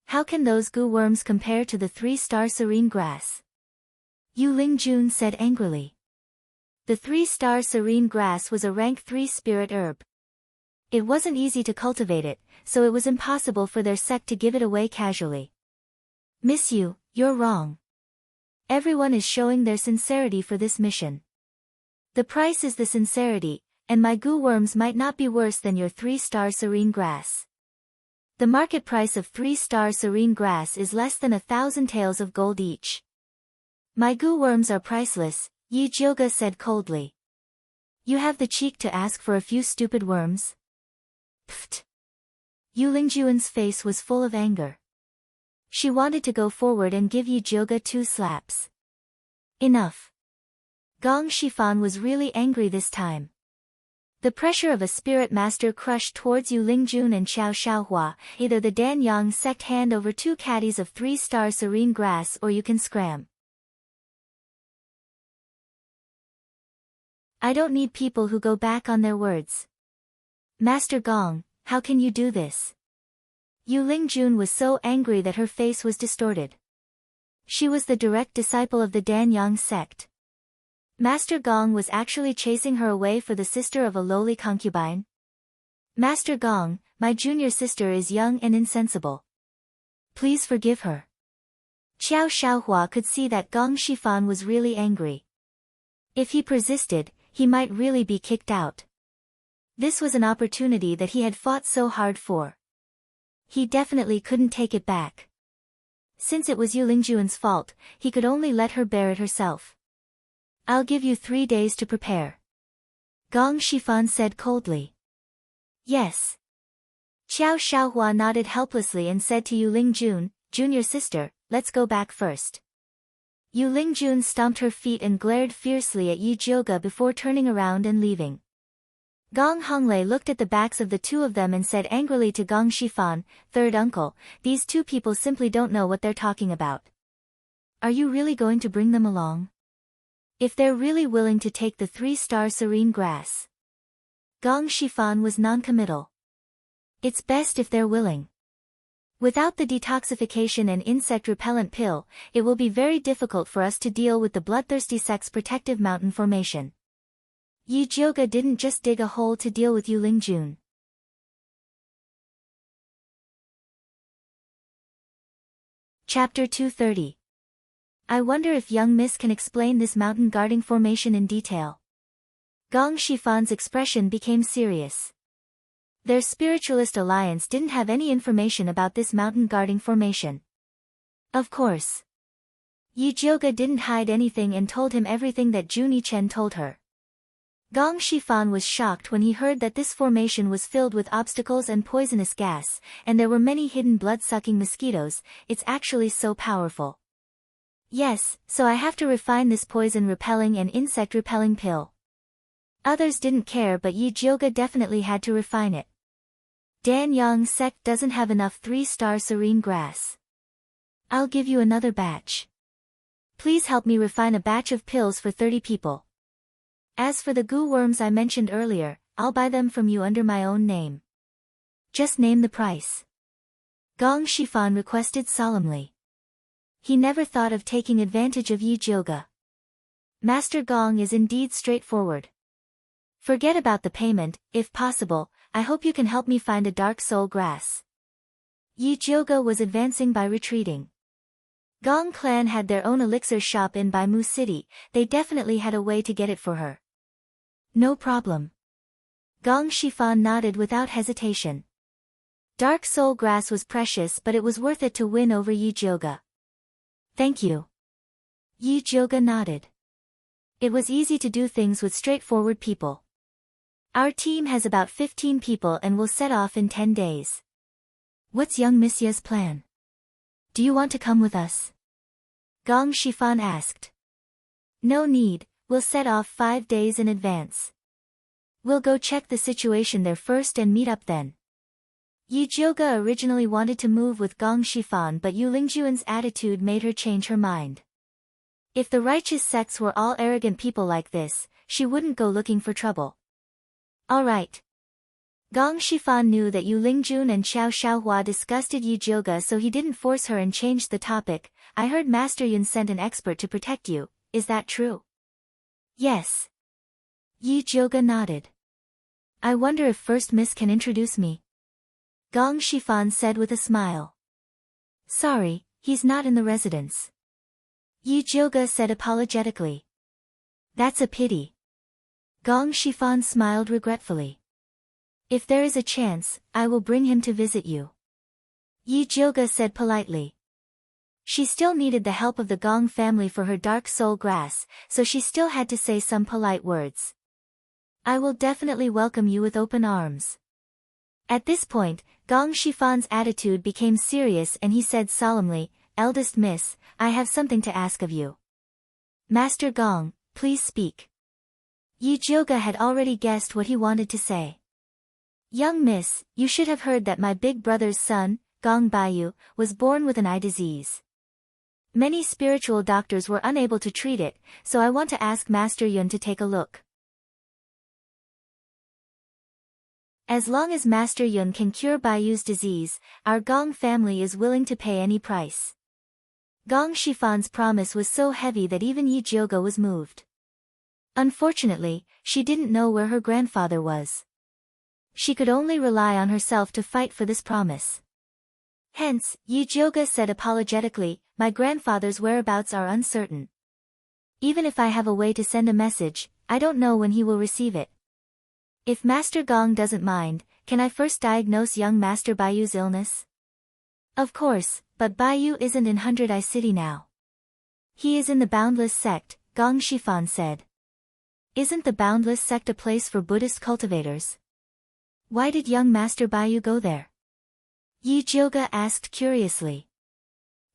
How can those goo worms compare to the 3-star serene grass? Yu Lingjun said angrily. The 3-star serene grass was a rank 3 spirit herb. It wasn't easy to cultivate it, so it was impossible for their sect to give it away casually. Miss Yu, you're wrong. Everyone is showing their sincerity for this mission. The price is the sincerity, and my goo worms might not be worse than your 3-star serene grass. The market price of 3-star serene grass is less than 1,000 taels of gold each. My goo worms are priceless, Yi Jioge said coldly. You have the cheek to ask for a few stupid worms? Pfft. Yu Lingjun's face was full of anger. She wanted to go forward and give Yi Jioge 2 slaps. Enough. Gong Shifan was really angry this time. The pressure of a spirit master crushed towards Yu Lingjun and Qiao Shaohua, either the Danyang sect hand over 2 caddies of 3-star serene grass or you can scram. I don't need people who go back on their words. Master Gong, how can you do this? Yu Lingjun was so angry that her face was distorted. She was the direct disciple of the Danyang sect. Master Gong was actually chasing her away for the sister of a lowly concubine? Master Gong, my junior sister is young and insensible. Please forgive her. Qiao Shaohua could see that Gong Shifan was really angry. If he persisted, he might really be kicked out. This was an opportunity that he had fought so hard for. He definitely couldn't take it back. Since it was Yu Lingjun's fault, he could only let her bear it herself. I'll give you 3 days to prepare. Gong Shifan said coldly. Yes. Qiao Shaohua nodded helplessly and said to Yu Lingjun, Junior sister, let's go back first. Yu Lingjun stomped her feet and glared fiercely at Yi Jioge before turning around and leaving. Gong Honglei looked at the backs of the two of them and said angrily to Gong Shifan, Third uncle, these two people simply don't know what they're talking about. Are you really going to bring them along? If they're really willing to take the 3-star serene grass. Gong Shifan was non-committal. It's best if they're willing. Without the detoxification and insect repellent pill, it will be very difficult for us to deal with the bloodthirsty sex protective mountain formation. Yi Jioga didn't just dig a hole to deal with Yu Lingjun. Chapter 230. I wonder if young Miss can explain this mountain guarding formation in detail. Gong Shifan's expression became serious. Their spiritualist alliance didn't have any information about this mountain guarding formation. Of course. Yi Jioga didn't hide anything and told him everything that Jun Yichen told her. Gong Shifan was shocked when he heard that this formation was filled with obstacles and poisonous gas, and there were many hidden blood-sucking mosquitoes. It's actually so powerful. Yes, so I have to refine this poison-repelling and insect-repelling pill. Others didn't care, but Yi Jioga definitely had to refine it. Danyang sect doesn't have enough 3-star serene grass. I'll give you another batch. Please help me refine a batch of pills for 30 people. As for the goo worms I mentioned earlier, I'll buy them from you under my own name. Just name the price. Gong Shifan requested solemnly. He never thought of taking advantage of Yi Jioga. Master Gong is indeed straightforward. Forget about the payment. If possible, I hope you can help me find a dark soul grass. Yi Jioga was advancing by retreating. Gong clan had their own elixir shop in Baimu City. They definitely had a way to get it for her. No problem. Gong Shifan nodded without hesitation. Dark soul grass was precious, but it was worth it to win over Yi Jioga. Thank you. Yi Jioga nodded. It was easy to do things with straightforward people. Our team has about 15 people and will set off in 10 days. What's young Miss Ye's plan? Do you want to come with us? Gong Shifan asked. No need, we'll set off 5 days in advance. We'll go check the situation there first and meet up then. Yi Jioga originally wanted to move with Gong Shifan, but Yu Lingjuan's attitude made her change her mind. If the righteous sects were all arrogant people like this, she wouldn't go looking for trouble. Alright. Gong Shifan knew that Yu Lingjun and Xiao Xiaohua disgusted Yi Jioga, so he didn't force her and changed the topic. I heard Master Yun sent an expert to protect you, is that true? Yes. Yi Jioga nodded. I wonder if First Miss can introduce me. Gong Shifan said with a smile. Sorry, he's not in the residence. Yi Jioga said apologetically. That's a pity. Gong Shifan smiled regretfully. If there is a chance, I will bring him to visit you. Yi Jioga said politely. She still needed the help of the Gong family for her dark soul grass, so she still had to say some polite words. I will definitely welcome you with open arms. At this point, Gong Shifan's attitude became serious and he said solemnly, Eldest Miss, I have something to ask of you. Master Gong, please speak. Yi Jioga had already guessed what he wanted to say. Young Miss, you should have heard that my big brother's son, Gong Baiyu, was born with an eye disease. Many spiritual doctors were unable to treat it, so I want to ask Master Yun to take a look. As long as Master Yun can cure Baiyu's disease, our Gong family is willing to pay any price. Gong Shifan's promise was so heavy that even Yi Jioga was moved. Unfortunately, she didn't know where her grandfather was. She could only rely on herself to fight for this promise. Hence, Yi Jioga said apologetically, my grandfather's whereabouts are uncertain. Even if I have a way to send a message, I don't know when he will receive it. If Master Gong doesn't mind, can I first diagnose young Master Baiyu's illness? Of course, but Baiyu isn't in 100 Eye City now. He is in the Boundless sect, Gong Shifan said. Isn't the Boundless sect a place for Buddhist cultivators? Why did young Master Baiyu go there? Yi Jioga asked curiously.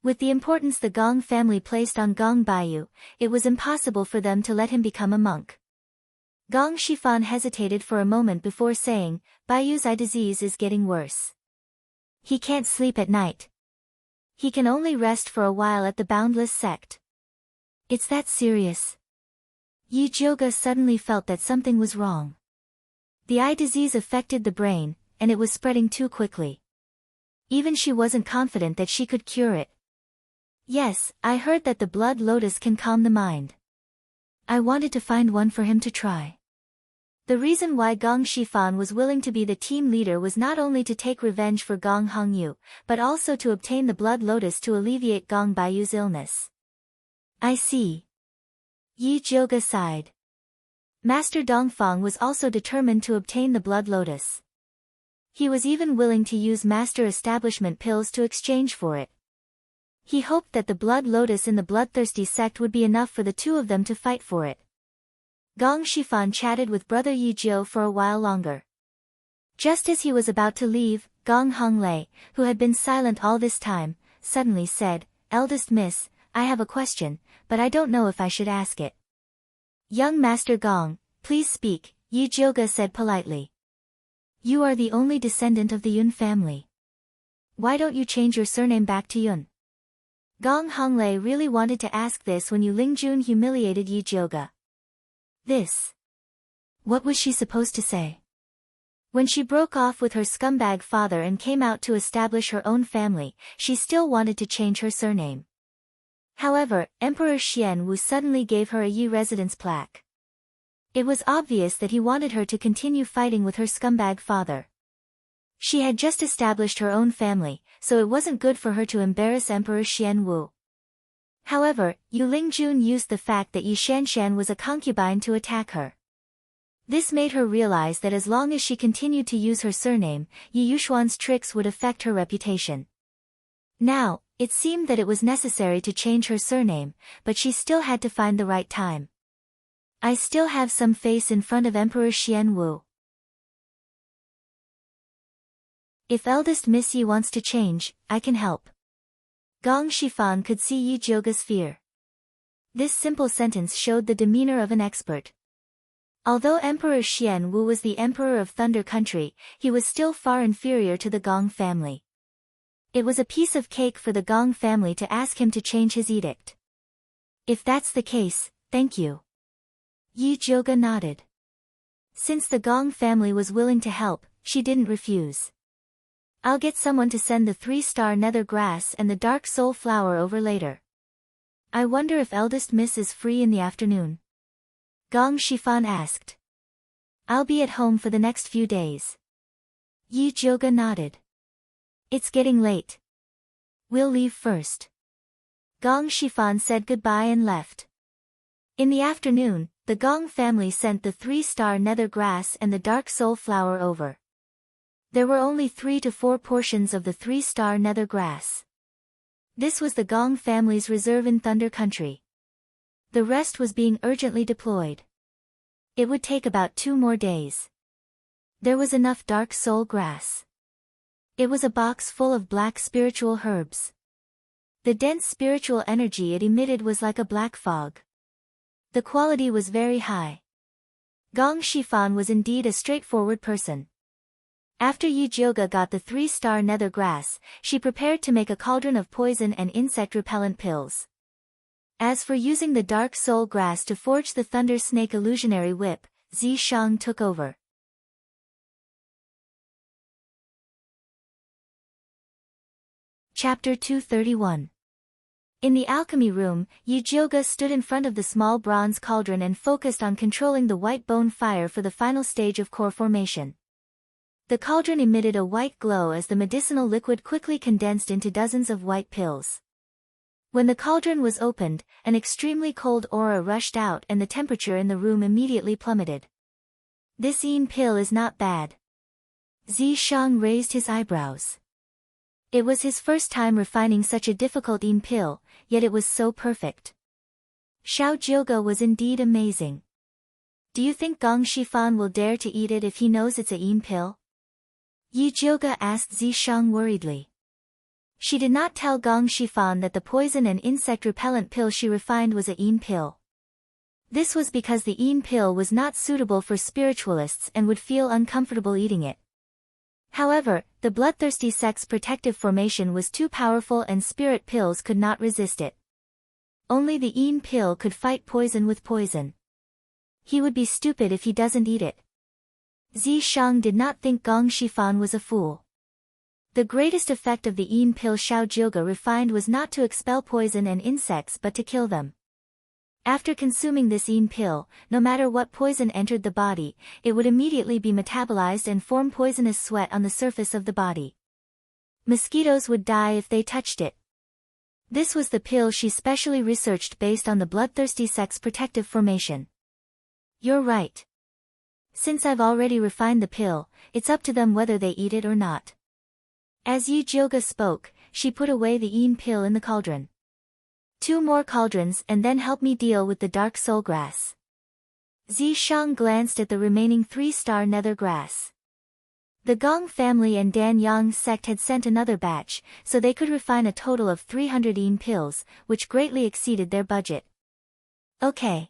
With the importance the Gong family placed on Gong Baiyu, it was impossible for them to let him become a monk. Gong Shifan hesitated for a moment before saying, Baiyu's eye disease is getting worse. He can't sleep at night. he can only rest for a while at the boundless sect. It's that serious? Yi Jioga suddenly felt that something was wrong. The eye disease affected the brain, and it was spreading too quickly. Even she wasn't confident that she could cure it. Yes, I heard that the blood lotus can calm the mind. I wanted to find one for him to try. The reason why Gong Shifan was willing to be the team leader was not only to take revenge for Gong Hongyu, but also to obtain the blood lotus to alleviate Gong Baiyu's illness. I see. Yi Jioga sighed. Master Dongfang was also determined to obtain the blood lotus. He was even willing to use master establishment pills to exchange for it. He hoped that the blood lotus in the bloodthirsty sect would be enough for the two of them to fight for it. Gong Shifan chatted with brother Yi Jiu for a while longer. Just as he was about to leave, Gong Honglei, who had been silent all this time, suddenly said, "Eldest miss, I have a question, but I don't know if I should ask it." "Young Master Gong, please speak," Yi Jioga said politely. "You are the only descendant of the Yun family. Why don't you change your surname back to Yun?" Gong Honglei really wanted to ask this when Yu Lingjun humiliated Yi Jioga. This. What was she supposed to say? When she broke off with her scumbag father and came out to establish her own family, she still wanted to change her surname. However, Emperor Xian Wu suddenly gave her a Yi residence plaque. It was obvious that he wanted her to continue fighting with her scumbag father. She had just established her own family, so it wasn't good for her to embarrass Emperor Xian Wu. However, Yu Lingjun used the fact that Yi Shanshan was a concubine to attack her. This made her realize that as long as she continued to use her surname, Yi Yushuan's tricks would affect her reputation. Now, it seemed that it was necessary to change her surname, but she still had to find the right time. I still have some face in front of Emperor Xian Wu. If eldest Miss Yi wants to change, I can help. Gong Shifan could see Yi Jioga's fear. This simple sentence showed the demeanor of an expert. Although Emperor Xian Wu was the emperor of Thunder Country, he was still far inferior to the Gong family. It was a piece of cake for the Gong family to ask him to change his edict. If that's the case, thank you. Yi Jioga nodded. Since the Gong family was willing to help, she didn't refuse. I'll get someone to send the 3-star nether grass and the dark soul flower over later. I wonder if eldest miss is free in the afternoon. Gong Shifan asked. I'll be at home for the next few days. Yi Jioga nodded. It's getting late. We'll leave first. Gong Shifan said goodbye and left. In the afternoon, the Gong family sent the 3-star nether grass and the dark soul flower over. There were only 3 to 4 portions of the 3-star nether grass. This was the Gong family's reserve in Thunder Country. The rest was being urgently deployed. It would take about 2 more days. There was enough dark soul grass. It was a box full of black spiritual herbs. The dense spiritual energy it emitted was like a black fog. The quality was very high. Gong Shifan was indeed a straightforward person. After Yi Jioga got the 3-star nether grass, she prepared to make a cauldron of poison and insect-repellent pills. As for using the dark soul grass to forge the thunder snake illusionary whip, Zi Shang took over. Chapter 231. In the alchemy room, Yi Jioga stood in front of the small bronze cauldron and focused on controlling the white bone fire for the final stage of core formation. The cauldron emitted a white glow as the medicinal liquid quickly condensed into dozens of white pills. When the cauldron was opened, an extremely cold aura rushed out and the temperature in the room immediately plummeted. This Yin pill is not bad. Zi Shang raised his eyebrows. It was his first time refining such a difficult Yin pill, yet it was so perfect. Xiao Jioga was indeed amazing. Do you think Gong Shifan will dare to eat it if he knows it's a Yin pill? Yi Jioga asked Zi Shang worriedly. She did not tell Gong Shifan that the poison and insect-repellent pill she refined was a Yin pill. This was because the Yin pill was not suitable for spiritualists and would feel uncomfortable eating it. However, the bloodthirsty sect's protective formation was too powerful and spirit pills could not resist it. Only the Yin pill could fight poison with poison. He would be stupid if he doesn't eat it. Zishang did not think Gong Shifan was a fool. The greatest effect of the Yin pill Xiao Jioge refined was not to expel poison and insects but to kill them. After consuming this Yin pill, no matter what poison entered the body, it would immediately be metabolized and form poisonous sweat on the surface of the body. Mosquitoes would die if they touched it. This was the pill she specially researched based on the bloodthirsty sect's protective formation. You're right. Since I've already refined the pill, it's up to them whether they eat it or not. As Yi Jioge spoke, she put away the Yin pill in the cauldron. 2 more cauldrons and then help me deal with the dark soul grass. Zishang glanced at the remaining 3-star nether grass. The Gong family and Dan Yang sect had sent another batch, so they could refine a total of 300 Yin pills, which greatly exceeded their budget. Okay.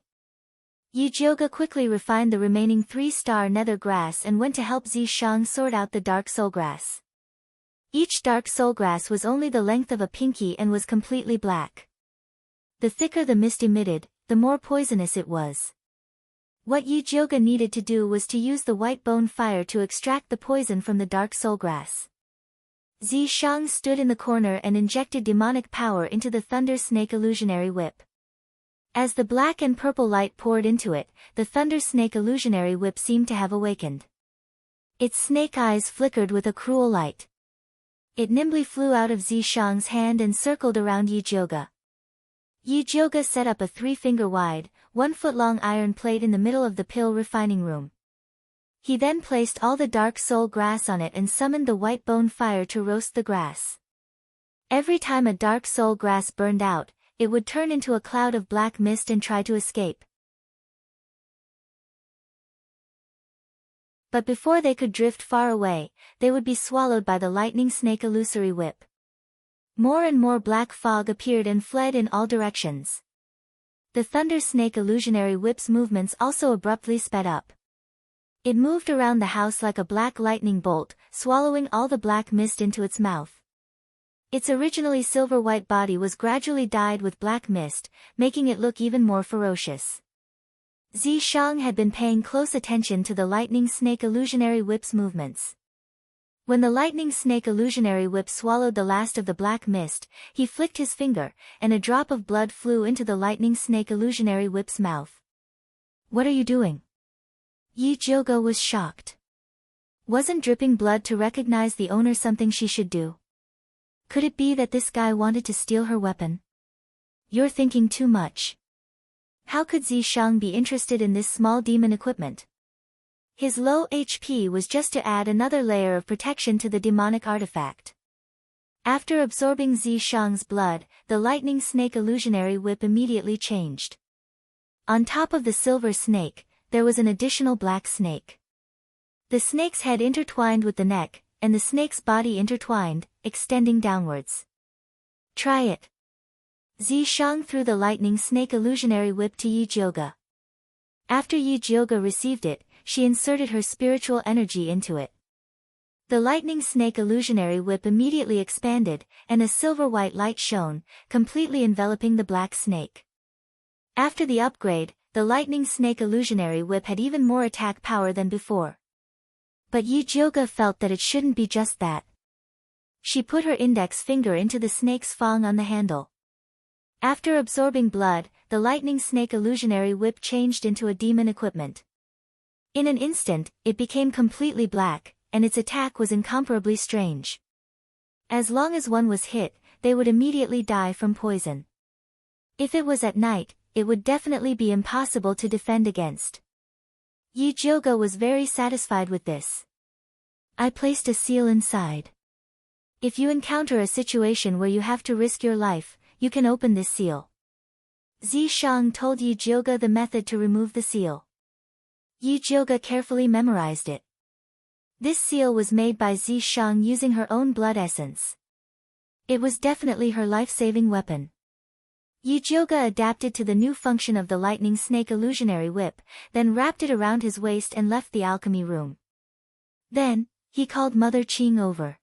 Yi Jioge quickly refined the remaining 3-star nether grass and went to help Zishang sort out the dark soul grass. Each dark soul grass was only the length of a pinky and was completely black. The thicker the mist emitted, the more poisonous it was. What Yi Jioge needed to do was to use the white bone fire to extract the poison from the dark soul grass. Zishang stood in the corner and injected demonic power into the thunder snake illusionary whip. As the black and purple light poured into it, the thunder snake illusionary whip seemed to have awakened. Its snake eyes flickered with a cruel light. It nimbly flew out of Zishang's hand and circled around Yi Jioge. Yi Jioge set up a 3-finger-wide, 1-foot-long iron plate in the middle of the pill refining room. He then placed all the dark soul grass on it and summoned the white bone fire to roast the grass. Every time a dark soul grass burned out, it would turn into a cloud of black mist and try to escape. But before they could drift far away, they would be swallowed by the lightning snake illusory whip. More and more black fog appeared and fled in all directions. The thunder snake illusionary whip's movements also abruptly sped up. It moved around the house like a black lightning bolt, swallowing all the black mist into its mouth. Its originally silver-white body was gradually dyed with black mist, making it look even more ferocious. Zishang had been paying close attention to the lightning snake illusionary whip's movements. When the lightning snake illusionary whip swallowed the last of the black mist, he flicked his finger, and a drop of blood flew into the lightning snake illusionary whip's mouth. What are you doing? Yi Jioge was shocked. Wasn't dripping blood to recognize the owner something she should do? Could it be that this guy wanted to steal her weapon? You're thinking too much. How could Zishang be interested in this small demon equipment? His low HP was just to add another layer of protection to the demonic artifact. After absorbing Zishang's blood, the lightning snake illusionary whip immediately changed. On top of the silver snake, there was an additional black snake. The snake's head intertwined with the neck, and the snake's body intertwined, extending downwards. Try it. Zishang threw the lightning snake illusionary whip to Yi Jioge. After Yi Jioge received it, she inserted her spiritual energy into it. The lightning snake illusionary whip immediately expanded, and a silver-white light shone, completely enveloping the black snake. After the upgrade, the lightning snake illusionary whip had even more attack power than before. But Yi Jioge felt that it shouldn't be just that. She put her index finger into the snake's fang on the handle. After absorbing blood, the lightning snake illusionary whip changed into a demon equipment. In an instant, it became completely black, and its attack was incomparably strange. As long as one was hit, they would immediately die from poison. If it was at night, it would definitely be impossible to defend against. Yi Jioge was very satisfied with this. I placed a seal inside. If you encounter a situation where you have to risk your life, you can open this seal. Zishang told Yi Jioge the method to remove the seal. Yi Jioge carefully memorized it. This seal was made by Zishang using her own blood essence. It was definitely her life-saving weapon. Yi Jioge adapted to the new function of the lightning snake illusionary whip, then wrapped it around his waist and left the alchemy room. Then, He called Mother Qing over.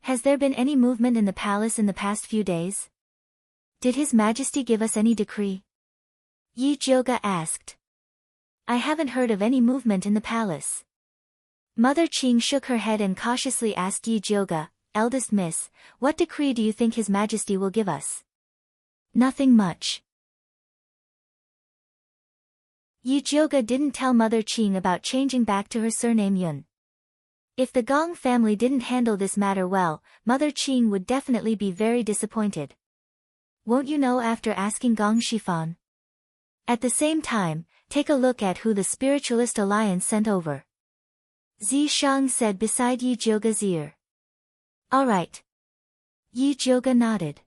Has there been any movement in the palace in the past few days? Did His Majesty give us any decree? Yi Zhouge asked. I haven't heard of any movement in the palace. Mother Qing shook her head and cautiously asked Yi Zhouge, Eldest Miss, what decree do you think His Majesty will give us? Nothing much. Yi Zhouge didn't tell Mother Qing about changing back to her surname Yun. If the Gong family didn't handle this matter well, Mother Qing would definitely be very disappointed. Won't you know after asking Gong Shifan? At the same time, take a look at who the Spiritualist Alliance sent over. Zi Shang said beside Yi Zhouge's ear. All right. Yi Zhouge nodded.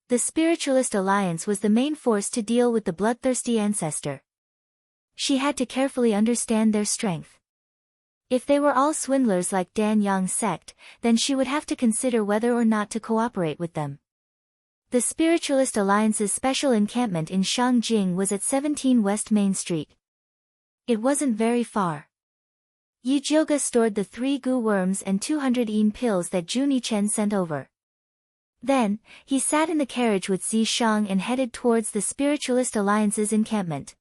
The Spiritualist Alliance was the main force to deal with the bloodthirsty ancestor. She had to carefully understand their strength. If they were all swindlers like Dan Yang's sect, then she would have to consider whether or not to cooperate with them. The Spiritualist Alliance's special encampment in Shangjing was at 17 West Main Street. It wasn't very far. Yi Zhouge stored the 3 gu worms and 200 yin pills that Jun Yichen sent over. Then, he sat in the carriage with Zi Shang and headed towards the Spiritualist Alliance's encampment.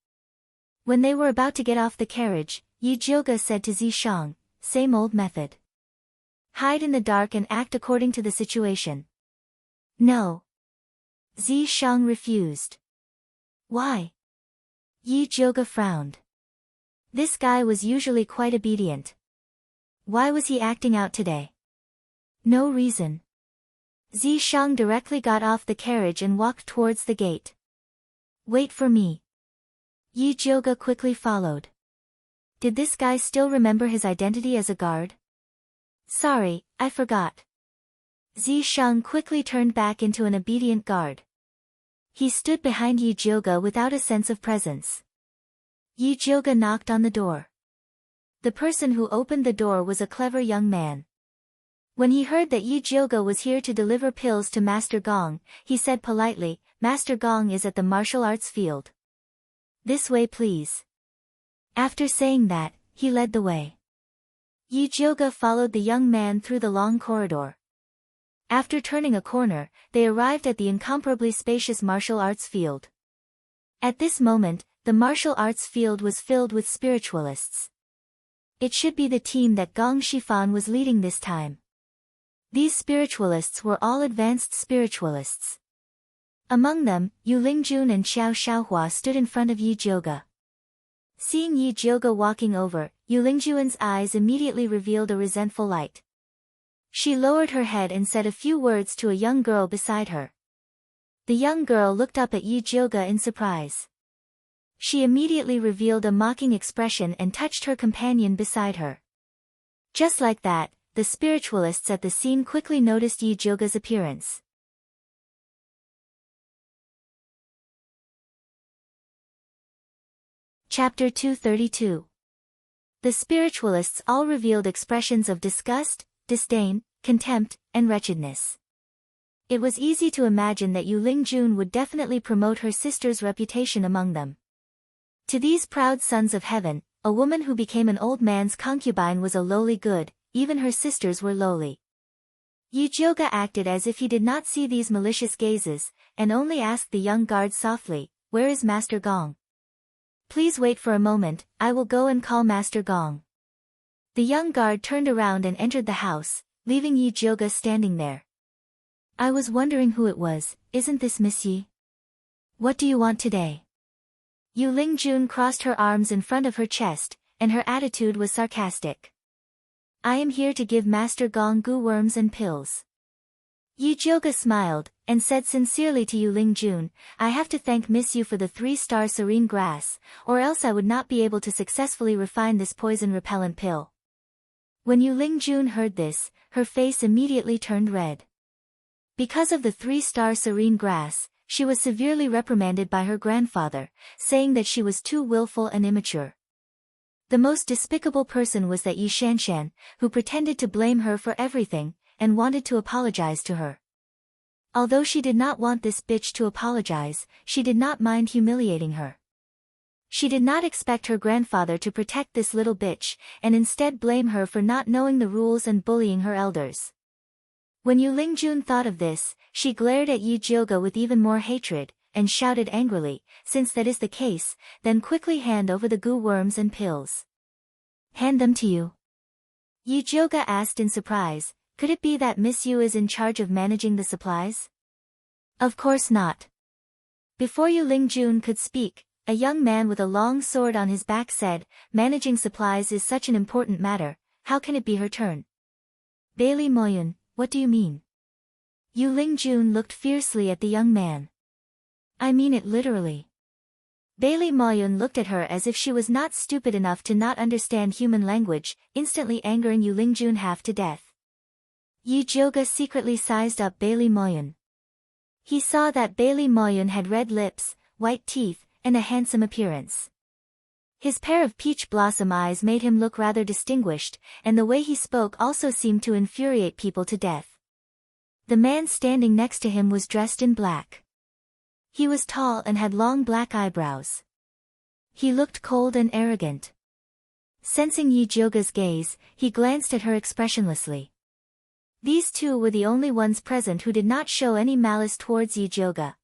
When they were about to get off the carriage, Yi Zhouge said to Zi Shang, same old method. Hide in the dark and act according to the situation. No. Zi Shang refused. Why? Yi Zhouge frowned. This guy was usually quite obedient. Why was he acting out today? No reason. Zi Shang directly got off the carriage and walked towards the gate. Wait for me. Yi Zhouge quickly followed. Did this guy still remember his identity as a guard? Sorry, I forgot. Zi Shang quickly turned back into an obedient guard. He stood behind Yi Zhouge without a sense of presence. Yi Zhouge knocked on the door. The person who opened the door was a clever young man. When he heard that Yi Zhouge was here to deliver pills to Master Gong, he said politely, Master Gong is at the martial arts field. This way please. After saying that, he led the way. Yi Zhouge followed the young man through the long corridor. After turning a corner, they arrived at the incomparably spacious martial arts field. At this moment, the martial arts field was filled with spiritualists. It should be the team that Gong Shifan was leading this time. These spiritualists were all advanced spiritualists. Among them, Yu Lingjun and Xiao Xiaohua stood in front of Yi Zhouge. Seeing Yi Zhouge walking over, Yu Lingjun's eyes immediately revealed a resentful light. She lowered her head and said a few words to a young girl beside her. The young girl looked up at Yi Zhouge in surprise. She immediately revealed a mocking expression and touched her companion beside her. Just like that, the spiritualists at the scene quickly noticed Yi Zhouge's appearance. Chapter 232. The spiritualists all revealed expressions of disgust, disdain, contempt, and wretchedness. It was easy to imagine that Yu Lingjun would definitely promote her sister's reputation among them. To these proud sons of heaven, a woman who became an old man's concubine was a lowly good, even her sisters were lowly. Yi Zhouge acted as if he did not see these malicious gazes, and only asked the young guard softly, Where is Master Gong? Please wait for a moment, I will go and call Master Gong. The young guard turned around and entered the house, leaving Yi Zhouge standing there. I was wondering who it was, isn't this Miss Yi? What do you want today? Yu Lingjun crossed her arms in front of her chest, and her attitude was sarcastic. I am here to give Master Gong gu worms and pills. Yi Zhouge smiled, and said sincerely to Yu Lingjun, I have to thank Miss Yu for the 3-star serene grass, or else I would not be able to successfully refine this poison-repellent pill. When Yu Lingjun heard this, her face immediately turned red. Because of the 3-star serene grass, she was severely reprimanded by her grandfather, saying that she was too willful and immature. The most despicable person was that Yi Shanshan, who pretended to blame her for everything, and wanted to apologize to her. Although she did not want this bitch to apologize, she did not mind humiliating her. She did not expect her grandfather to protect this little bitch, and instead blame her for not knowing the rules and bullying her elders. When Yu Lingjun thought of this, she glared at Yi Jioga with even more hatred, and shouted angrily, "Since that is the case, then quickly hand over the goo worms and pills." "Hand them to you?" Yi Jioga asked in surprise. Could it be that Miss Yu is in charge of managing the supplies? Of course not. Before Yu Lingjun could speak, a young man with a long sword on his back said, "Managing supplies is such an important matter, how can it be her turn?" "Bailey Moyun, what do you mean?" Yu Lingjun looked fiercely at the young man. "I mean it literally." Bailey Moyun looked at her as if she was not stupid enough to not understand human language, instantly angering Yu Lingjun half to death. Yi Jioga secretly sized up Bailey Moyun. He saw that Bailey Moyun had red lips, white teeth, and a handsome appearance. His pair of peach blossom eyes made him look rather distinguished, and the way he spoke also seemed to infuriate people to death. The man standing next to him was dressed in black. He was tall and had long black eyebrows. He looked cold and arrogant. Sensing Yi Jioga's gaze, he glanced at her expressionlessly. These two were the only ones present who did not show any malice towards Yi Jioga.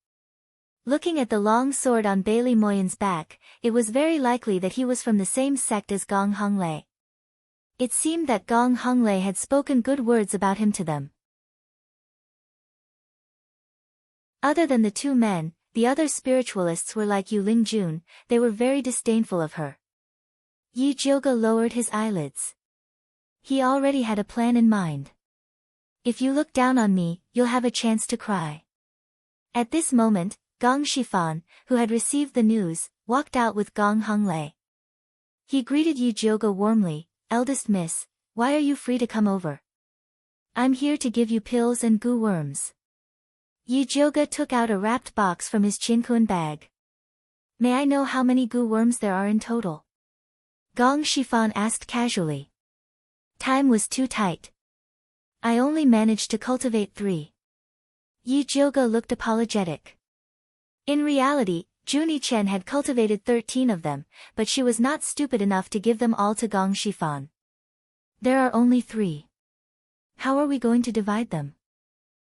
Looking at the long sword on Bailey Moyun's back, it was very likely that he was from the same sect as Gong Honglei. It seemed that Gong Honglei had spoken good words about him to them. Other than the two men, the other spiritualists were like Yu Lingjun, they were very disdainful of her. Yi Jioga lowered his eyelids. He already had a plan in mind. "If you look down on me, you'll have a chance to cry." At this moment, Gong Shifan, who had received the news, walked out with Gong Honglei. He greeted Yi Jioga warmly, "Eldest miss, why are you free to come over? I'm here to give you pills and goo worms." Yi Jioga took out a wrapped box from his chinkuan bag. "May I know how many goo worms there are in total?" Gong Shifan asked casually. Time was too tight. "I only managed to cultivate 3. Yi Jioga looked apologetic. In reality, Junie Chen had cultivated 13 of them, but she was not stupid enough to give them all to Gong Shifan. "There are only 3. How are we going to divide them?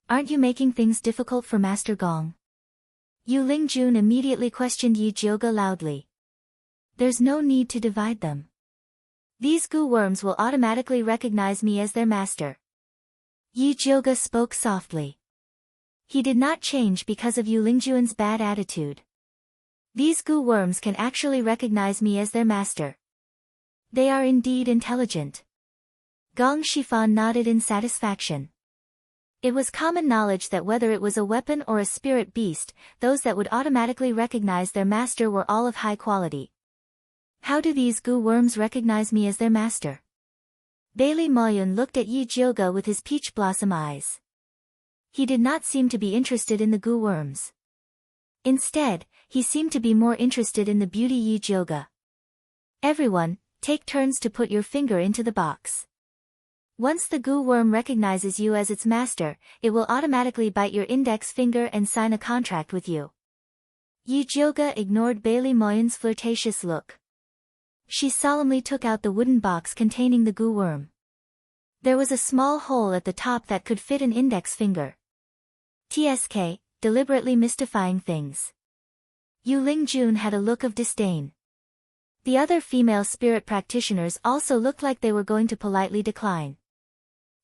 Aren't you making things difficult for Master Gong?" Yu Lingjun immediately questioned Yi Jioga loudly. "There's no need to divide them. These goo worms will automatically recognize me as their master." Yi Jioga spoke softly. He did not change because of Yu Lingjun's bad attitude. "These goo worms can actually recognize me as their master. They are indeed intelligent." Gong Shifan nodded in satisfaction. It was common knowledge that whether it was a weapon or a spirit beast, those that would automatically recognize their master were all of high quality. "How do these goo worms recognize me as their master?" Bailey Moyun looked at Yi Jioga with his peach blossom eyes. He did not seem to be interested in the goo worms. Instead, he seemed to be more interested in the beauty Yi Jioga. "Everyone, take turns to put your finger into the box. Once the goo worm recognizes you as its master, it will automatically bite your index finger and sign a contract with you." Yi Jioga ignored Bailey Moyun's flirtatious look. She solemnly took out the wooden box containing the goo worm. There was a small hole at the top that could fit an index finger. TSK, deliberately mystifying things. Yu Lingjun had a look of disdain. The other female spirit practitioners also looked like they were going to politely decline.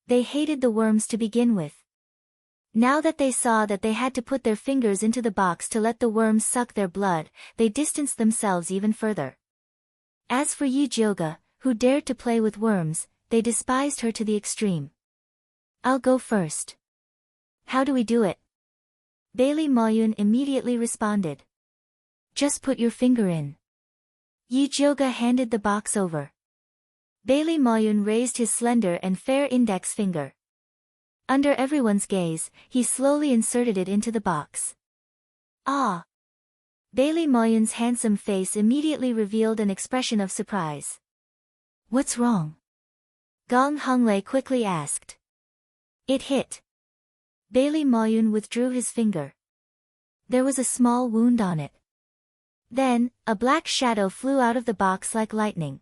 They hated the worms to begin with. Now that they saw that they had to put their fingers into the box to let the worms suck their blood, they distanced themselves even further. As for Yi Jioga, who dared to play with worms, they despised her to the extreme. "I'll go first." "How do we do it?" Bailey Moyun immediately responded. "Just put your finger in." Yi Jioga handed the box over. Bailey Moyun raised his slender and fair index finger. Under everyone's gaze, he slowly inserted it into the box. "Ah!" Bailey Moyun's handsome face immediately revealed an expression of surprise. "What's wrong?" Gong Honglei quickly asked. "It hit." Bailey Moyun withdrew his finger. There was a small wound on it. Then, a black shadow flew out of the box like lightning.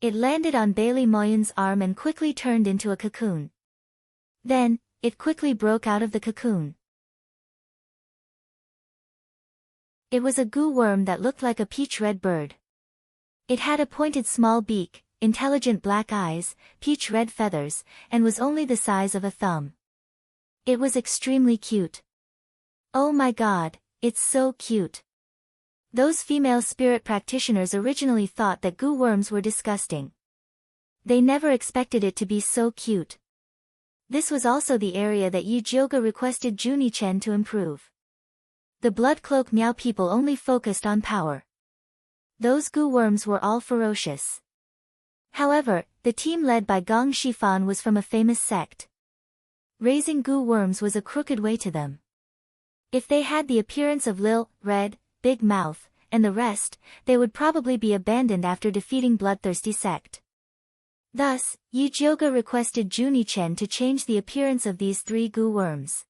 It landed on Bailey Moyon's arm and quickly turned into a cocoon. Then, it quickly broke out of the cocoon. It was a goo worm that looked like a peach-red bird. It had a pointed small beak, intelligent black eyes, peach-red feathers, and was only the size of a thumb. It was extremely cute. Oh my god, it's so cute. Those female spirit practitioners originally thought that goo worms were disgusting. They never expected it to be so cute. This was also the area that Yi Jioga requested Juni-chen to improve. The Blood Cloak Meow people only focused on power. Those goo worms were all ferocious. However, the team led by Gong Shifan was from a famous sect. Raising goo worms was a crooked way to them. If they had the appearance of Lil, Red, Big Mouth, and the rest, they would probably be abandoned after defeating Bloodthirsty sect. Thus, Yi Jioga requested Juni-chen to change the appearance of these three goo worms.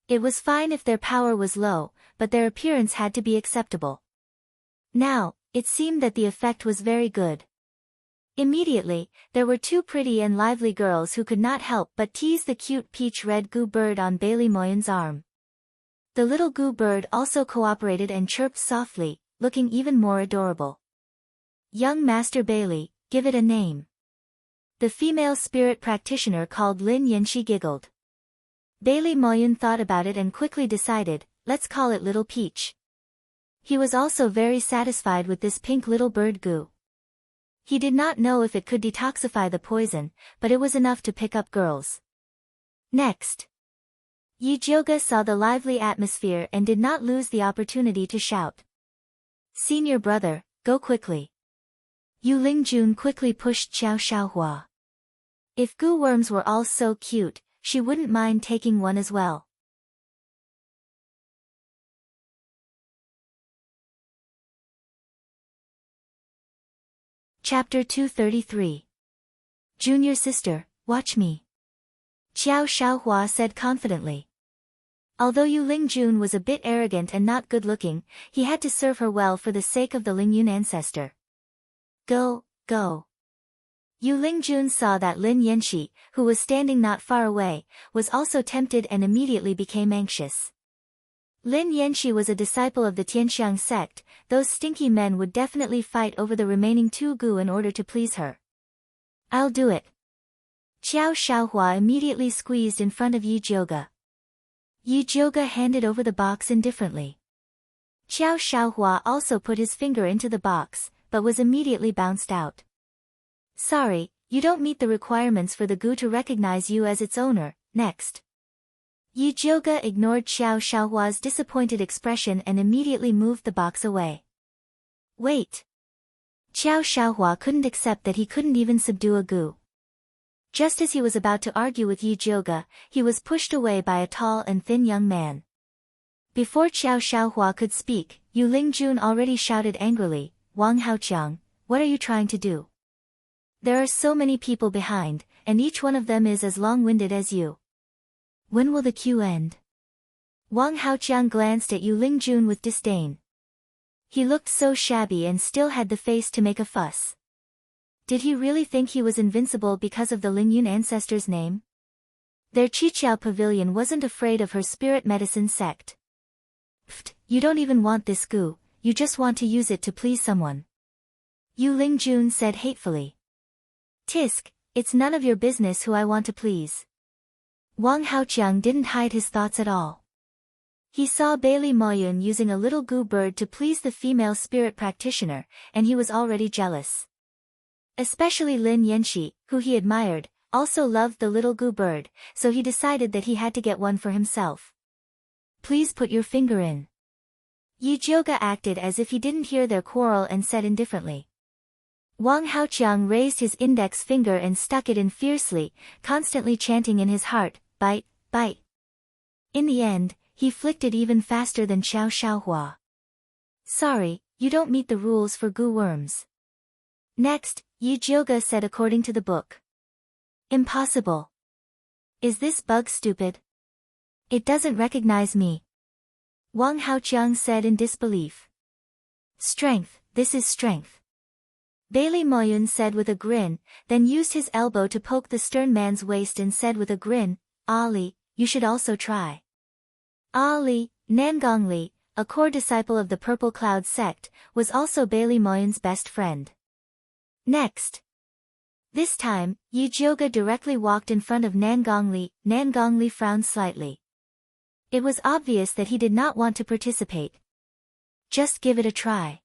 It was fine if their power was low, but their appearance had to be acceptable. Now, it seemed that the effect was very good. Immediately, there were two pretty and lively girls who could not help but tease the cute peach-red goo bird on Bailey Moyon's arm. The little goo bird also cooperated and chirped softly, looking even more adorable. Young Master Bailey, give it a name. The female spirit practitioner called Lin Yanxi giggled. Bailey Moyon thought about it and quickly decided, let's call it Little Peach. He was also very satisfied with this pink little bird goo. He did not know if it could detoxify the poison, but it was enough to pick up girls. Next. Yi Jioga saw the lively atmosphere and did not lose the opportunity to shout. Senior brother, go quickly. Yu Lingjun quickly pushed Xiao Xiaohua. If goo worms were all so cute, she wouldn't mind taking one as well. Chapter 233. Junior sister, watch me. Xiao Xiaohua said confidently. Although Yu Lingjun was a bit arrogant and not good-looking, he had to serve her well for the sake of the Lingyun ancestor. Go, go. Yu Lingjun saw that Lin Yanxi, who was standing not far away, was also tempted and immediately became anxious. Lin Yanxi was a disciple of the Tianxiang sect. Those stinky men would definitely fight over the remaining two goo in order to please her. I'll do it. Xiao Xiaohua immediately squeezed in front of Yi Jioga. Yi Jioga handed over the box indifferently. Xiao Xiaohua also put his finger into the box, but was immediately bounced out. Sorry, you don't meet the requirements for the goo to recognize you as its owner. Next. Yi Jioga ignored Xiao Xiaohua's disappointed expression and immediately moved the box away. Wait. Xiao Xiaohua couldn't accept that he couldn't even subdue a goo. Just as he was about to argue with Yi Jioga, he was pushed away by a tall and thin young man. Before Xiao Xiaohua could speak, Yu Lingjun already shouted angrily, Wang Haoqiang, what are you trying to do? There are so many people behind, and each one of them is as long-winded as you. When will the queue end? Wang Haoqiang glanced at Yu Lingjun with disdain. He looked so shabby and still had the face to make a fuss. Did he really think he was invincible because of the Lingyun ancestor's name? Their Qiqiao pavilion wasn't afraid of her spirit medicine sect. Pfft, you don't even want this goo, you just want to use it to please someone. Yu Lingjun said hatefully. Tisk, it's none of your business who I want to please. Wang Haoqiang didn't hide his thoughts at all. He saw Bailey Moyun using a little goo bird to please the female spirit practitioner, and he was already jealous. Especially Lin Yanxi, who he admired, also loved the little goo bird, so he decided that he had to get one for himself. Please put your finger in. Yi Jioga acted as if he didn't hear their quarrel and said indifferently. Wang Haoqiang raised his index finger and stuck it in fiercely, constantly chanting in his heart, bite, bite. In the end, he flicked it even faster than Xiao Xiaohua. Sorry, you don't meet the rules for goo worms. Next, Yi Jioga said according to the book. Impossible. Is this bug stupid? It doesn't recognize me. Wang Haoqiang said in disbelief. Strength, this is strength. Bailey Moyun said with a grin, then used his elbow to poke the stern man's waist and said with a grin, Ali, you should also try. Ali, Nangongli, a core disciple of the Purple Cloud sect, was also Bailey Moyun's best friend. Next. This time, Yi Jioga directly walked in front of Nangongli. Nangongli frowned slightly. It was obvious that he did not want to participate. Just give it a try.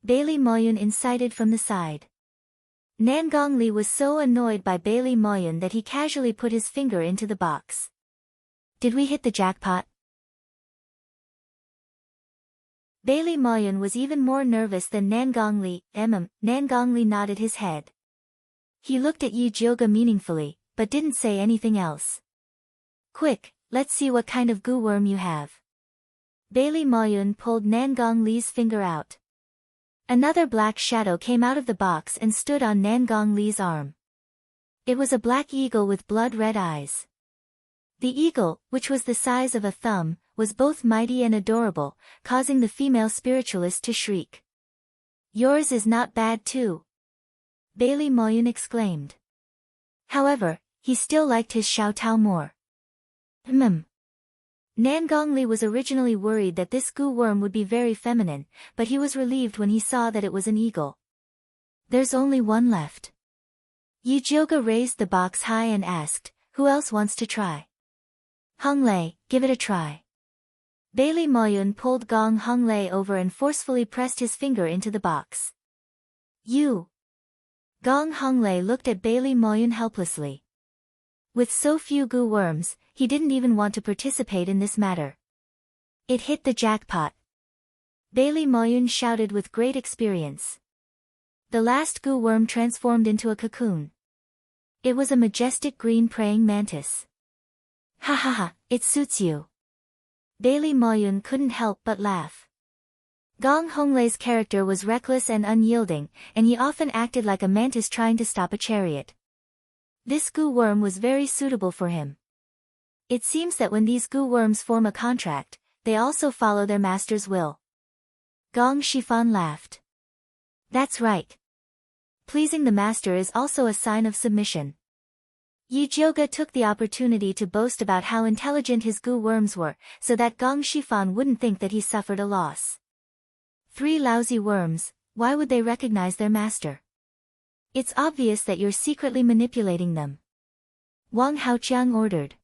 Bailey Moyun incited from the side. Nangongli was so annoyed by Bailey Moyun that he casually put his finger into the box. Did we hit the jackpot? Bailey Moyun was even more nervous than Nangongli. Nangongli nodded his head. He looked at Yi Jioga meaningfully, but didn't say anything else. Quick, let's see what kind of goo worm you have. Bailey Moyun pulled Nangongli's finger out. Another black shadow came out of the box and stood on Nangongli's arm. It was a black eagle with blood-red eyes. The eagle, which was the size of a thumb, was both mighty and adorable, causing the female spiritualist to shriek. Yours is not bad too. Bailey Moyun exclaimed. However, he still liked his Xiao Tao more. Nangongli was originally worried that this goo worm would be very feminine, but he was relieved when he saw that it was an eagle. There's only one left. Yi Jioga raised the box high and asked, who else wants to try? Hung Lei, give it a try. Bailey Moyun pulled Gong Hung Lei over and forcefully pressed his finger into the box. You. Gong Hung Lei looked at Bailey Moyun helplessly. With so few goo worms, he didn't even want to participate in this matter. It hit the jackpot. Bailey Moyun shouted with great experience. The last goo worm transformed into a cocoon. It was a majestic green praying mantis. Ha ha ha, it suits you. Bailey Moyun couldn't help but laugh. Gong Honglei's character was reckless and unyielding, and he often acted like a mantis trying to stop a chariot. This goo worm was very suitable for him. It seems that when these goo worms form a contract, they also follow their master's will. Gong Shifan laughed. That's right. Pleasing the master is also a sign of submission. Yi Jioga took the opportunity to boast about how intelligent his goo worms were, so that Gong Shifan wouldn't think that he suffered a loss. 3 lousy worms, why would they recognize their master? It's obvious that you're secretly manipulating them. Wang Haoqiang ordered.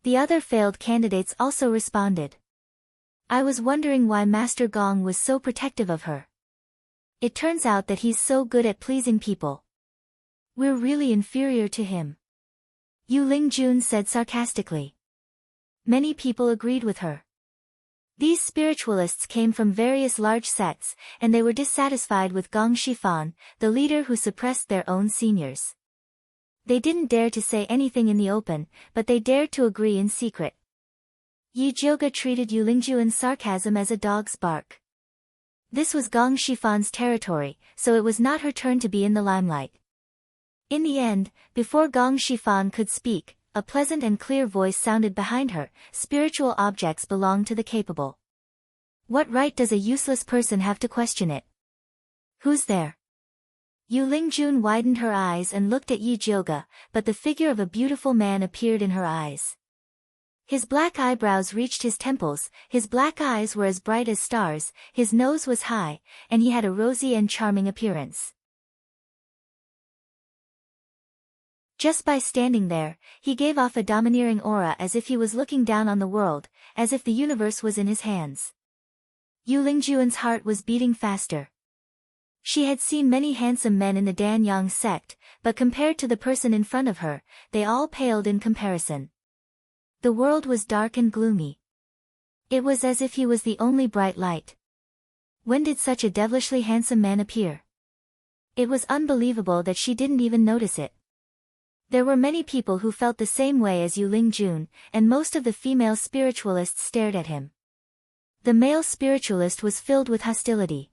The other failed candidates also responded. I was wondering why Master Gong was so protective of her. It turns out that he's so good at pleasing people. We're really inferior to him. Yu Lingjun said sarcastically. Many people agreed with her. These spiritualists came from various large sects, and they were dissatisfied with Gong Shifan, the leader who suppressed their own seniors. They didn't dare to say anything in the open, but they dared to agree in secret. Yi Jioga treated Yu Lingjuan's sarcasm as a dog's bark. This was Gong Shifan's territory, so it was not her turn to be in the limelight. In the end, before Gong Shifan could speak, a pleasant and clear voice sounded behind her. Spiritual objects belong to the capable. What right does a useless person have to question it? Who's there? Yu Lingjun widened her eyes and looked at Yi Jioga, but the figure of a beautiful man appeared in her eyes. His black eyebrows reached his temples, his black eyes were as bright as stars, his nose was high, and he had a rosy and charming appearance. Just by standing there, he gave off a domineering aura as if he was looking down on the world, as if the universe was in his hands. Yu Lingjuan's heart was beating faster. She had seen many handsome men in the Danyang sect, but compared to the person in front of her, they all paled in comparison. The world was dark and gloomy. It was as if he was the only bright light. When did such a devilishly handsome man appear? It was unbelievable that she didn't even notice it. There were many people who felt the same way as Yu Lingjun, and most of the female spiritualists stared at him. The male spiritualist was filled with hostility.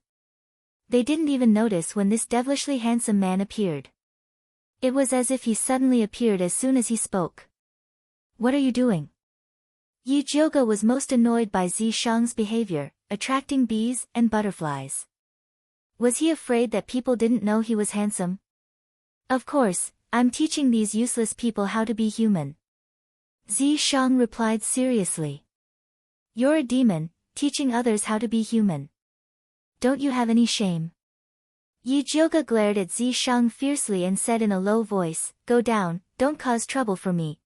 They didn't even notice when this devilishly handsome man appeared. It was as if he suddenly appeared as soon as he spoke. What are you doing? Yi Jioge was most annoyed by Zishang's behavior, attracting bees and butterflies. Was he afraid that people didn't know he was handsome? Of course, I'm teaching these useless people how to be human. Zishang replied seriously. You're a demon, teaching others how to be human. Don't you have any shame? Yi Jioge glared at Zishang fiercely and said in a low voice, Go down, don't cause trouble for me.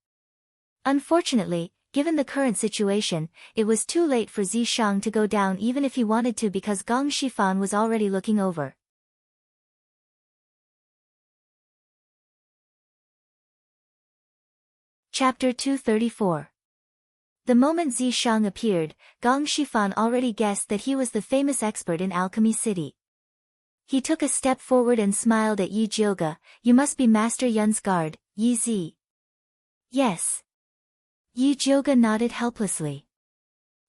Unfortunately, given the current situation, it was too late for Zishang to go down even if he wanted to because Gong Shifan was already looking over. Chapter 234. The moment Zishang appeared, Gong Shifan already guessed that he was the famous expert in Alchemy City. He took a step forward and smiled at Yi Jioge. You must be Master Yun's guard, Yi Zi. Yes. Yi Jioge nodded helplessly.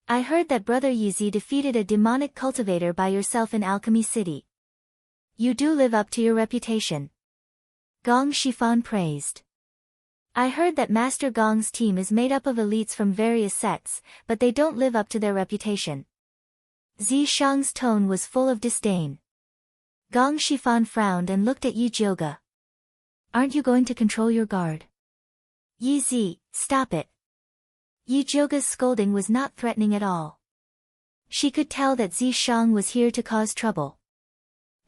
I heard that Brother Yi Zi defeated a demonic cultivator by yourself in Alchemy City. You do live up to your reputation. Gong Shifan praised. I heard that Master Gong's team is made up of elites from various sects, but they don't live up to their reputation. Zishang's tone was full of disdain. Gong Shifan frowned and looked at Yi Jioge. Aren't you going to control your guard? Yi Zi, stop it. Yi Jioge's scolding was not threatening at all. She could tell that Zishang was here to cause trouble.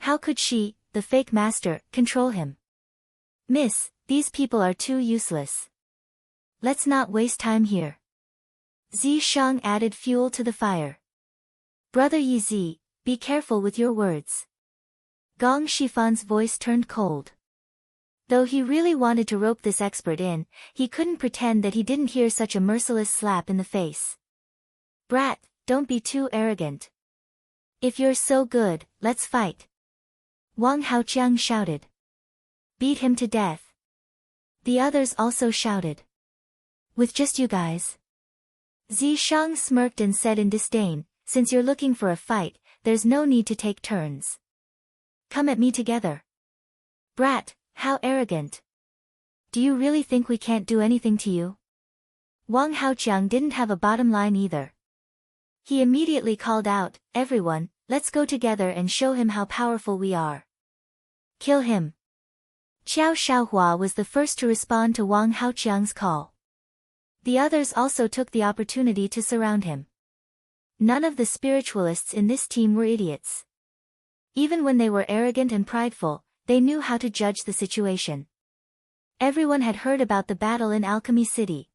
How could she, the fake master, control him? Miss, these people are too useless. Let's not waste time here. Zishang added fuel to the fire. Brother Yi Zi, be careful with your words. Gong Shifan's voice turned cold. Though he really wanted to rope this expert in, he couldn't pretend that he didn't hear such a merciless slap in the face. Brat, don't be too arrogant. If you're so good, let's fight. Wang Haoqiang shouted. Beat him to death. The others also shouted. With just you guys? Zishang smirked and said in disdain, since you're looking for a fight, there's no need to take turns. Come at me together. Brat, how arrogant. Do you really think we can't do anything to you? Wang Haoqiang didn't have a bottom line either. He immediately called out, everyone, let's go together and show him how powerful we are. Kill him. Qiao Shaohua was the first to respond to Wang Haoqiang's call. The others also took the opportunity to surround him. None of the spiritualists in this team were idiots. Even when they were arrogant and prideful, they knew how to judge the situation. Everyone had heard about the battle in Alchemy City.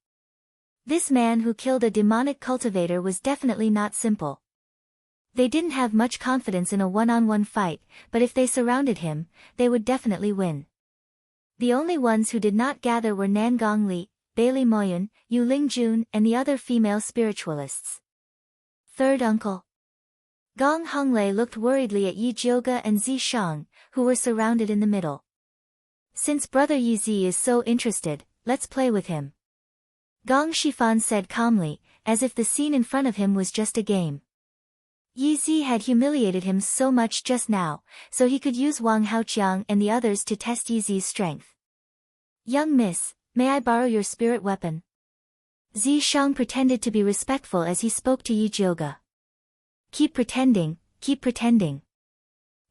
This man who killed a demonic cultivator was definitely not simple. They didn't have much confidence in a one-on-one fight, but if they surrounded him, they would definitely win. The only ones who did not gather were Nan Gongli, Bailey Moyun, Yu Lingjun and the other female spiritualists. Third uncle. Gong Honglei looked worriedly at Yi Jioge and Zishang, who were surrounded in the middle. Since Brother Yi Zi is so interested, let's play with him. Gong Shifan said calmly, as if the scene in front of him was just a game. Yi Zi had humiliated him so much just now, so he could use Wang Haoqiang and the others to test Yi Zi's strength. Young miss, may I borrow your spirit weapon? Zishang pretended to be respectful as he spoke to Yi Jioge. Keep pretending, keep pretending.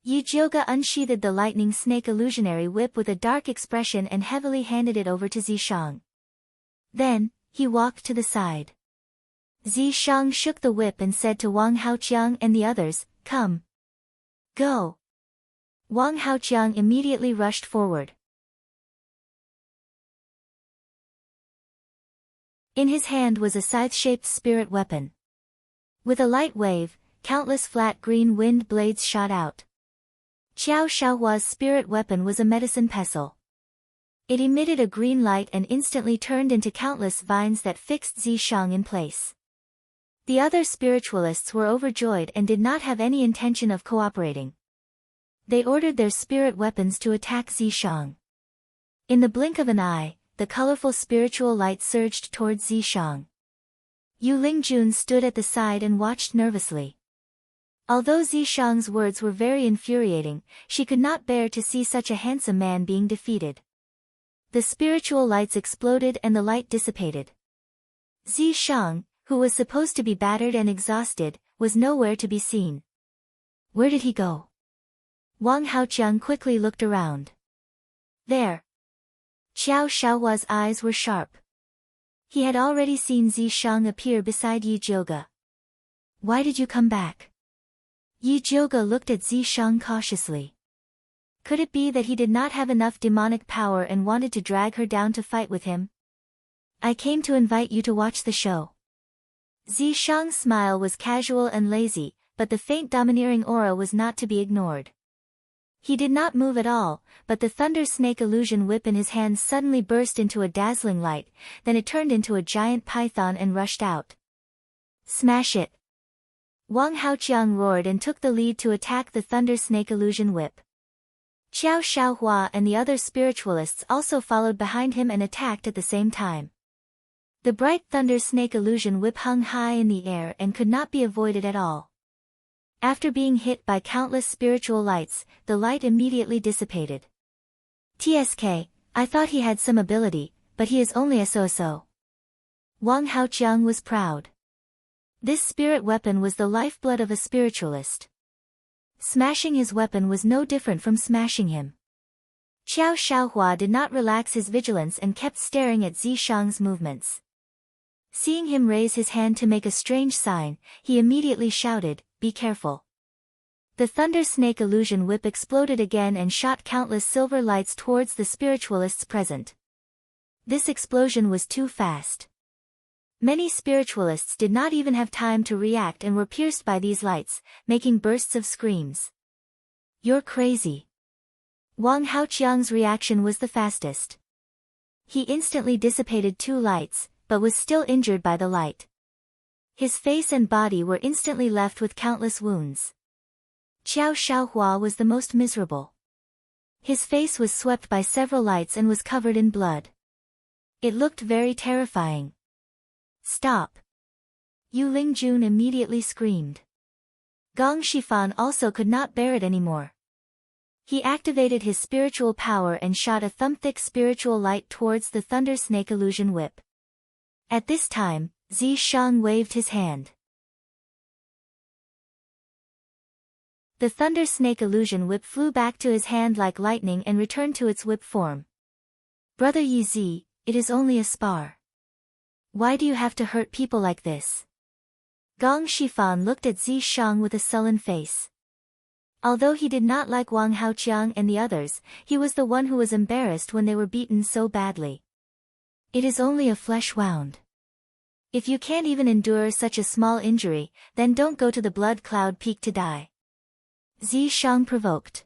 Yi Jioge unsheathed the lightning snake illusionary whip with a dark expression and heavily handed it over to Zishang. Then, he walked to the side. Zishang shook the whip and said to Wang Haoqiang and the others, come. Go. Wang Haoqiang immediately rushed forward. In his hand was a scythe-shaped spirit weapon. With a light wave, countless flat green wind blades shot out. Qiao Shaohua's spirit weapon was a medicine pestle. It emitted a green light and instantly turned into countless vines that fixed Zishang in place. The other spiritualists were overjoyed and did not have any intention of cooperating. They ordered their spirit weapons to attack Zishang. In the blink of an eye, the colorful spiritual light surged towards Zishang. Yu Lingjun stood at the side and watched nervously. Although Zishang's words were very infuriating, she could not bear to see such a handsome man being defeated. The spiritual lights exploded and the light dissipated. Zishang, who was supposed to be battered and exhausted, was nowhere to be seen. Where did he go? Wang Haoqiang quickly looked around. There. Xiao Xiaohua's eyes were sharp. He had already seen Zishang appear beside Yi Jiuge. Why did you come back? Yi Jiuge looked at Zishang cautiously. Could it be that he did not have enough demonic power and wanted to drag her down to fight with him? I came to invite you to watch the show. Zishang's smile was casual and lazy, but the faint domineering aura was not to be ignored. He did not move at all, but the thunder snake illusion whip in his hands suddenly burst into a dazzling light, then it turned into a giant python and rushed out. Smash it! Wang Haoqiang roared and took the lead to attack the thunder snake illusion whip. Qiao Xiaohua and the other spiritualists also followed behind him and attacked at the same time. The bright thunder snake illusion whip hung high in the air and could not be avoided at all. After being hit by countless spiritual lights, the light immediately dissipated. TSK, I thought he had some ability, but he is only a so-so. Wang Haoqiang was proud. This spirit weapon was the lifeblood of a spiritualist. Smashing his weapon was no different from smashing him. Qiao Xiaohua did not relax his vigilance and kept staring at Zishang's movements. Seeing him raise his hand to make a strange sign, he immediately shouted, "Be careful." The thunder snake illusion whip exploded again and shot countless silver lights towards the spiritualists present. This explosion was too fast. Many spiritualists did not even have time to react and were pierced by these lights, making bursts of screams. You're crazy. Wang Haoqiang's reaction was the fastest. He instantly dissipated 2 lights, but was still injured by the light. His face and body were instantly left with countless wounds. Qiao Xiaohua was the most miserable. His face was swept by several lights and was covered in blood. It looked very terrifying. Stop! Yu Lingjun immediately screamed. Gong Shifan also could not bear it anymore. He activated his spiritual power and shot a thumb-thick spiritual light towards the thunder snake illusion whip. At this time, Zishang waved his hand. The thunder snake illusion whip flew back to his hand like lightning and returned to its whip form. Brother Yi Zi, it is only a spar. Why do you have to hurt people like this? Gong Shifan looked at Zishang with a sullen face. Although he did not like Wang Haoqiang and the others, he was the one who was embarrassed when they were beaten so badly. It is only a flesh wound. If you can't even endure such a small injury, then don't go to the blood cloud peak to die. Zishang provoked.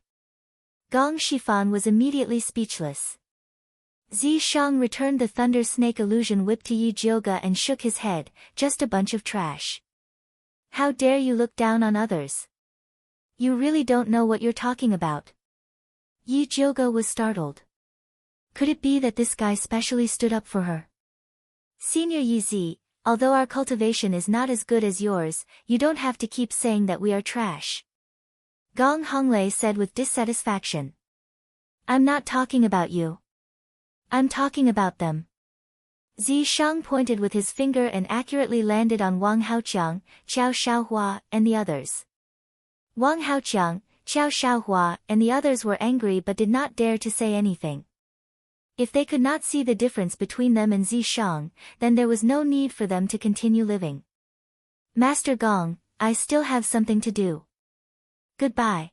Gong Shifan was immediately speechless. Zishang returned the thunder snake illusion whip to Yi Jiuge and shook his head, just a bunch of trash. How dare you look down on others? You really don't know what you're talking about. Yi Jiuge was startled. Could it be that this guy specially stood up for her? Senior Yi Zi, although our cultivation is not as good as yours, you don't have to keep saying that we are trash. Gong Honglei said with dissatisfaction. I'm not talking about you. I'm talking about them. Zishang pointed with his finger and accurately landed on Wang Haoqiang, Qiao Xiaohua, and the others. Wang Haoqiang, Qiao Xiaohua, and the others were angry but did not dare to say anything. If they could not see the difference between them and Zishang, then there was no need for them to continue living. Master Gong, I still have something to do. Goodbye.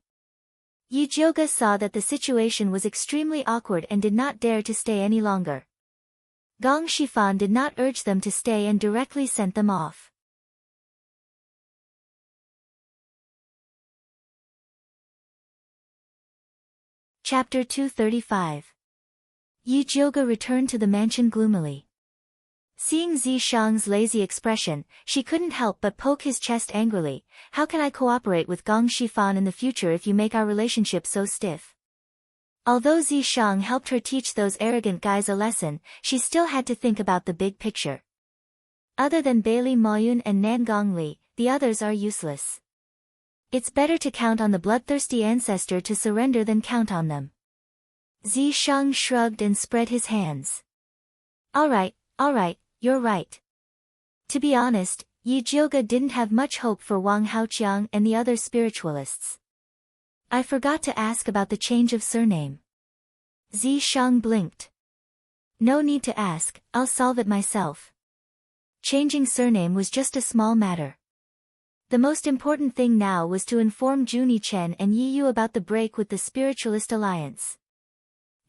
Yi Jiuge saw that the situation was extremely awkward and did not dare to stay any longer. Gong Shifan did not urge them to stay and directly sent them off. Chapter 235. Yi Jiuge returned to the mansion gloomily. Seeing Zishang's lazy expression, she couldn't help but poke his chest angrily. How can I cooperate with Gong Shifan in the future if you make our relationship so stiff? Although Zishang helped her teach those arrogant guys a lesson, she still had to think about the big picture. Other than Bailey Maoyun and Nangong Li, the others are useless. It's better to count on the bloodthirsty ancestor to surrender than count on them. Zishang shrugged and spread his hands. All right, you're right. To be honest, Yi Jioge didn't have much hope for Wang Haoqiang and the other spiritualists. I forgot to ask about the change of surname. Zi Shang blinked. No need to ask, I'll solve it myself. Changing surname was just a small matter. The most important thing now was to inform Junie Chen and Yi Yu about the break with the Spiritualist Alliance.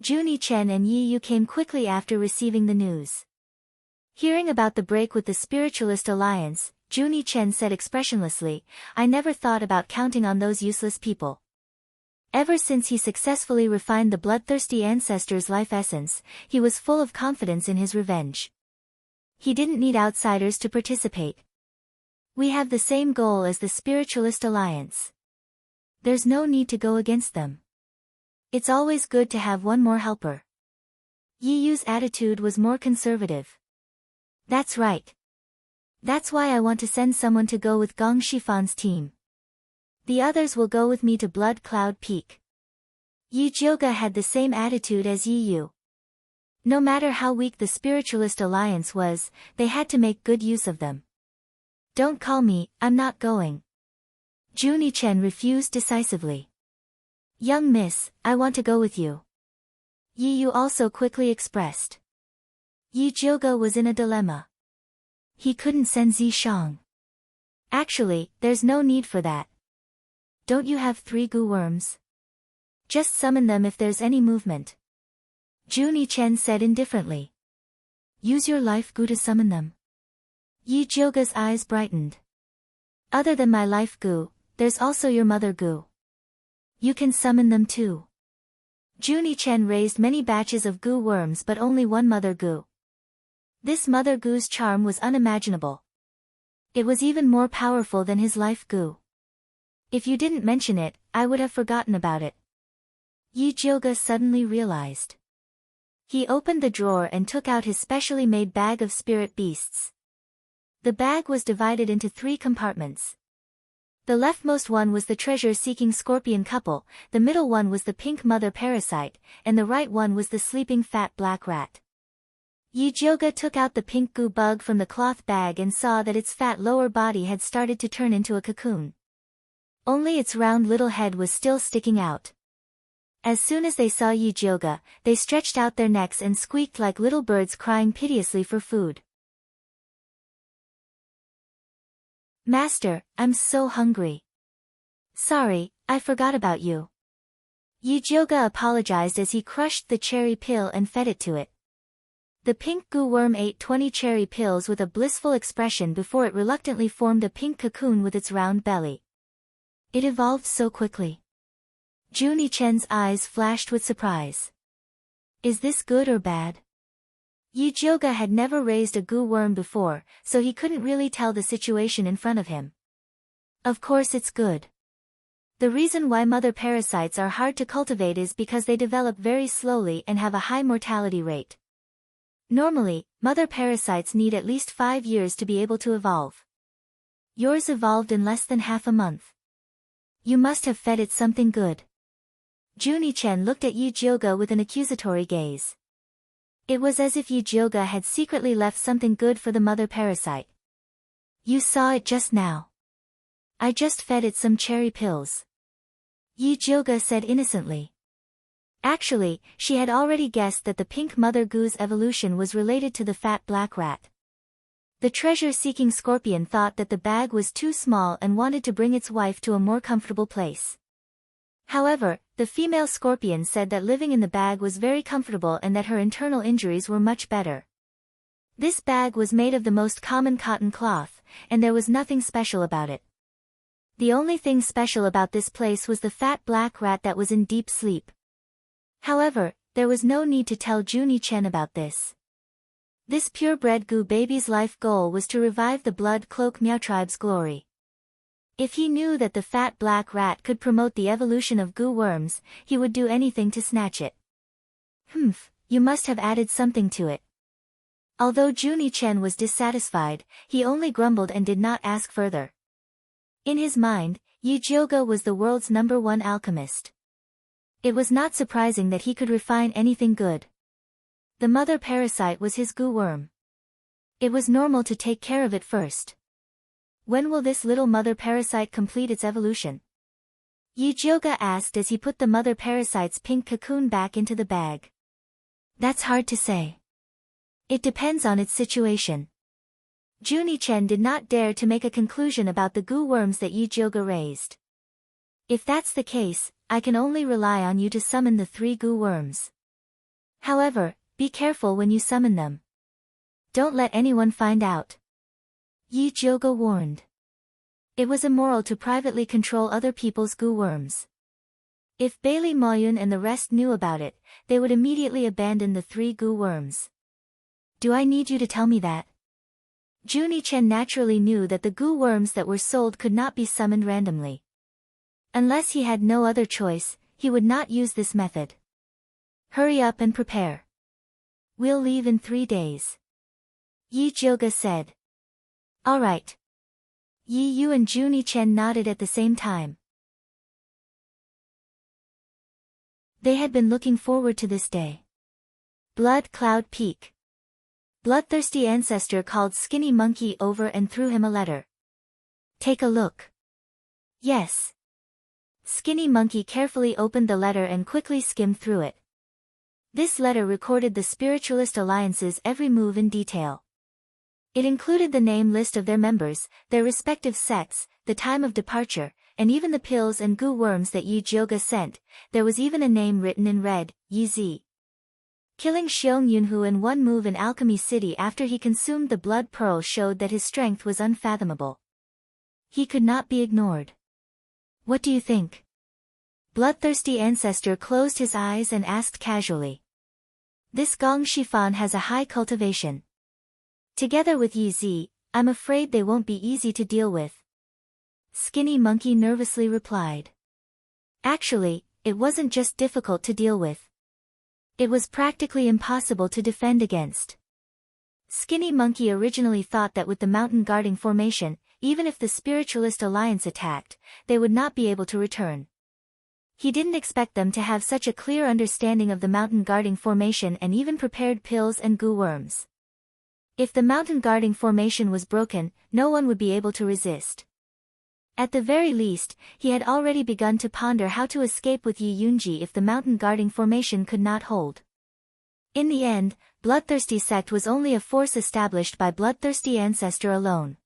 Junie Chen and Yi Yu came quickly after receiving the news. Hearing about the break with the Spiritualist Alliance, Junie Chen said expressionlessly, I never thought about counting on those useless people. Ever since he successfully refined the bloodthirsty ancestor's life essence, he was full of confidence in his revenge. He didn't need outsiders to participate. We have the same goal as the Spiritualist Alliance. There's no need to go against them. It's always good to have one more helper. Yi Yu's attitude was more conservative. That's right. That's why I want to send someone to go with Gong Shifan's team. The others will go with me to Blood Cloud Peak. Yi Jioge had the same attitude as Yi Yu. No matter how weak the Spiritualist Alliance was, they had to make good use of them. Don't call me, I'm not going. Junie Chen refused decisively. Young miss, I want to go with you. Yi Yu also quickly expressed. Yi Jioge was in a dilemma. He couldn't send Zi Shang. Actually, there's no need for that. Don't you have 3 goo worms? Just summon them if there's any movement. Junie Chen said indifferently. Use your life goo to summon them. Yi Jioge's eyes brightened. Other than my life goo, there's also your mother goo. You can summon them too. Junie Chen raised many batches of goo worms but only one mother goo. This mother goo's charm was unimaginable. It was even more powerful than his life goo. If you didn't mention it, I would have forgotten about it. Yi Jioge suddenly realized. He opened the drawer and took out his specially made bag of spirit beasts. The bag was divided into 3 compartments. The leftmost one was the treasure-seeking scorpion couple, the middle one was the pink mother parasite, and the right one was the sleeping fat black rat. Yi Jioge took out the pink goo bug from the cloth bag and saw that its fat lower body had started to turn into a cocoon. Only its round little head was still sticking out. As soon as they saw Yi Jioge, they stretched out their necks and squeaked like little birds crying piteously for food. Master, I'm so hungry. Sorry, I forgot about you. Yi Jioge apologized as he crushed the cherry pill and fed it to it. The pink goo worm ate 20 cherry pills with a blissful expression before it reluctantly formed a pink cocoon with its round belly. It evolved so quickly. Junie Chen's eyes flashed with surprise. Is this good or bad? Yi Jioge had never raised a goo worm before, so he couldn't really tell the situation in front of him. Of course it's good. The reason why mother parasites are hard to cultivate is because they develop very slowly and have a high mortality rate. Normally, mother parasites need at least 5 years to be able to evolve. Yours evolved in less than half a month. You must have fed it something good. Junie Chen looked at Yi Jioge with an accusatory gaze. It was as if Yi Jioge had secretly left something good for the mother parasite. You saw it just now. I just fed it some cherry pills. Yi Jioge said innocently. Actually, she had already guessed that the pink mother goo's evolution was related to the fat black rat. The treasure-seeking scorpion thought that the bag was too small and wanted to bring its wife to a more comfortable place. However, the female scorpion said that living in the bag was very comfortable and that her internal injuries were much better. This bag was made of the most common cotton cloth, and there was nothing special about it. The only thing special about this place was the fat black rat that was in deep sleep. However, there was no need to tell Junie Chen about this. This purebred goo baby's life goal was to revive the blood cloak Miao tribe's glory. If he knew that the fat black rat could promote the evolution of goo worms, he would do anything to snatch it. You must have added something to it. Although Junie Chen was dissatisfied, he only grumbled and did not ask further. In his mind, Yi Jioge was the world's #1 alchemist. It was not surprising that he could refine anything good. The mother parasite was his goo worm. It was normal to take care of it first. When will this little mother parasite complete its evolution? Yi Jioga asked as he put the mother parasite's pink cocoon back into the bag. That's hard to say. It depends on its situation. Juni-chen did not dare to make a conclusion about the goo worms that Yi Jioga raised. If that's the case, I can only rely on you to summon the 3 goo worms. However, be careful when you summon them. Don't let anyone find out. Yi Jioga warned. It was immoral to privately control other people's goo worms. If Bailey Moyun and the rest knew about it, they would immediately abandon the 3 goo worms. Do I need you to tell me that? Juni-chen naturally knew that the goo worms that were sold could not be summoned randomly. Unless he had no other choice, he would not use this method. Hurry up and prepare. We'll leave in 3 days. Yi Jioga said. All right. Yi Yu and Juni-chen nodded at the same time. They had been looking forward to this day. Blood Cloud Peak. Bloodthirsty ancestor called Skinny Monkey over and threw him a letter. Take a look. Yes. Skinny Monkey carefully opened the letter and quickly skimmed through it. This letter recorded the Spiritualist Alliance's every move in detail. It included the name list of their members, their respective sects, the time of departure, and even the pills and goo worms that Yi Jioga sent. There was even a name written in red, Yi Zi. Killing Xiong Yunhu in one move in Alchemy City after he consumed the blood pearl showed that his strength was unfathomable. He could not be ignored. What do you think? Bloodthirsty ancestor closed his eyes and asked casually. This Gong Shifan has a high cultivation. Together with Yi Zi, I'm afraid they won't be easy to deal with. Skinny Monkey nervously replied. Actually, it wasn't just difficult to deal with. It was practically impossible to defend against. Skinny Monkey originally thought that with the mountain guarding formation, even if the Spiritualist Alliance attacked, they would not be able to return. He didn't expect them to have such a clear understanding of the mountain guarding formation and even prepared pills and goo worms. If the mountain guarding formation was broken, no one would be able to resist. At the very least, he had already begun to ponder how to escape with Yi Yunji if the mountain guarding formation could not hold. In the end, Bloodthirsty sect was only a force established by Bloodthirsty ancestor alone.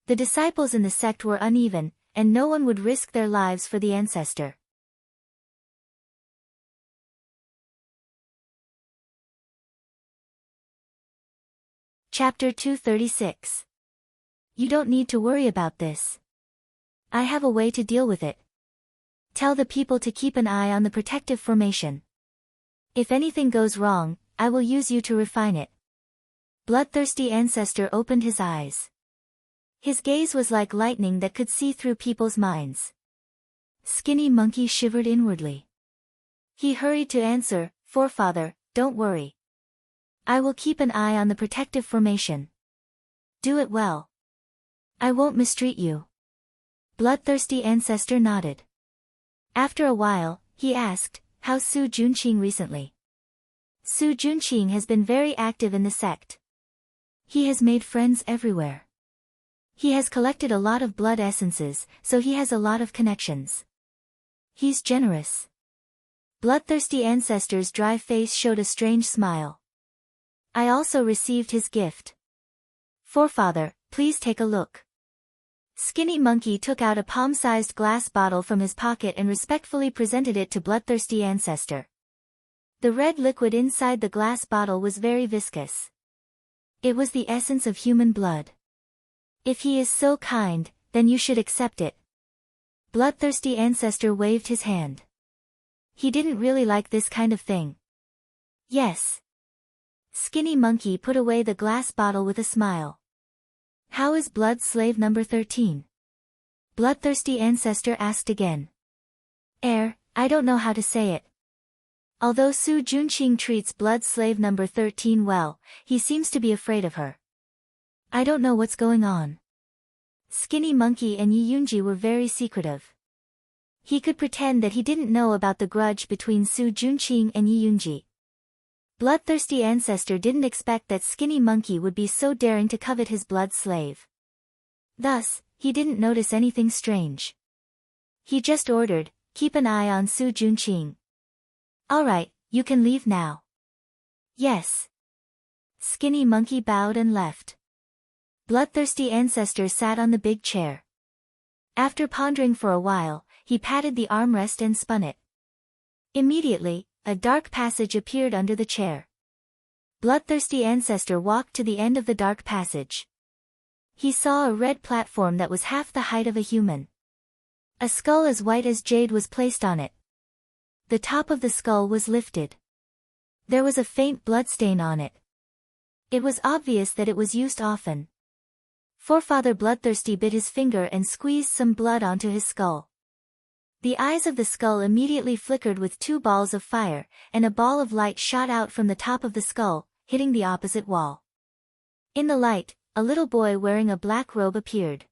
The disciples in the sect were uneven, and no one would risk their lives for the ancestor. Chapter 236. You don't need to worry about this. I have a way to deal with it. Tell the people to keep an eye on the protective formation. If anything goes wrong, I will use you to refine it. Bloodthirsty ancestor opened his eyes. His gaze was like lightning that could see through people's minds. Skinny Monkey shivered inwardly. He hurried to answer, Forefather, don't worry. I will keep an eye on the protective formation. Do it well. I won't mistreat you. Bloodthirsty ancestor nodded. After a while, he asked, how's Su Junqing recently? Su Junqing has been very active in the sect. He has made friends everywhere. He has collected a lot of blood essences, so he has a lot of connections. He's generous. Bloodthirsty ancestor's dry face showed a strange smile. I also received his gift. Forefather, please take a look. Skinny Monkey took out a palm-sized glass bottle from his pocket and respectfully presented it to Bloodthirsty ancestor. The red liquid inside the glass bottle was very viscous. It was the essence of human blood. If he is so kind, then you should accept it. Bloodthirsty ancestor waved his hand. He didn't really like this kind of thing. Yes. Skinny Monkey put away the glass bottle with a smile. How is blood slave number 13? Bloodthirsty ancestor asked again. I don't know how to say it. Although Su Junqing treats blood slave number 13 well, he seems to be afraid of her. I don't know what's going on. Skinny Monkey and Yi Yunji were very secretive. He could pretend that he didn't know about the grudge between Su Junqing and Yi Yunji. Bloodthirsty ancestor didn't expect that Skinny Monkey would be so daring to covet his blood slave. Thus, he didn't notice anything strange. He just ordered, "Keep an eye on Su Junqing." "Alright, you can leave now." "Yes." Skinny Monkey bowed and left. Bloodthirsty ancestor sat on the big chair. After pondering for a while, he patted the armrest and spun it. Immediately, a dark passage appeared under the chair. Bloodthirsty ancestor walked to the end of the dark passage. He saw a red platform that was half the height of a human. A skull as white as jade was placed on it. The top of the skull was lifted. There was a faint bloodstain on it. It was obvious that it was used often. Forefather Bloodthirsty bit his finger and squeezed some blood onto his skull. The eyes of the skull immediately flickered with two balls of fire, and a ball of light shot out from the top of the skull, hitting the opposite wall. In the light, a little boy wearing a black robe appeared.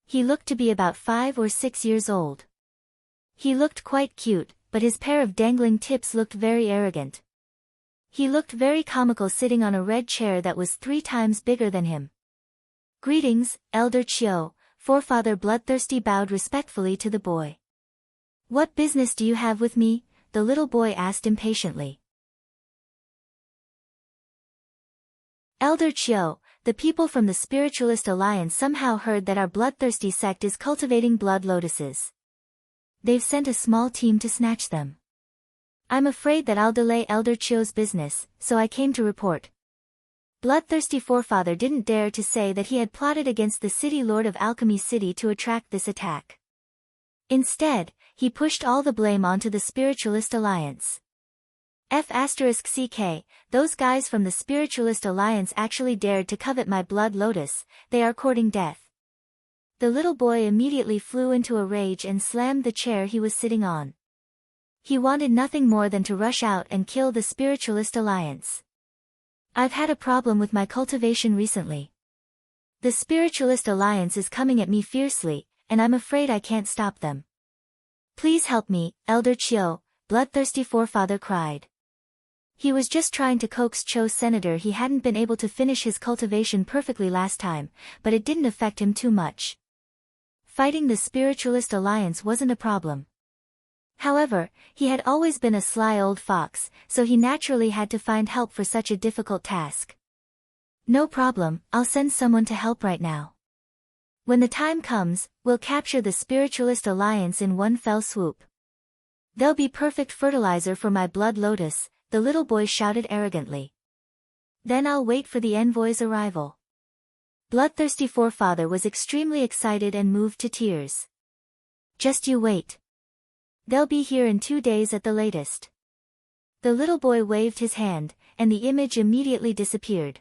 He looked to be about 5 or 6 years old. He looked quite cute, but his pair of dangling tips looked very arrogant. He looked very comical sitting on a red chair that was 3 times bigger than him. "Greetings, Elder Chiu," Forefather Bloodthirsty bowed respectfully to the boy. "What business do you have with me?" the little boy asked impatiently. "Elder Chiu, the people from the Spiritualist Alliance somehow heard that our bloodthirsty sect is cultivating blood lotuses. They've sent a small team to snatch them. I'm afraid that I'll delay Elder Chiu's business, so I came to report." Bloodthirsty Forefather didn't dare to say that he had plotted against the City Lord of Alchemy City to attract this attack. Instead, he pushed all the blame onto the Spiritualist Alliance. F*CK, those guys from the Spiritualist Alliance actually dared to covet my blood lotus, they are courting death. The little boy immediately flew into a rage and slammed the chair he was sitting on. He wanted nothing more than to rush out and kill the Spiritualist Alliance. "I've had a problem with my cultivation recently. The Spiritualist Alliance is coming at me fiercely, and I'm afraid I can't stop them. Please help me, Elder Chiu," Bloodthirsty Forefather cried. He was just trying to coax Cho Senator. He hadn't been able to finish his cultivation perfectly last time, but it didn't affect him too much. Fighting the Spiritualist Alliance wasn't a problem. However, he had always been a sly old fox, so he naturally had to find help for such a difficult task. "No problem, I'll send someone to help right now. When the time comes, we'll capture the Spiritualist Alliance in one fell swoop. They'll be perfect fertilizer for my blood lotus," the little boy shouted arrogantly. "Then I'll wait for the envoy's arrival." Bloodthirsty Forefather was extremely excited and moved to tears. "Just you wait. They'll be here in 2 days at the latest." The little boy waved his hand, and the image immediately disappeared.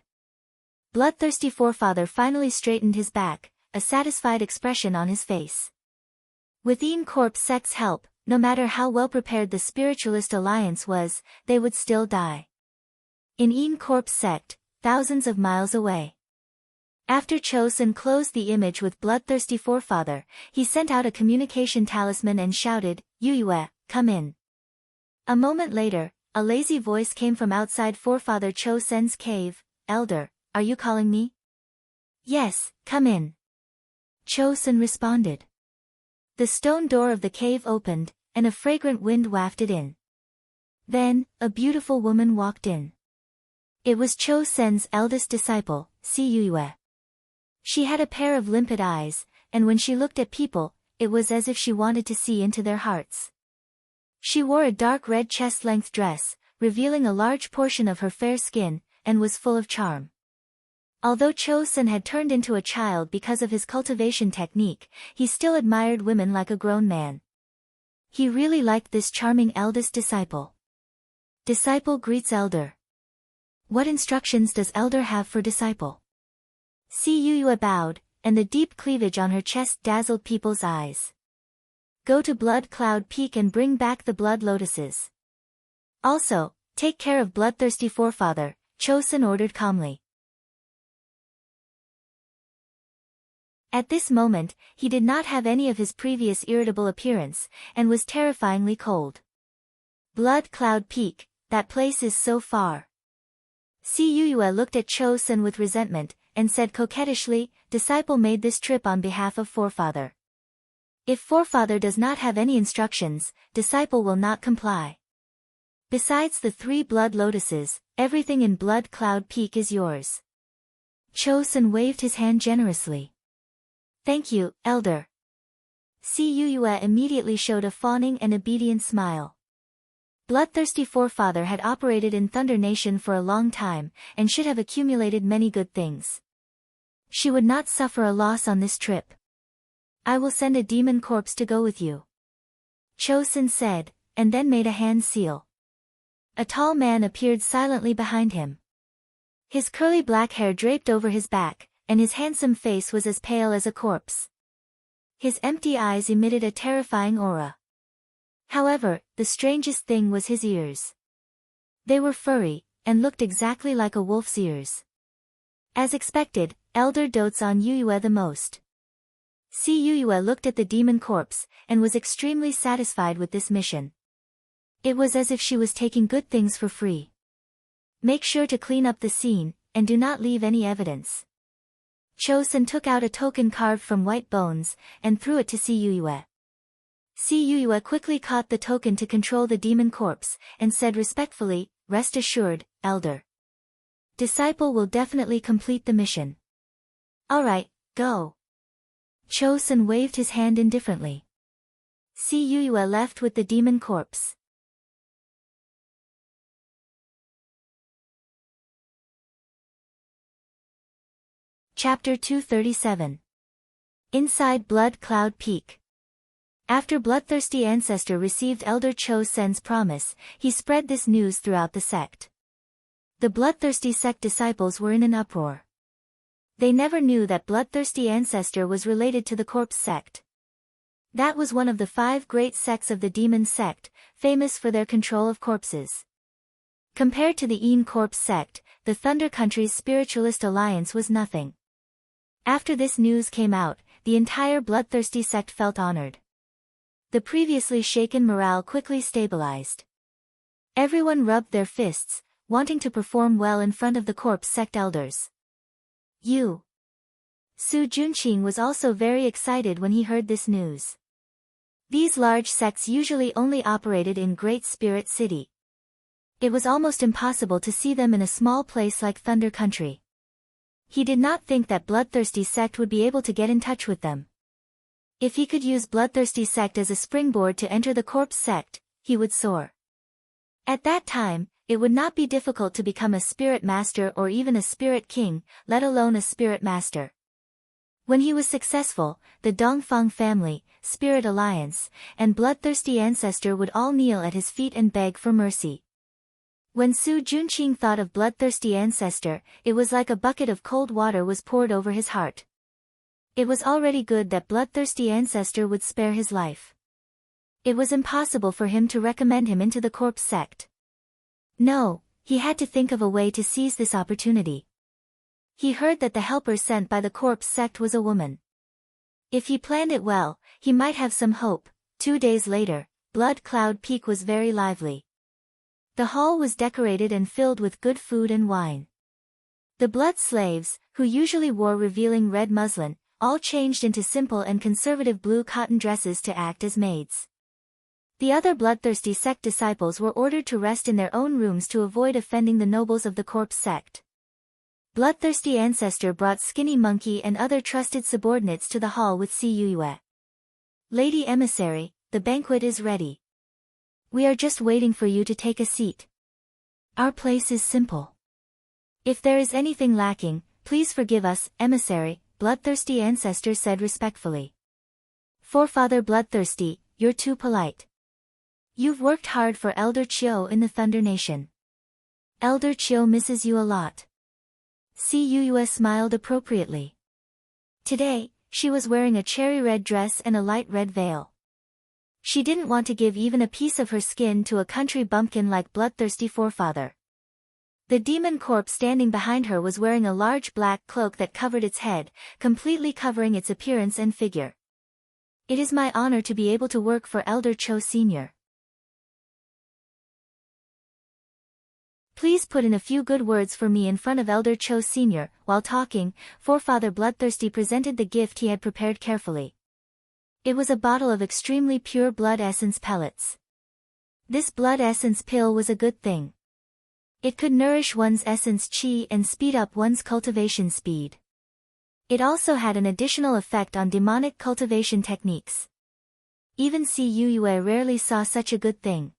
Bloodthirsty Forefather finally straightened his back, a satisfied expression on his face. With Corp's sect's help, no matter how well prepared the Spiritualist Alliance was, they would still die. In Corp's sect, thousands of miles away. After Chosen closed the image with Bloodthirsty Forefather, he sent out a communication talisman and shouted, "Yuyue, come in." A moment later, a lazy voice came from outside Forefather Chosen's cave. "Elder, are you calling me?" "Yes, come in." Chosen responded. The stone door of the cave opened, and a fragrant wind wafted in. Then, a beautiful woman walked in. It was Chosen's eldest disciple, Yuyue. She had a pair of limpid eyes, and when she looked at people, it was as if she wanted to see into their hearts. She wore a dark red chest-length dress, revealing a large portion of her fair skin, and was full of charm. Although Chosen had turned into a child because of his cultivation technique, he still admired women like a grown man. He really liked this charming eldest disciple. Disciple greets elder. What instructions does elder have for disciple? Yuyue bowed, and the deep cleavage on her chest dazzled people's eyes. Go to Blood Cloud Peak and bring back the blood lotuses. Also, take care of Bloodthirsty Forefather, Chosen ordered calmly. At this moment, he did not have any of his previous irritable appearance, and was terrifyingly cold. Blood Cloud Peak, that place is so far. Si Yuyue looked at Cho-san with resentment, and said coquettishly, disciple made this trip on behalf of forefather. If forefather does not have any instructions, disciple will not comply. Besides the 3 blood lotuses, everything in Blood Cloud Peak is yours. Cho-san waved his hand generously. Thank you, elder. Si Yuyue immediately showed a fawning and obedient smile. Bloodthirsty forefather had operated in Thunder Nation for a long time, and should have accumulated many good things. She would not suffer a loss on this trip. I will send a demon corpse to go with you. Cho-san said, and then made a hand seal. A tall man appeared silently behind him. His curly black hair draped over his back, and his handsome face was as pale as a corpse. His empty eyes emitted a terrifying aura. However, the strangest thing was his ears. They were furry, and looked exactly like a wolf's ears. As expected, Elder dotes on Yuyue the most. Si Yuyue looked at the demon corpse, and was extremely satisfied with this mission. It was as if she was taking good things for free. Make sure to clean up the scene, and do not leave any evidence. Cho-san took out a token carved from white bones, and threw it to Si Yuyue. Si Yuyue quickly caught the token to control the demon corpse, and said respectfully, rest assured, elder. Disciple will definitely complete the mission. Alright, go. Cho-san waved his hand indifferently. Si Yuyue left with the demon corpse. Chapter 237. Inside Blood Cloud Peak. After Bloodthirsty Ancestor received Elder Cho-sen's promise, he spread this news throughout the sect. The Bloodthirsty sect disciples were in an uproar. They never knew that Bloodthirsty Ancestor was related to the Corpse sect. That was one of the 5 great sects of the Demon sect, famous for their control of corpses. Compared to the Een Corpse sect, the Thunder Country's Spiritualist Alliance was nothing. After this news came out, the entire Bloodthirsty sect felt honored. The previously shaken morale quickly stabilized. Everyone rubbed their fists, wanting to perform well in front of the Corpse sect elders. Su Junqing was also very excited when he heard this news. These large sects usually only operated in Great Spirit City. It was almost impossible to see them in a small place like Thunder Country. He did not think that Bloodthirsty sect would be able to get in touch with them. If he could use Bloodthirsty sect as a springboard to enter the Corpse sect, he would soar. At that time, it would not be difficult to become a spirit master or even a spirit king, let alone a spirit master. When he was successful, the Dongfang family, Spirit Alliance, and Bloodthirsty Ancestor would all kneel at his feet and beg for mercy. When Su Junqing thought of Bloodthirsty Ancestor, it was like a bucket of cold water was poured over his heart. It was already good that Bloodthirsty Ancestor would spare his life. It was impossible for him to recommend him into the Corpse sect. No, he had to think of a way to seize this opportunity. He heard that the helper sent by the Corpse sect was a woman. If he planned it well, he might have some hope. 2 days later, Blood Cloud Peak was very lively. The hall was decorated and filled with good food and wine. The blood slaves, who usually wore revealing red muslin, all changed into simple and conservative blue cotton dresses to act as maids. The other Bloodthirsty sect disciples were ordered to rest in their own rooms to avoid offending the nobles of the Corpse sect. Bloodthirsty Ancestor brought Skinny Monkey and other trusted subordinates to the hall with Si Yuyue. Lady Emissary, the banquet is ready. We are just waiting for you to take a seat. Our place is simple. If there is anything lacking, please forgive us, Emissary, Bloodthirsty Ancestor said respectfully. Forefather Bloodthirsty, you're too polite. You've worked hard for Elder Chiu in the Thunder Nation. Elder Chiu misses you a lot. Si Yuyue smiled appropriately. Today, she was wearing a cherry red dress and a light red veil. She didn't want to give even a piece of her skin to a country bumpkin like Bloodthirsty Forefather. The demon corpse standing behind her was wearing a large black cloak that covered its head, completely covering its appearance and figure. It is my honor to be able to work for Elder Cho Sr. Please put in a few good words for me in front of Elder Cho Sr. While talking, Forefather Bloodthirsty presented the gift he had prepared carefully. It was a bottle of extremely pure blood essence pellets. This blood essence pill was a good thing. It could nourish one's essence chi and speed up one's cultivation speed. It also had an additional effect on demonic cultivation techniques. Even Cuyue rarely saw such a good thing.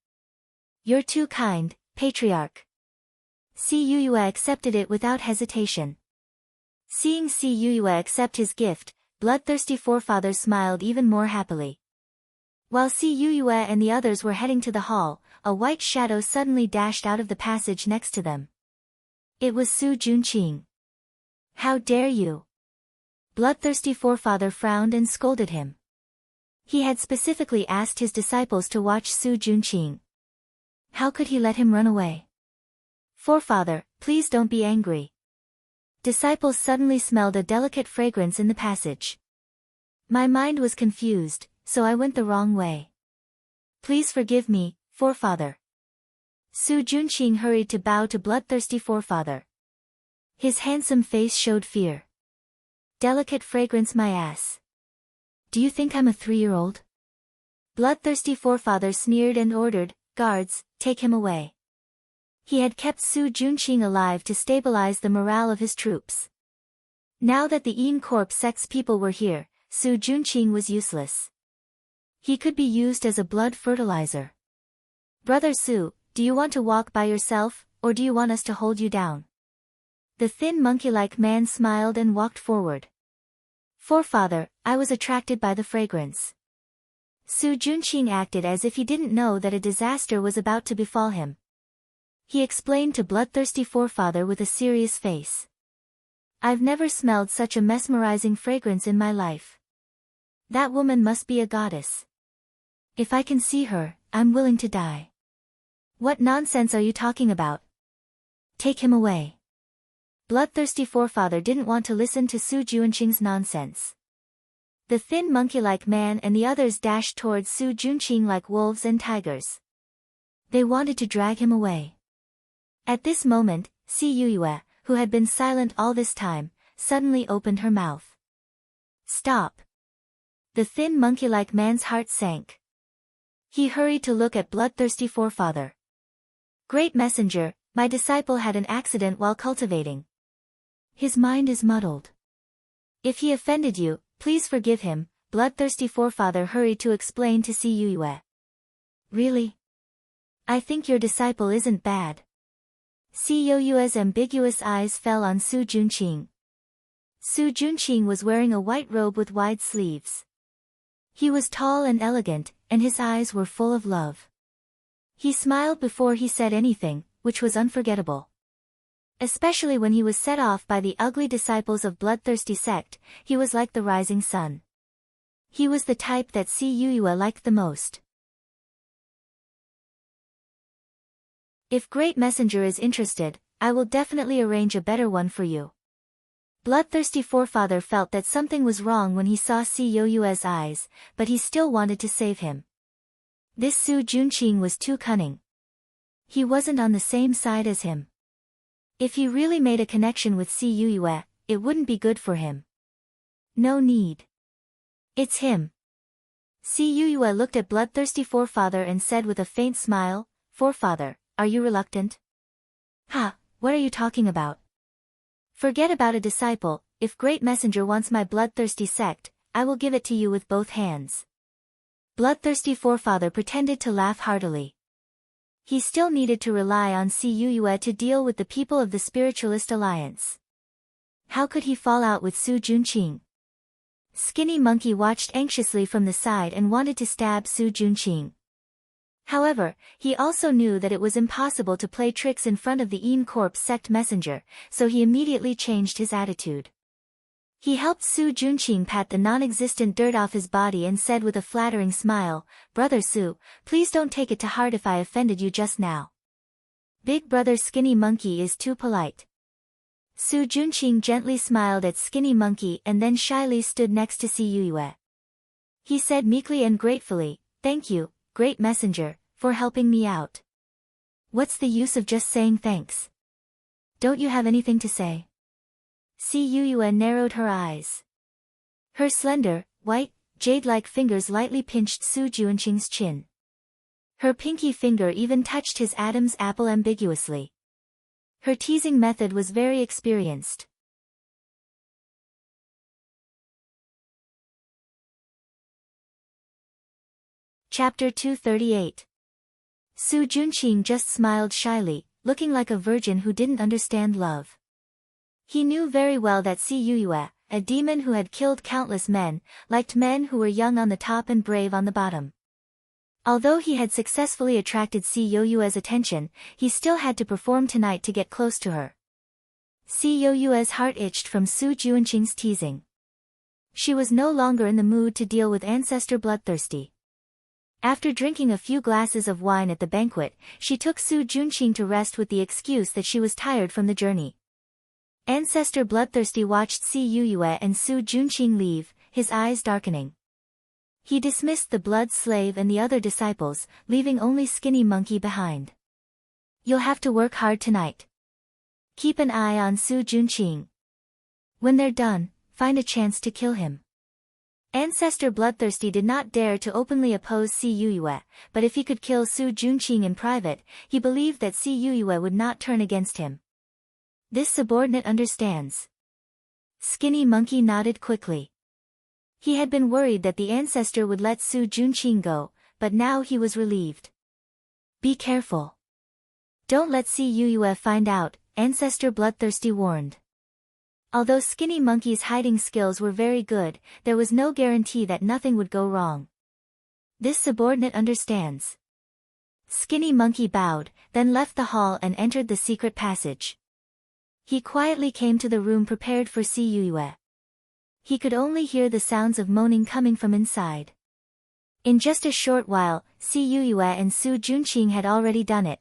You're too kind, Patriarch. Cuyue accepted it without hesitation. Seeing Cuyue accept his gift, Bloodthirsty Forefather smiled even more happily. While Cuyue and the others were heading to the hall, a white shadow suddenly dashed out of the passage next to them. It was Su Junqing. How dare you? Bloodthirsty Forefather frowned and scolded him. He had specifically asked his disciples to watch Su Junqing. How could he let him run away? Forefather, please don't be angry. Disciples suddenly smelled a delicate fragrance in the passage. My mind was confused, so I went the wrong way. Please forgive me, Forefather. Su Junqing hurried to bow to Bloodthirsty Forefather. His handsome face showed fear. Delicate fragrance my ass. Do you think I'm a 3-year-old? Bloodthirsty Forefather sneered and ordered, guards, take him away. He had kept Su Junqing alive to stabilize the morale of his troops. Now that the Yin Corp sect's people were here, Su Junqing was useless. He could be used as a blood fertilizer. Brother Su, do you want to walk by yourself, or do you want us to hold you down? The thin monkey-like man smiled and walked forward. Forefather, I was attracted by the fragrance. Su Junqing acted as if he didn't know that a disaster was about to befall him. He explained to Bloodthirsty Forefather with a serious face. I've never smelled such a mesmerizing fragrance in my life. That woman must be a goddess. If I can see her, I'm willing to die. What nonsense are you talking about? Take him away. Bloodthirsty Forefather didn't want to listen to Su Junqing's nonsense. The thin monkey-like man and the others dashed towards Su Junqing like wolves and tigers. They wanted to drag him away. At this moment, Cuyue, who had been silent all this time, suddenly opened her mouth. Stop. The thin monkey-like man's heart sank. He hurried to look at Bloodthirsty Forefather. Great Messenger, my disciple had an accident while cultivating. His mind is muddled. If he offended you, please forgive him, Bloodthirsty Forefather hurried to explain to Cuyue. Really? I think your disciple isn't bad. Cuyue's ambiguous eyes fell on Su Junqing. Su Junqing was wearing a white robe with wide sleeves. He was tall and elegant, and his eyes were full of love. He smiled before he said anything, which was unforgettable. Especially when he was set off by the ugly disciples of Bloodthirsty sect, he was like the rising sun. He was the type that Cuyue liked the most. If Great Messenger is interested, I will definitely arrange a better one for you. Bloodthirsty Forefather felt that something was wrong when he saw Cuyue's eyes, but he still wanted to save him. This Su Junqing was too cunning. He wasn't on the same side as him. If he really made a connection with Cuyue, it wouldn't be good for him. No need. It's him. Cuyue looked at Bloodthirsty Forefather and said with a faint smile, Forefather, are you reluctant? Ha, what are you talking about? Forget about a disciple, if Great Messenger wants my Bloodthirsty sect, I will give it to you with both hands. Bloodthirsty Forefather pretended to laugh heartily. He still needed to rely on Cuyue to deal with the people of the Spiritualist Alliance. How could he fall out with Su Junqing? Skinny Monkey watched anxiously from the side and wanted to stab Su Junqing. However, he also knew that it was impossible to play tricks in front of the Yin Corp sect messenger, so he immediately changed his attitude. He helped Su Junqing pat the non-existent dirt off his body and said with a flattering smile, Brother Su, please don't take it to heart if I offended you just now. Big Brother Skinny Monkey is too polite. Su Junqing gently smiled at Skinny Monkey and then shyly stood next to Cuyue. He said meekly and gratefully, Thank you, Great Messenger, for helping me out. What's the use of just saying thanks? Don't you have anything to say? Si Yuyue narrowed her eyes. Her slender, white, jade-like fingers lightly pinched Su Juanqing's chin. Her pinky finger even touched his Adam's apple ambiguously. Her teasing method was very experienced. Chapter 238. Su Junqing just smiled shyly, looking like a virgin who didn't understand love. He knew very well that Si Yuyue, a demon who had killed countless men, liked men who were young on the top and brave on the bottom. Although he had successfully attracted Si Yoyue's attention, he still had to perform tonight to get close to her. Si Yoyue's heart itched from Su Juanqing's teasing. She was no longer in the mood to deal with Ancestor Bloodthirsty. After drinking a few glasses of wine at the banquet, she took Su Junqing to rest with the excuse that she was tired from the journey. Ancestor Bloodthirsty watched Si Yuyue and Su Junqing leave, his eyes darkening. He dismissed the blood slave and the other disciples, leaving only Skinny Monkey behind. You'll have to work hard tonight. Keep an eye on Su Junqing. When they're done, find a chance to kill him. Ancestor Bloodthirsty did not dare to openly oppose Si Yuyue, but if he could kill Su Junqing in private, he believed that Si Yuyue would not turn against him. This subordinate understands. Skinny Monkey nodded quickly. He had been worried that the ancestor would let Su Junqing go, but now he was relieved. Be careful. Don't let Si Yuyue find out, Ancestor Bloodthirsty warned. Although Skinny Monkey's hiding skills were very good, there was no guarantee that nothing would go wrong. This subordinate understands. Skinny Monkey bowed, then left the hall and entered the secret passage. He quietly came to the room prepared for Si Yuyue. He could only hear the sounds of moaning coming from inside. In just a short while, Si Yuyue and Su Junqing had already done it.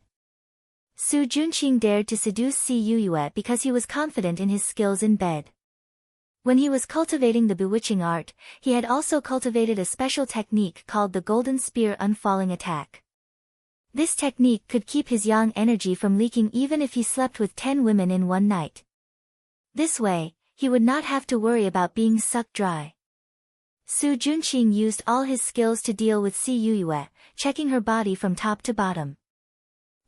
Su Junqing dared to seduce Si Yuyue because he was confident in his skills in bed. When he was cultivating the bewitching art, he had also cultivated a special technique called the Golden Spear Unfalling Attack. This technique could keep his yang energy from leaking even if he slept with 10 women in one night. This way, he would not have to worry about being sucked dry. Su Junqing used all his skills to deal with Si Yuyue, checking her body from top to bottom.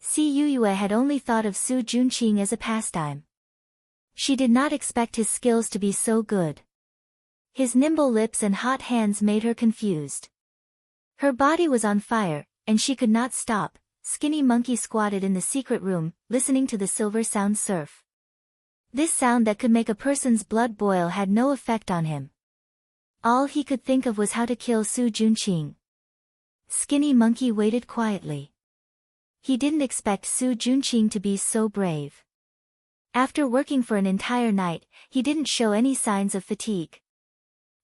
Si Yuyue had only thought of Su Junqing as a pastime. She did not expect his skills to be so good. His nimble lips and hot hands made her confused. Her body was on fire, and she could not stop. Skinny Monkey squatted in the secret room, listening to the silver sound surf. This sound that could make a person's blood boil had no effect on him. All he could think of was how to kill Su Junqing. Skinny Monkey waited quietly. He didn't expect Su Junqing to be so brave. After working for an entire night, he didn't show any signs of fatigue.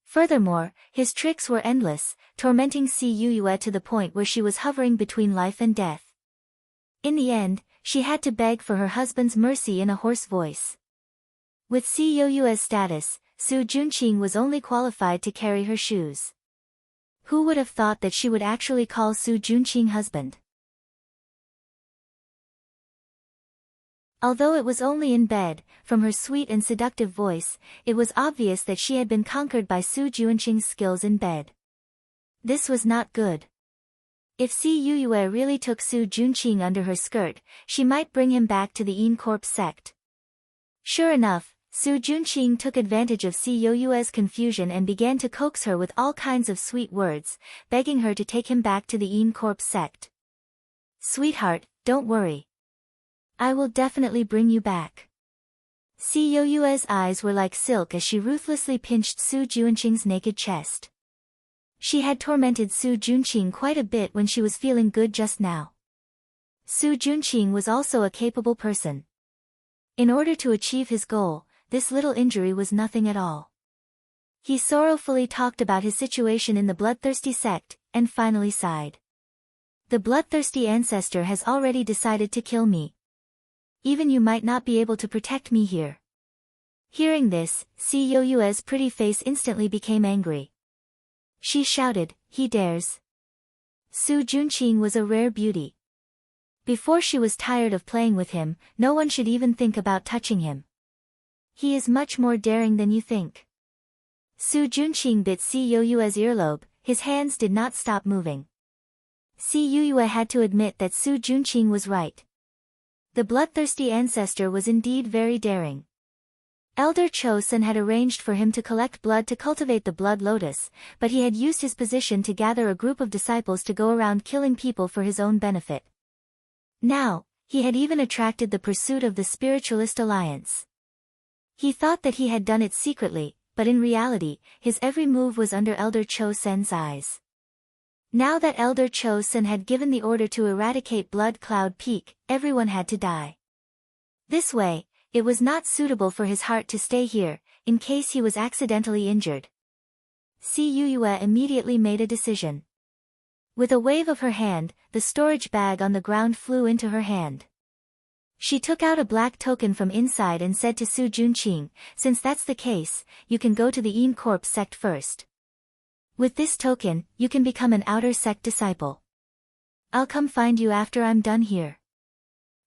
Furthermore, his tricks were endless, tormenting Si Yuyue to the point where she was hovering between life and death. In the end, she had to beg for her husband's mercy in a hoarse voice. With Si Yuyue's status, Su Junqing was only qualified to carry her shoes. Who would have thought that she would actually call Su Junqing husband? Although it was only in bed, from her sweet and seductive voice, it was obvious that she had been conquered by Su Junqing's skills in bed. This was not good. If Si Yuyue really took Su Junqing under her skirt, she might bring him back to the Corp sect. Sure enough, Su Junqing took advantage of Si Yuyue's confusion and began to coax her with all kinds of sweet words, begging her to take him back to the Corp sect. Sweetheart, don't worry. I will definitely bring you back. Si Yuyue's eyes were like silk as she ruthlessly pinched Su Junqing's naked chest. She had tormented Su Junqing quite a bit when she was feeling good just now. Su Junqing was also a capable person. In order to achieve his goal, this little injury was nothing at all. He sorrowfully talked about his situation in the bloodthirsty sect, and finally sighed. The bloodthirsty ancestor has already decided to kill me. Even you might not be able to protect me here. Hearing this, Si Yuyue's pretty face instantly became angry. She shouted, he dares. Su Junqing was a rare beauty. Before she was tired of playing with him, no one should even think about touching him. He is much more daring than you think. Su Junqing bit Si Youyue's earlobe, his hands did not stop moving. Si Youyue had to admit that Su Junqing was right. The bloodthirsty ancestor was indeed very daring. Elder Chosun had arranged for him to collect blood to cultivate the blood lotus, but he had used his position to gather a group of disciples to go around killing people for his own benefit. Now, he had even attracted the pursuit of the Spiritualist Alliance. He thought that he had done it secretly, but in reality, his every move was under Elder Chosun's eyes. Now that Elder Chosun had given the order to eradicate Blood Cloud Peak, everyone had to die. This way, it was not suitable for his heart to stay here, in case he was accidentally injured. Si Youyue immediately made a decision. With a wave of her hand, the storage bag on the ground flew into her hand. She took out a black token from inside and said to Su Junqing, "Since that's the case, you can go to the Yin Corp sect first. With this token, you can become an outer sect disciple. I'll come find you after I'm done here."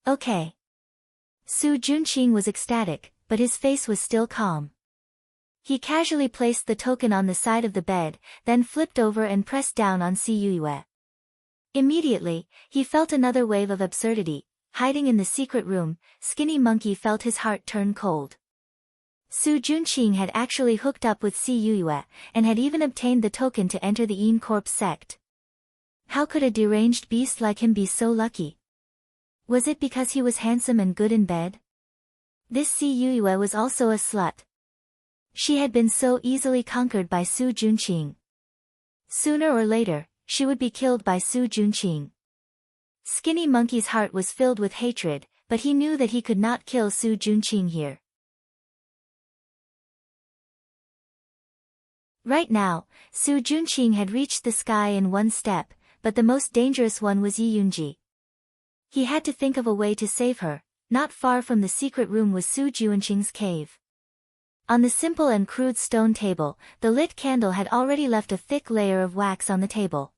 Okay. Su Junqing was ecstatic, but his face was still calm. He casually placed the token on the side of the bed, then flipped over and pressed down on Si Youyue. Immediately, he felt another wave of absurdity. Hiding in the secret room, Skinny Monkey felt his heart turn cold. Su Junqing had actually hooked up with Si Youyue, and had even obtained the token to enter the Yin Corp sect. How could a deranged beast like him be so lucky? Was it because he was handsome and good in bed? This Si Youyue was also a slut. She had been so easily conquered by Su Junqing. Sooner or later, she would be killed by Su Junqing. Skinny Monkey's heart was filled with hatred, but he knew that he could not kill Su Junqing here. Right now, Su Junqing had reached the sky in one step, but the most dangerous one was Yi Yunji. He had to think of a way to save her. Not far from the secret room was Su Junqing's cave. On the simple and crude stone table, the lit candle had already left a thick layer of wax on the table.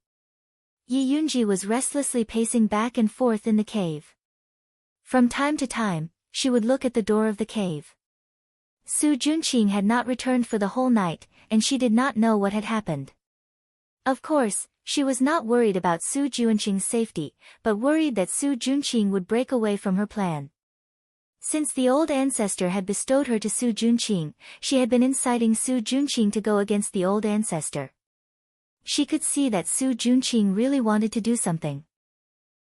Yi Yunji was restlessly pacing back and forth in the cave. From time to time, she would look at the door of the cave. Su Junqing had not returned for the whole night, and she did not know what had happened. Of course, she was not worried about Su Junqing's safety, but worried that Su Junqing would break away from her plan. Since the old ancestor had bestowed her to Su Junqing, she had been inciting Su Junqing to go against the old ancestor. She could see that Su Junqing really wanted to do something.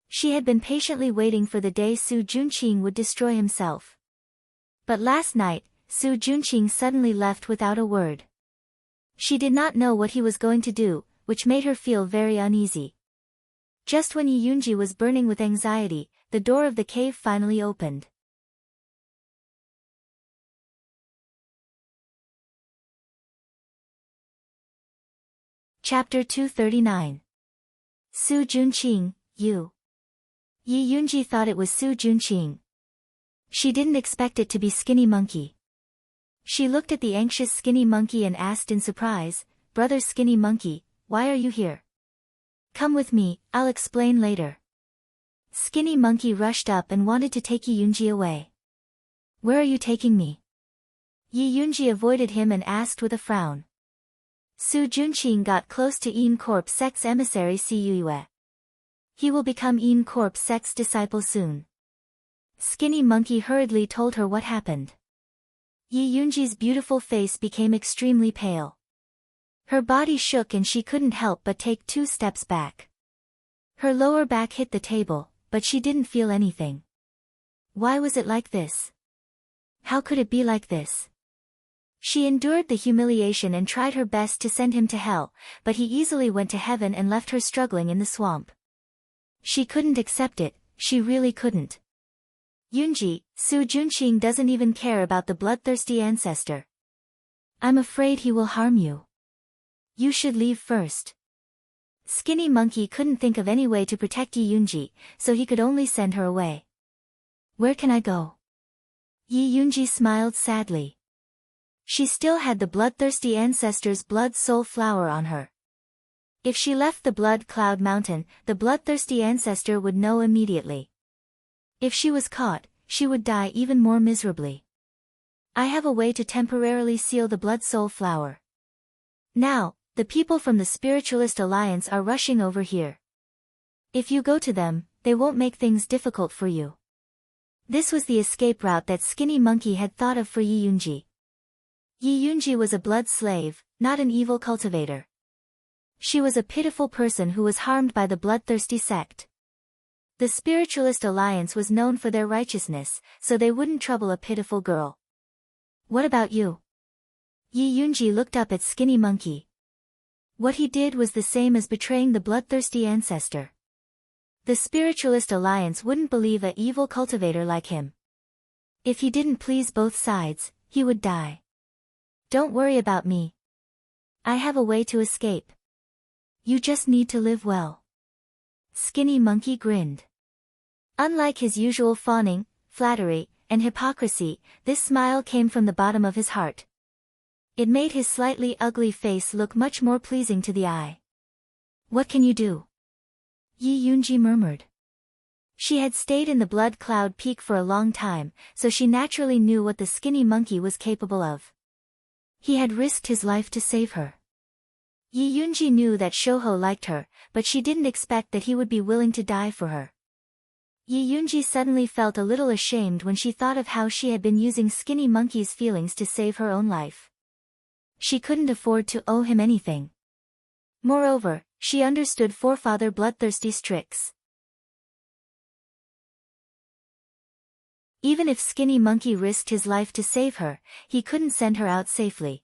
She had been patiently waiting for the day Su Junqing would destroy himself. But last night, Su Junqing suddenly left without a word. She did not know what he was going to do, which made her feel very uneasy. Just when Yi Yunji was burning with anxiety, the door of the cave finally opened. Chapter 239. Su Junqing, you. Yi Yunji thought it was Su Junqing. She didn't expect it to be Skinny Monkey. She looked at the anxious Skinny Monkey and asked in surprise, "Brother Skinny Monkey, why are you here?" "Come with me, I'll explain later." Skinny Monkey rushed up and wanted to take Yi Yunji away. "Where are you taking me?" Yi Yunji avoided him and asked with a frown. Su Junqing got close to Yin Corp sect's emissary Si Youyue. He will become Yin Corp sect's disciple soon. Skinny Monkey hurriedly told her what happened. Yi Yunji's beautiful face became extremely pale. Her body shook and she couldn't help but take 2 steps back. Her lower back hit the table, but she didn't feel anything. Why was it like this? How could it be like this? She endured the humiliation and tried her best to send him to hell, but he easily went to heaven and left her struggling in the swamp. She couldn't accept it, she really couldn't. "Yunji, Su Junqing doesn't even care about the bloodthirsty ancestor. I'm afraid he will harm you. You should leave first." Skinny Monkey couldn't think of any way to protect Yi Yunji, so he could only send her away. "Where can I go?" Yi Yunji smiled sadly. She still had the bloodthirsty ancestor's blood soul flower on her. If she left the Blood Cloud Mountain, the bloodthirsty ancestor would know immediately. If she was caught, she would die even more miserably. I have a way to temporarily seal the blood soul flower. Now, the people from the Spiritualist Alliance are rushing over here. If you go to them, they won't make things difficult for you. This was the escape route that Skinny Monkey had thought of for Yi Yunji. Yi Yunji was a blood slave, not an evil cultivator. She was a pitiful person who was harmed by the bloodthirsty sect. The Spiritualist Alliance was known for their righteousness, so they wouldn't trouble a pitiful girl. What about you? Yi Yunji looked up at Skinny Monkey. What he did was the same as betraying the bloodthirsty ancestor. The Spiritualist Alliance wouldn't believe a evil cultivator like him. If he didn't please both sides, he would die. Don't worry about me. I have a way to escape. You just need to live well. Skinny Monkey grinned. Unlike his usual fawning, flattery, and hypocrisy, this smile came from the bottom of his heart. It made his slightly ugly face look much more pleasing to the eye. What can you do? Yi Yunji murmured. She had stayed in the Blood Cloud Peak for a long time, so she naturally knew what the Skinny Monkey was capable of. He had risked his life to save her. Yi Yunji knew that Shouho liked her, but she didn't expect that he would be willing to die for her. Yi Yunji suddenly felt a little ashamed when she thought of how she had been using Skinny Monkey's feelings to save her own life. She couldn't afford to owe him anything. Moreover, she understood forefather Bloodthirsty's tricks. Even if Skinny Monkey risked his life to save her, he couldn't send her out safely.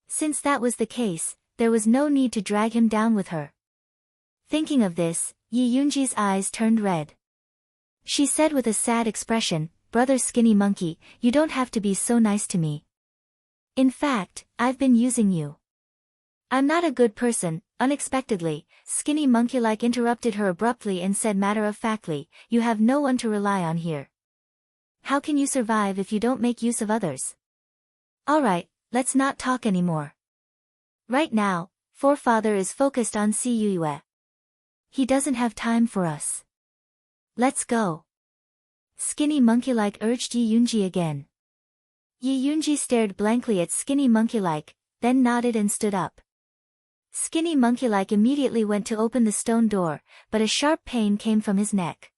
Since that was the case, there was no need to drag him down with her. Thinking of this, Yi Yunji's eyes turned red. She said with a sad expression, "Brother Skinny Monkey, you don't have to be so nice to me. In fact, I've been using you." "I'm not a good person." Unexpectedly, Skinny Monkey-like interrupted her abruptly and said matter-of-factly, "You have no one to rely on here. How can you survive if you don't make use of others? Alright, let's not talk anymore. Right now, forefather is focused on Cuyue. He doesn't have time for us. Let's go." Skinny Monkey-like urged Yi Yunji again. Yi Yunji stared blankly at Skinny Monkey-like, then nodded and stood up. Skinny Monkey-like immediately went to open the stone door, but a sharp pain came from his neck.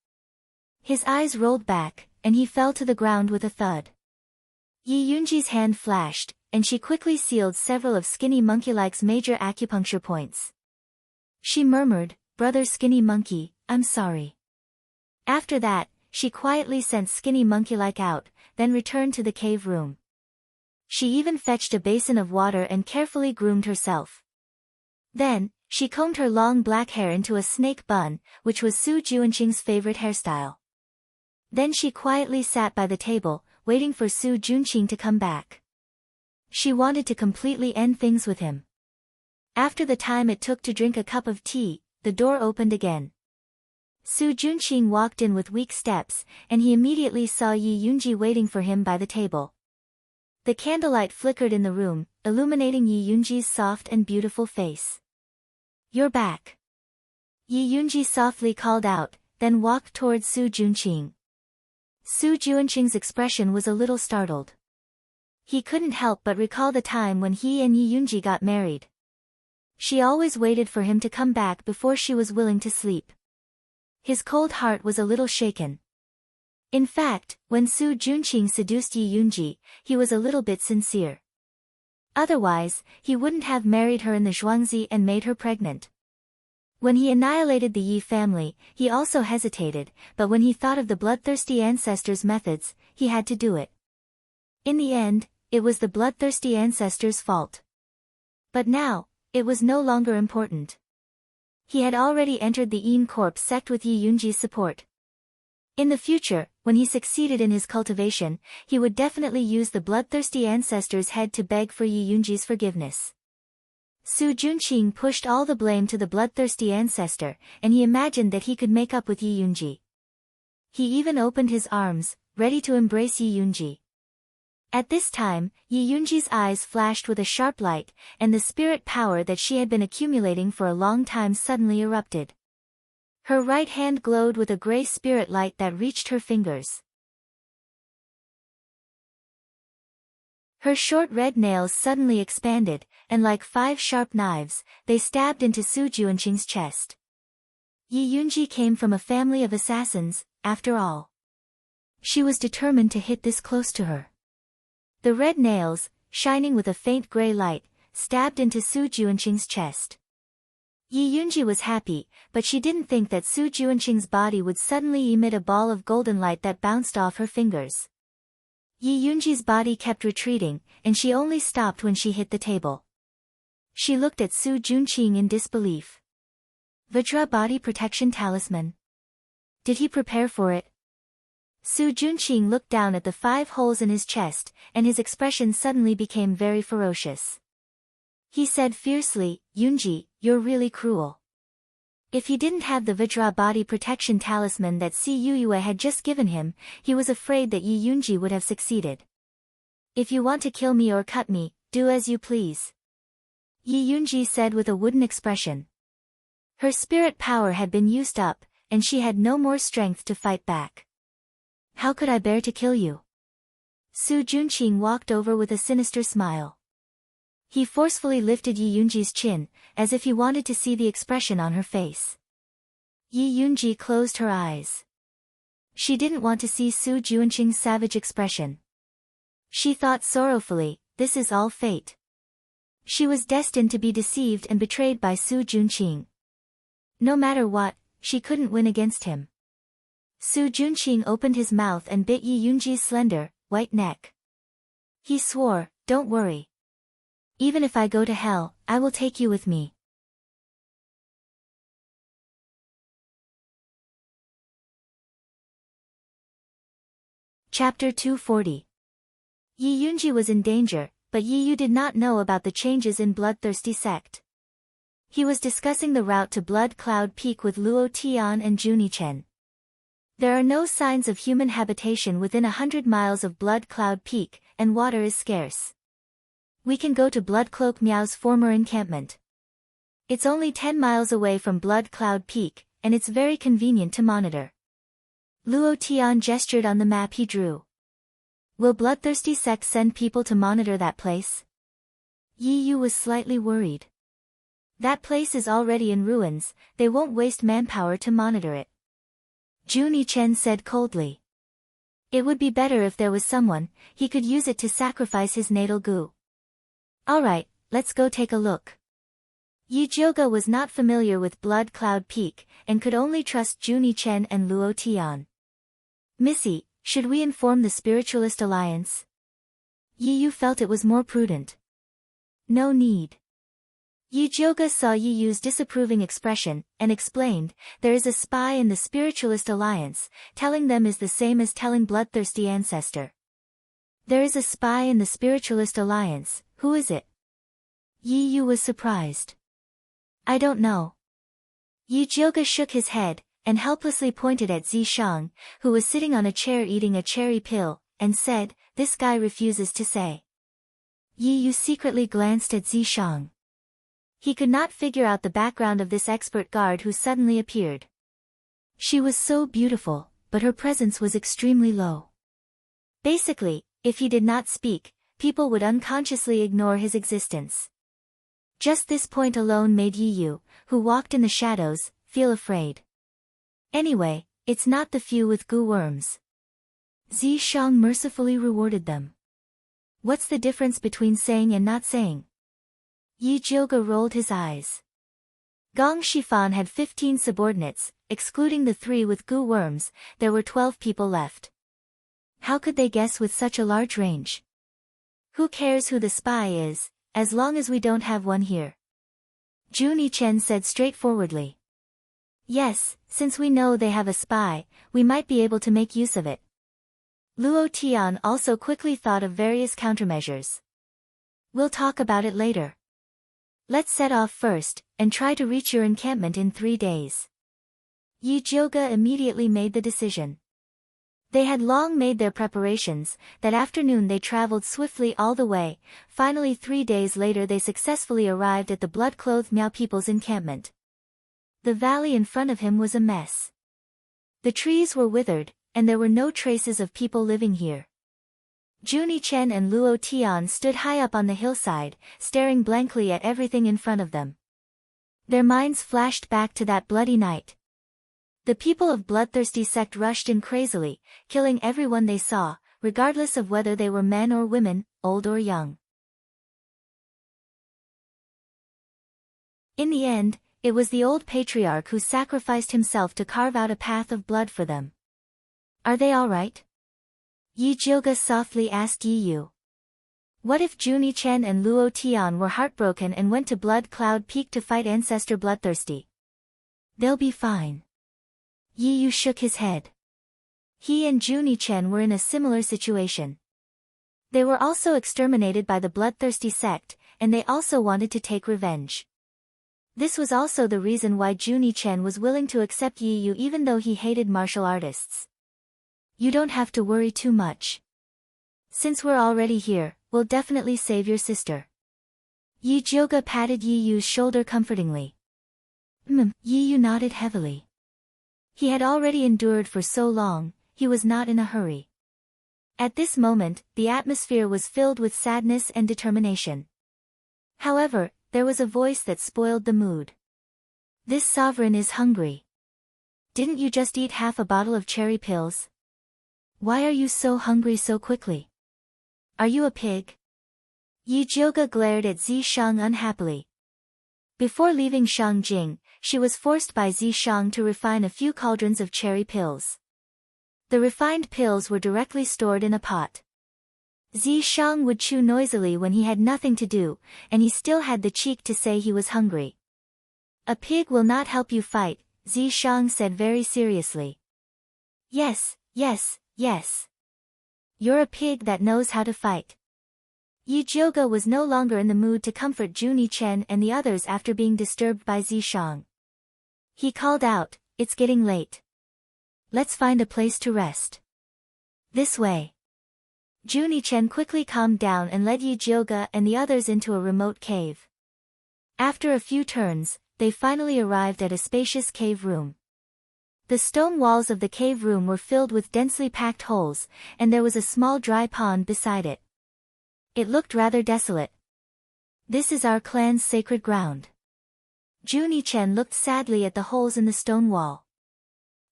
His eyes rolled back, and he fell to the ground with a thud. Yi Yunji's hand flashed, and she quickly sealed several of Skinny Monkey-like's major acupuncture points. She murmured, "Brother Skinny Monkey, I'm sorry." After that, she quietly sent Skinny Monkey-like out, then returned to the cave room. She even fetched a basin of water and carefully groomed herself. Then, she combed her long black hair into a snake bun, which was Su Junqing's favorite hairstyle. Then she quietly sat by the table, waiting for Su Junqing to come back. She wanted to completely end things with him. After the time it took to drink a cup of tea, the door opened again. Su Junqing walked in with weak steps, and he immediately saw Yi Yunji waiting for him by the table. The candlelight flickered in the room, illuminating Yi Yunji's soft and beautiful face. "You're back." Yi Yunji softly called out, then walked towards Su Junqing. Su Junqing's expression was a little startled. He couldn't help but recall the time when he and Yi Yunji got married. She always waited for him to come back before she was willing to sleep. His cold heart was a little shaken. In fact, when Su Junqing seduced Yi Yunji, he was a little bit sincere. Otherwise, he wouldn't have married her in the Zhuangzi and made her pregnant. When he annihilated the Yi family, he also hesitated, but when he thought of the bloodthirsty ancestors' methods, he had to do it. In the end, it was the bloodthirsty ancestors' fault. But now, it was no longer important. He had already entered the Een Corp sect with Yi Yunji's support. In the future, when he succeeded in his cultivation, he would definitely use the bloodthirsty ancestor's head to beg for Yi Yunji's forgiveness. Su Junqing pushed all the blame to the bloodthirsty ancestor, and he imagined that he could make up with Yi Yunji. He even opened his arms, ready to embrace Yi Yunji. At this time, Yi Yunji's eyes flashed with a sharp light, and the spirit power that she had been accumulating for a long time suddenly erupted. Her right hand glowed with a gray spirit light that reached her fingers. Her short red nails suddenly expanded, and like 5 sharp knives, they stabbed into Su Juanqing's chest. Yi Yunji came from a family of assassins, after all. She was determined to hit this close to her. The red nails, shining with a faint gray light, stabbed into Su Juanqing's chest. Yi Yunji was happy, but she didn't think that Su Juanqing's body would suddenly emit a ball of golden light that bounced off her fingers. Yi Yunji's body kept retreating, and she only stopped when she hit the table. She looked at Su Juanqing in disbelief. Vajra body protection talisman. Did he prepare for it? Su Juanqing looked down at the 5 holes in his chest, and his expression suddenly became very ferocious. He said fiercely, "Yunji, you're really cruel." If he didn't have the Vajra body protection talisman that Si Yuyue had just given him, he was afraid that Yi Yunji would have succeeded. "If you want to kill me or cut me, do as you please," Yi Yunji said with a wooden expression. Her spirit power had been used up, and she had no more strength to fight back. "How could I bear to kill you?" Su Juanqing walked over with a sinister smile. He forcefully lifted Yi Yunji's chin, as if he wanted to see the expression on her face. Yi Yunji closed her eyes. She didn't want to see Su Juanqing's savage expression. She thought sorrowfully, this is all fate. She was destined to be deceived and betrayed by Su Juanqing. No matter what, she couldn't win against him. Su Juanqing opened his mouth and bit Yi Yunji's slender, white neck. He swore, "Don't worry. Even if I go to hell, I will take you with me." Chapter 240. Yi Yunji was in danger, but Yi Yu did not know about the changes in Bloodthirsty sect. He was discussing the route to Blood Cloud Peak with Luo Tian and Juni Chen. There are no signs of human habitation within 100 miles of Blood Cloud Peak, and water is scarce. We can go to Bloodcloak Miao's former encampment. It's only 10 miles away from Blood Cloud Peak, and it's very convenient to monitor. Luo Tian gestured on the map he drew. Will Bloodthirsty sect send people to monitor that place? Yi Yu was slightly worried. That place is already in ruins, they won't waste manpower to monitor it. Juni Chen said coldly. It would be better if there was someone, he could use it to sacrifice his natal gu. Alright, let's go take a look. Yi Jioga was not familiar with Blood Cloud Peak, and could only trust Juni Chen and Luo Tian. Missy, should we inform the Spiritualist Alliance? Yi Yu felt it was more prudent. No need. Yi Jioga saw Yi Yu's disapproving expression, and explained, there is a spy in the Spiritualist Alliance, telling them is the same as telling Bloodthirsty Ancestor. There is a spy in the Spiritualist Alliance, who is it? Yi Yu was surprised. I don't know. Yi Jioga shook his head, and helplessly pointed at Zishang, who was sitting on a chair eating a cherry pill, and said, this guy refuses to say. Yi Yu secretly glanced at Zishang. He could not figure out the background of this expert guard who suddenly appeared. She was so beautiful, but her presence was extremely low. Basically, if he did not speak, people would unconsciously ignore his existence. Just this point alone made Yi Yu, who walked in the shadows, feel afraid. Anyway, it's not the few with gu worms. Zishang mercifully rewarded them. What's the difference between saying and not saying? Yi Jioga rolled his eyes. Gong Shifan had 15 subordinates, excluding the 3 with gu worms, there were 12 people left. How could they guess with such a large range? Who cares who the spy is, as long as we don't have one here? Juni Chen said straightforwardly. Yes, since we know they have a spy, we might be able to make use of it. Luo Tian also quickly thought of various countermeasures. We'll talk about it later. Let's set off first, and try to reach your encampment in 3 days. Yi Jioga immediately made the decision. They had long made their preparations, that afternoon they traveled swiftly all the way, finally 3 days later they successfully arrived at the blood-clothed Miao people's encampment. The valley in front of him was a mess. The trees were withered, and there were no traces of people living here. Junie Chen and Luo Tian stood high up on the hillside, staring blankly at everything in front of them. Their minds flashed back to that bloody night. The people of bloodthirsty sect rushed in crazily, killing everyone they saw, regardless of whether they were men or women, old or young. In the end, it was the old patriarch who sacrificed himself to carve out a path of blood for them. Are they all right? Yi Jioga softly asked Yi Yu. What if Junie Chen and Luo Tian were heartbroken and went to Blood Cloud Peak to fight Ancestor Bloodthirsty? They'll be fine. Yi Yu shook his head. He and Junie Chen were in a similar situation. They were also exterminated by the Bloodthirsty sect, and they also wanted to take revenge. This was also the reason why Junie Chen was willing to accept Yi Yu even though he hated martial artists. You don't have to worry too much. Since we're already here, we'll definitely save your sister. Yi Jioga patted Yi Yu's shoulder comfortingly. Yi Yu nodded heavily. He had already endured for so long, he was not in a hurry. At this moment, the atmosphere was filled with sadness and determination. However, there was a voice that spoiled the mood. This sovereign is hungry. Didn't you just eat half a bottle of cherry pills? Why are you so hungry so quickly? Are you a pig? Yi Jioga glared at Zi Shang unhappily. Before leaving Shangjing, she was forced by Zi Shang to refine a few cauldrons of cherry pills. The refined pills were directly stored in a pot. Zi Shang would chew noisily when he had nothing to do, and he still had the cheek to say he was hungry. A pig will not help you fight, Zi Shang said very seriously. Yes. You're a pig that knows how to fight. Yi Jioga was no longer in the mood to comfort Junie Chen and the others after being disturbed by Zi Shang. He called out, it's getting late. Let's find a place to rest. This way. Junie Chen quickly calmed down and led Yi Jioga and the others into a remote cave. After a few turns, they finally arrived at a spacious cave room. The stone walls of the cave room were filled with densely packed holes, and there was a small dry pond beside it. It looked rather desolate. This is our clan's sacred ground. Junie Chen looked sadly at the holes in the stone wall.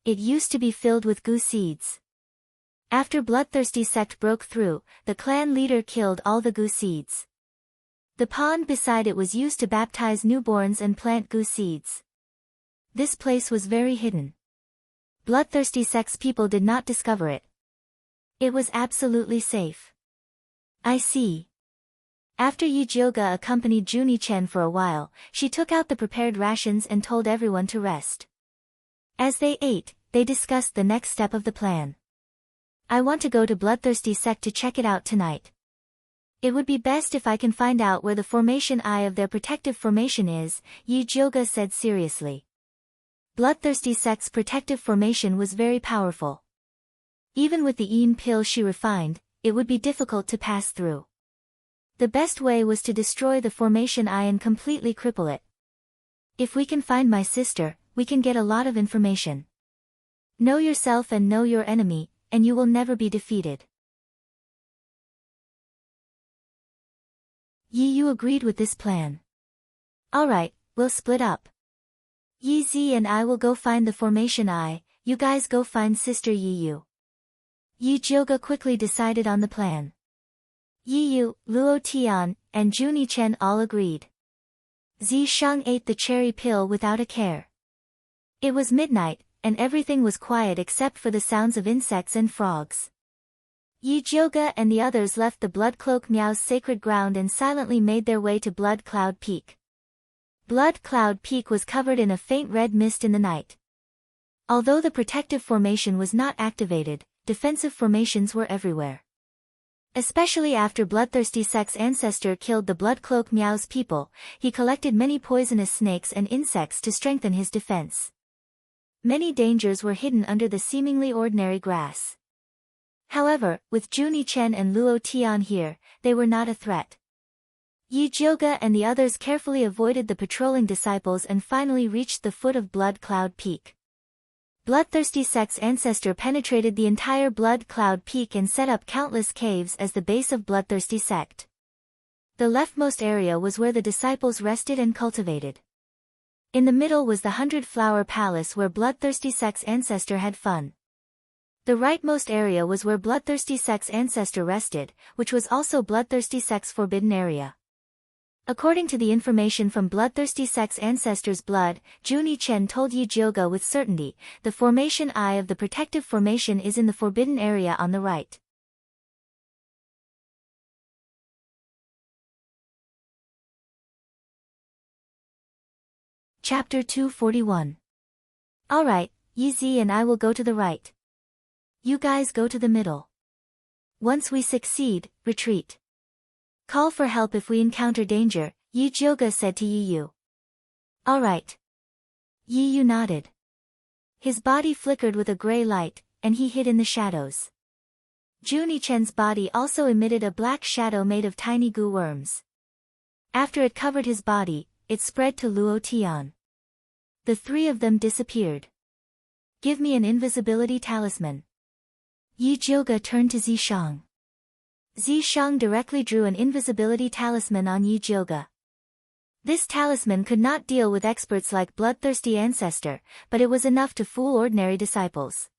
It used to be filled with goo seeds. After Bloodthirsty sect broke through, the clan leader killed all the goo seeds. The pond beside it was used to baptize newborns and plant goo seeds. This place was very hidden. Bloodthirsty sect's people did not discover it. It was absolutely safe. I see. After Yi Jioga accompanied Junie Chen for a while, she took out the prepared rations and told everyone to rest. As they ate, they discussed the next step of the plan. I want to go to Bloodthirsty sect to check it out tonight. It would be best if I can find out where the formation eye of their protective formation is, Yi Jioga said seriously. Bloodthirsty sect's protective formation was very powerful. Even with the Yin pill she refined, it would be difficult to pass through. The best way was to destroy the formation eye and completely cripple it. If we can find my sister, we can get a lot of information. Know yourself and know your enemy, and you will never be defeated. Yi Yu agreed with this plan. Alright, we'll split up. Yi Zi and I will go find the formation eye, you guys go find Sister Yi Yu. Yi Jioga quickly decided on the plan. Yi Yu, Luo Tian, and Junie Chen all agreed. Zi Shang ate the cherry pill without a care. It was midnight, and everything was quiet except for the sounds of insects and frogs. Yi Jioga and the others left the Blood Cloak Miao's sacred ground and silently made their way to Blood Cloud Peak. Blood Cloud Peak was covered in a faint red mist in the night. Although the protective formation was not activated, defensive formations were everywhere. Especially after Bloodthirsty sect's ancestor killed the Blood Cloak Miao's people, he collected many poisonous snakes and insects to strengthen his defense. Many dangers were hidden under the seemingly ordinary grass. However, with Junie Chen and Luo Tian here, they were not a threat. Yi-Jyoga and the others carefully avoided the patrolling disciples and finally reached the foot of Blood Cloud Peak. Bloodthirsty sect's ancestor penetrated the entire Blood Cloud Peak and set up countless caves as the base of Bloodthirsty sect. The leftmost area was where the disciples rested and cultivated. In the middle was the 100-flower palace where Bloodthirsty sect's ancestor had fun. The rightmost area was where Bloodthirsty sect's ancestor rested, which was also Bloodthirsty sect's forbidden area. According to the information from Bloodthirsty sect's ancestor's blood, Juni Chen told Yi-Jyoga with certainty, the formation eye of the protective formation is in the forbidden area on the right. Chapter 241. Alright, Yi-Zi and I will go to the right. You guys go to the middle. Once we succeed, retreat. Call for help if we encounter danger, Yi-Jyoga said to Yi-Yu. Alright. Yi-Yu nodded. His body flickered with a gray light, and he hid in the shadows. Juni Chen's body also emitted a black shadow made of tiny goo worms. After it covered his body, it spread to Luo Tian. The three of them disappeared. Give me an invisibility talisman. Yi-Jyoga turned to Zishang. Zishang directly drew an invisibility talisman on Yi-Jyoga. This talisman could not deal with experts like Bloodthirsty Ancestor, but it was enough to fool ordinary disciples.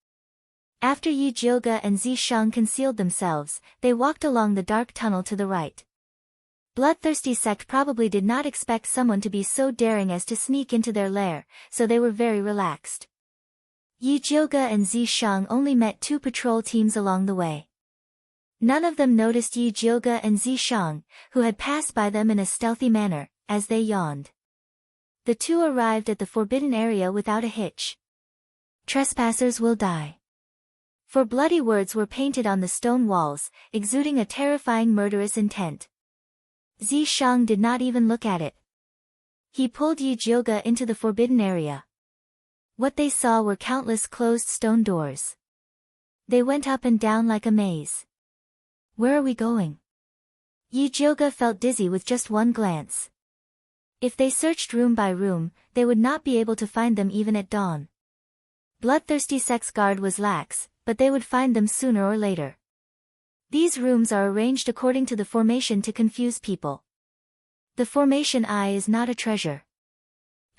After Yi-Jyoga and Zishang concealed themselves, they walked along the dark tunnel to the right. Bloodthirsty sect probably did not expect someone to be so daring as to sneak into their lair, so they were very relaxed. Yi-Jyoga and Zishang only met 2 patrol teams along the way. None of them noticed Yi-Jyoga and Zishang, who had passed by them in a stealthy manner, as they yawned. The 2 arrived at the forbidden area without a hitch. Trespassers will die. For bloody words were painted on the stone walls, exuding a terrifying murderous intent. Zishang did not even look at it. He pulled Yi-Jyoga into the forbidden area. What they saw were countless closed stone doors. They went up and down like a maze. Where are we going? Yi-Jyoga felt dizzy with just one glance. If they searched room by room, they would not be able to find them even at dawn. Bloodthirsty sect's guard was lax, but they would find them sooner or later. These rooms are arranged according to the formation to confuse people. The formation eye is not a treasure.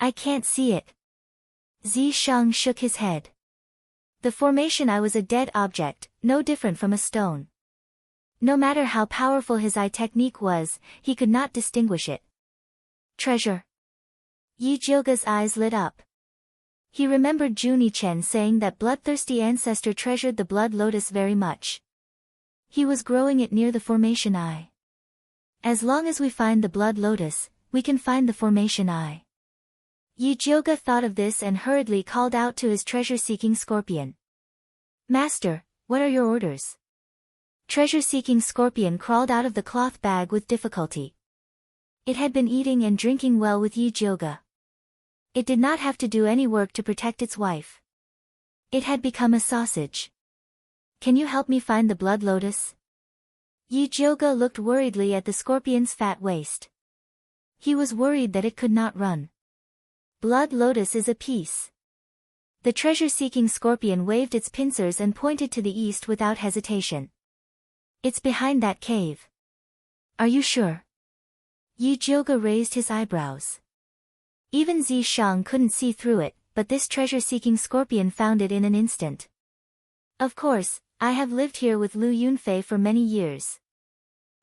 I can't see it. Zishang shook his head. The formation eye was a dead object, no different from a stone. No matter how powerful his eye technique was, he could not distinguish it. Treasure. Yi-Jyoga's eyes lit up. He remembered Juni Chen saying that Bloodthirsty Ancestor treasured the blood lotus very much. He was growing it near the formation eye. As long as we find the blood lotus, we can find the formation eye. Yi-Jyoga thought of this and hurriedly called out to his treasure-seeking scorpion. Master, what are your orders? Treasure-seeking scorpion crawled out of the cloth bag with difficulty. It had been eating and drinking well with Yi-Jyoga. It did not have to do any work to protect its wife. It had become a sausage. Can you help me find the blood lotus? Yi-Jyoga looked worriedly at the scorpion's fat waist. He was worried that it could not run. Blood lotus is a piece. The treasure-seeking scorpion waved its pincers and pointed to the east without hesitation. It's behind that cave. Are you sure? Yi-Jyoga raised his eyebrows. Even Zishang couldn't see through it, but this treasure-seeking scorpion found it in an instant. Of course, I have lived here with Lu Yunfei for many years.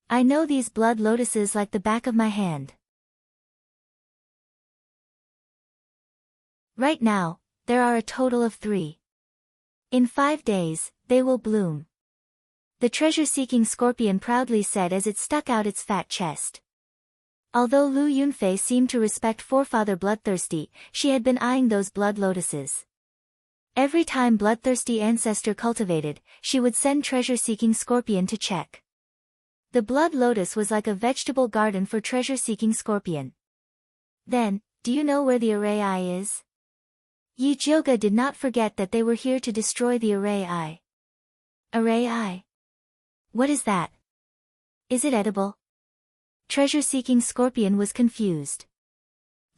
I know these blood lotuses like the back of my hand. Right now, there are a total of 3. In 5 days, they will bloom. The treasure-seeking scorpion proudly said as it stuck out its fat chest. Although Lu Yunfei seemed to respect forefather Bloodthirsty, she had been eyeing those blood lotuses. Every time Bloodthirsty Ancestor cultivated, she would send treasure-seeking scorpion to check. The blood lotus was like a vegetable garden for treasure-seeking scorpion. Then, do you know where the array eye is? Yi-Jyoga did not forget that they were here to destroy the array eye. Array eye? What is that? Is it edible? Treasure-seeking scorpion was confused.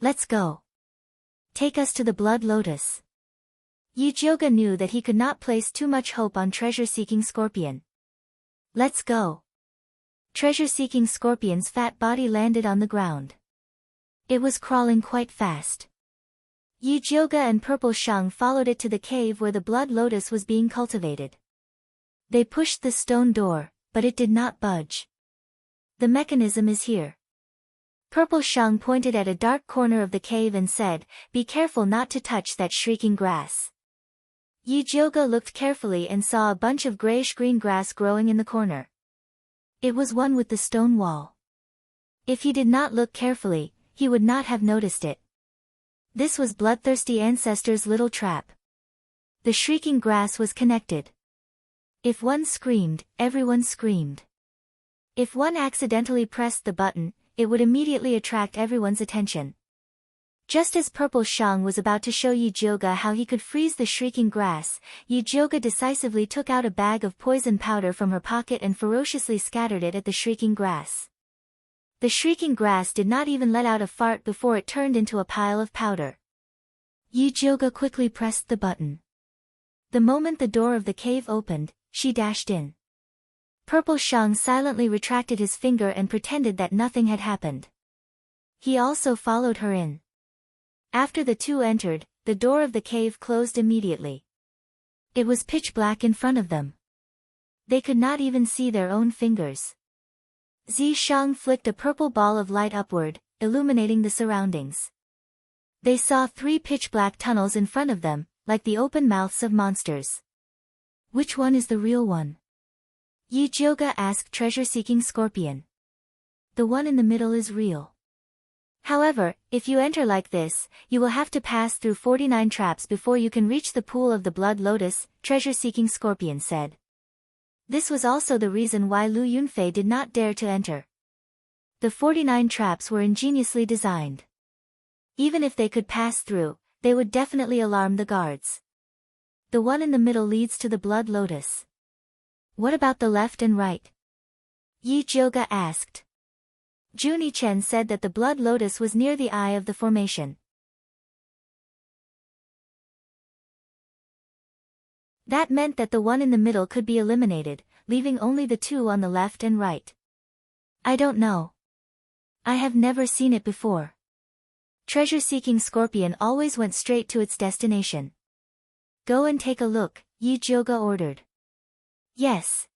Let's go. Take us to the blood lotus. Yujioga knew that he could not place too much hope on treasure-seeking scorpion. Let's go. Treasure-seeking scorpion's fat body landed on the ground. It was crawling quite fast. Yujioga and Purple Shang followed it to the cave where the blood lotus was being cultivated. They pushed the stone door, but it did not budge. The mechanism is here. Purple Shang pointed at a dark corner of the cave and said, "Be careful not to touch that shrieking grass." Yujioga looked carefully and saw a bunch of grayish-green grass growing in the corner. It was one with the stone wall. If he did not look carefully, he would not have noticed it. This was bloodthirsty ancestors' little trap. The shrieking grass was connected. If one screamed, everyone screamed. If one accidentally pressed the button, it would immediately attract everyone's attention. Just as Purple Shang was about to show Yujioga how he could freeze the shrieking grass, Yujioga decisively took out a bag of poison powder from her pocket and ferociously scattered it at the shrieking grass. The shrieking grass did not even let out a fart before it turned into a pile of powder. Yujioga quickly pressed the button. The moment the door of the cave opened, she dashed in. Purple Shang silently retracted his finger and pretended that nothing had happened. He also followed her in. After the two entered, the door of the cave closed immediately. It was pitch black in front of them. They could not even see their own fingers. Zishang flicked a purple ball of light upward, illuminating the surroundings. They saw 3 pitch-black tunnels in front of them, like the open mouths of monsters. Which one is the real one? Yujioga asked treasure-seeking scorpion. The one in the middle is real. However, if you enter like this, you will have to pass through 49 traps before you can reach the pool of the blood lotus, treasure-seeking scorpion said. This was also the reason why Lu Yunfei did not dare to enter. The 49 traps were ingeniously designed. Even if they could pass through, they would definitely alarm the guards. The one in the middle leads to the blood lotus. What about the left and right? Yujioga asked. Junichen said that the blood lotus was near the eye of the formation. That meant that the one in the middle could be eliminated, leaving only the 2 on the left and right. I don't know. I have never seen it before. Treasure-seeking scorpion always went straight to its destination. Go and take a look, Yujioga ordered. Yes.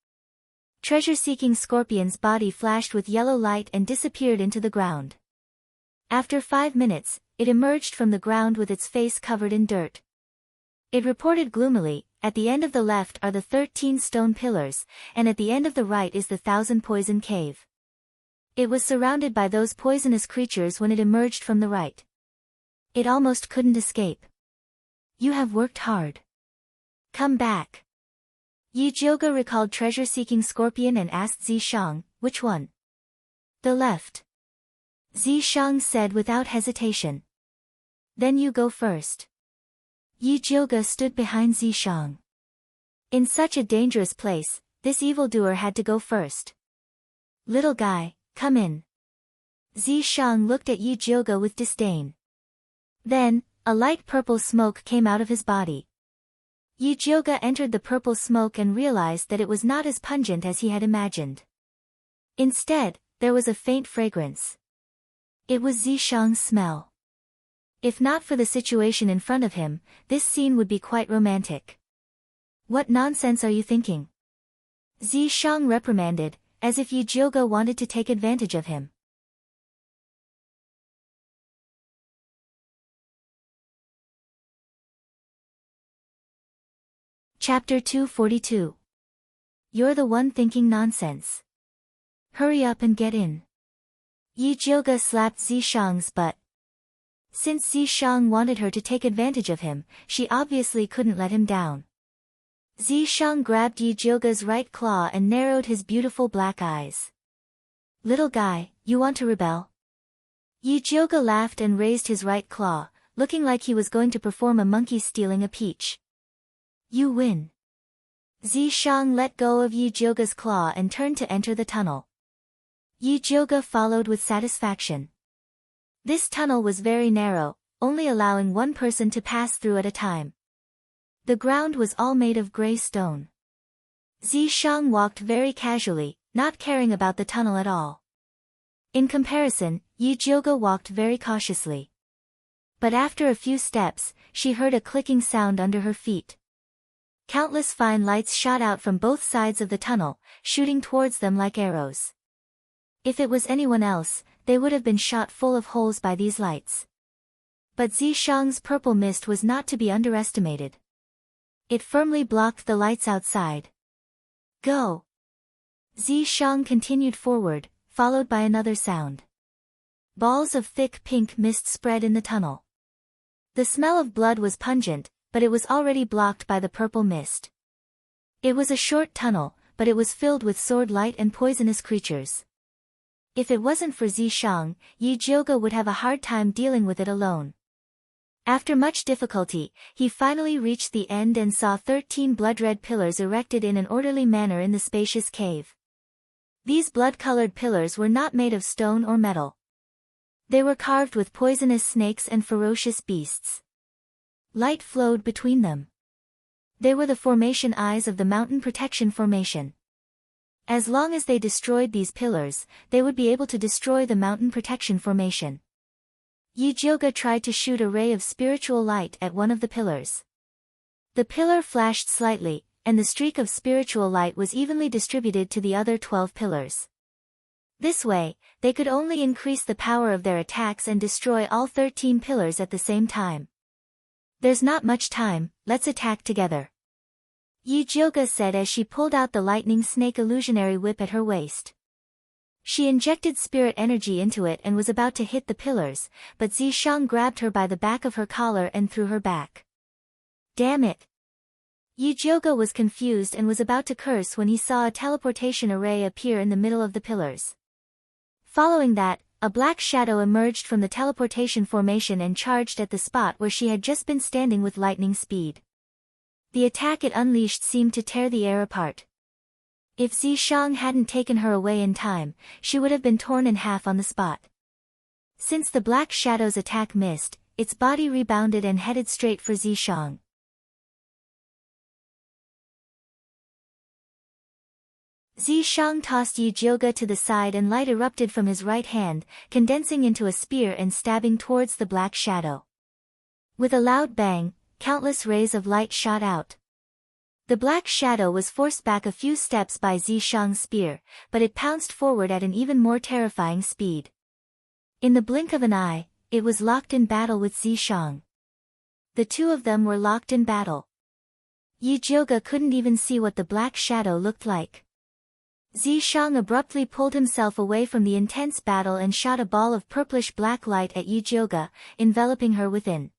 Treasure-seeking scorpion's body flashed with yellow light and disappeared into the ground. After 5 minutes, it emerged from the ground with its face covered in dirt. It reported gloomily, at the end of the left are the 13 stone pillars, and at the end of the right is the 1,000 poison cave. It was surrounded by those poisonous creatures when it emerged from the right. It almost couldn't escape. You have worked hard. Come back. Yujioga recalled treasure-seeking scorpion and asked Zishang, which one? The left. Zishang said without hesitation. Then you go first. Yujioga stood behind Zishang. In such a dangerous place, this evildoer had to go first. Little guy, come in. Zishang looked at Yujioga with disdain. Then, a light purple smoke came out of his body. Yujioga entered the purple smoke and realized that it was not as pungent as he had imagined. Instead, there was a faint fragrance. It was Zishang's smell. If not for the situation in front of him, this scene would be quite romantic. What nonsense are you thinking? Zishang reprimanded, as if Yujioga wanted to take advantage of him. Chapter 242. You're the one thinking nonsense. Hurry up and get in. Yujioga slapped Zishang's butt. Since Zishang wanted her to take advantage of him, she obviously couldn't let him down. Zishang grabbed Yujioga's right claw and narrowed his beautiful black eyes. Little guy, you want to rebel? Yujioga laughed and raised his right claw, looking like he was going to perform a monkey stealing a peach. You win. Zishang let go of Yujioga's claw and turned to enter the tunnel. Yi Jioge followed with satisfaction. This tunnel was very narrow, only allowing one person to pass through at a time. The ground was all made of gray stone. Zishang walked very casually, not caring about the tunnel at all. In comparison, Yi Jioge walked very cautiously. But after a few steps, she heard a clicking sound under her feet. Countless fine lights shot out from both sides of the tunnel, shooting towards them like arrows. If it was anyone else, they would have been shot full of holes by these lights. But Zishang's purple mist was not to be underestimated. It firmly blocked the lights outside. Go! Zishang continued forward, followed by another sound. Balls of thick pink mist spread in the tunnel. The smell of blood was pungent, but it was already blocked by the purple mist. It was a short tunnel, but it was filled with sword light and poisonous creatures. If it wasn't for Zishang, Yi Jioge would have a hard time dealing with it alone. After much difficulty, he finally reached the end and saw 13 blood-red pillars erected in an orderly manner in the spacious cave. These blood-colored pillars were not made of stone or metal. They were carved with poisonous snakes and ferocious beasts. Light flowed between them. They were the formation eyes of the mountain protection formation. As long as they destroyed these pillars, they would be able to destroy the mountain protection formation. Yi Jioge tried to shoot a ray of spiritual light at one of the pillars. The pillar flashed slightly, and the streak of spiritual light was evenly distributed to the other 12 pillars. This way, they could only increase the power of their attacks and destroy all 13 pillars at the same time. There's not much time, let's attack together. Yi Jioge said as she pulled out the lightning snake illusionary whip at her waist. She injected spirit energy into it and was about to hit the pillars, but Zishang grabbed her by the back of her collar and threw her back. Damn it! Yi Jioge was confused and was about to curse when he saw a teleportation array appear in the middle of the pillars. Following that, a black shadow emerged from the teleportation formation and charged at the spot where she had just been standing with lightning speed. The attack it unleashed seemed to tear the air apart. If Zishang hadn't taken her away in time, she would have been torn in half on the spot. Since the black shadow's attack missed, its body rebounded and headed straight for Zishang. Zishang tossed Yi Jioge to the side and light erupted from his right hand, condensing into a spear and stabbing towards the black shadow. With a loud bang, countless rays of light shot out. The black shadow was forced back a few steps by Zishang's spear, but it pounced forward at an even more terrifying speed. In the blink of an eye, it was locked in battle with Zishang. The two of them were locked in battle. Yi Jioge couldn't even see what the black shadow looked like. Zishang abruptly pulled himself away from the intense battle and shot a ball of purplish-black light at Yi Jioge, enveloping her within.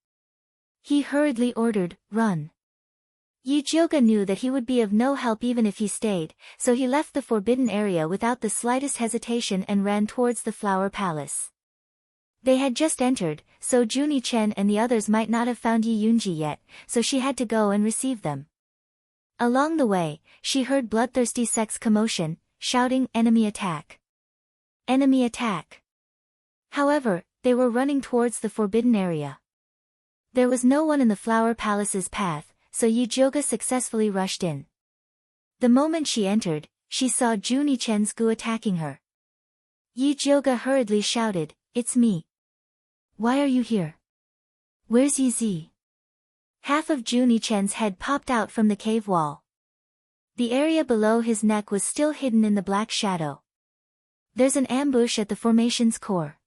He hurriedly ordered, "Run." Yi Jioge knew that he would be of no help even if he stayed, so he left the forbidden area without the slightest hesitation and ran towards the Flower Palace. They had just entered, so Juni Chen and the others might not have found Yi Yunji yet, so she had to go and receive them. Along the way, she heard bloodthirsty sex commotion, shouting, "Enemy attack! Enemy attack!" However, they were running towards the forbidden area. There was no one in the Flower Palace's path, so Yi Jioge successfully rushed in. The moment she entered, she saw Juni Chen's Gu attacking her. Yi Jioge hurriedly shouted, "It's me. Why are you here? Where's Yi Zi?" Half of Juni Chen's head popped out from the cave wall. The area below his neck was still hidden in the black shadow. "There's an ambush at the formation's core.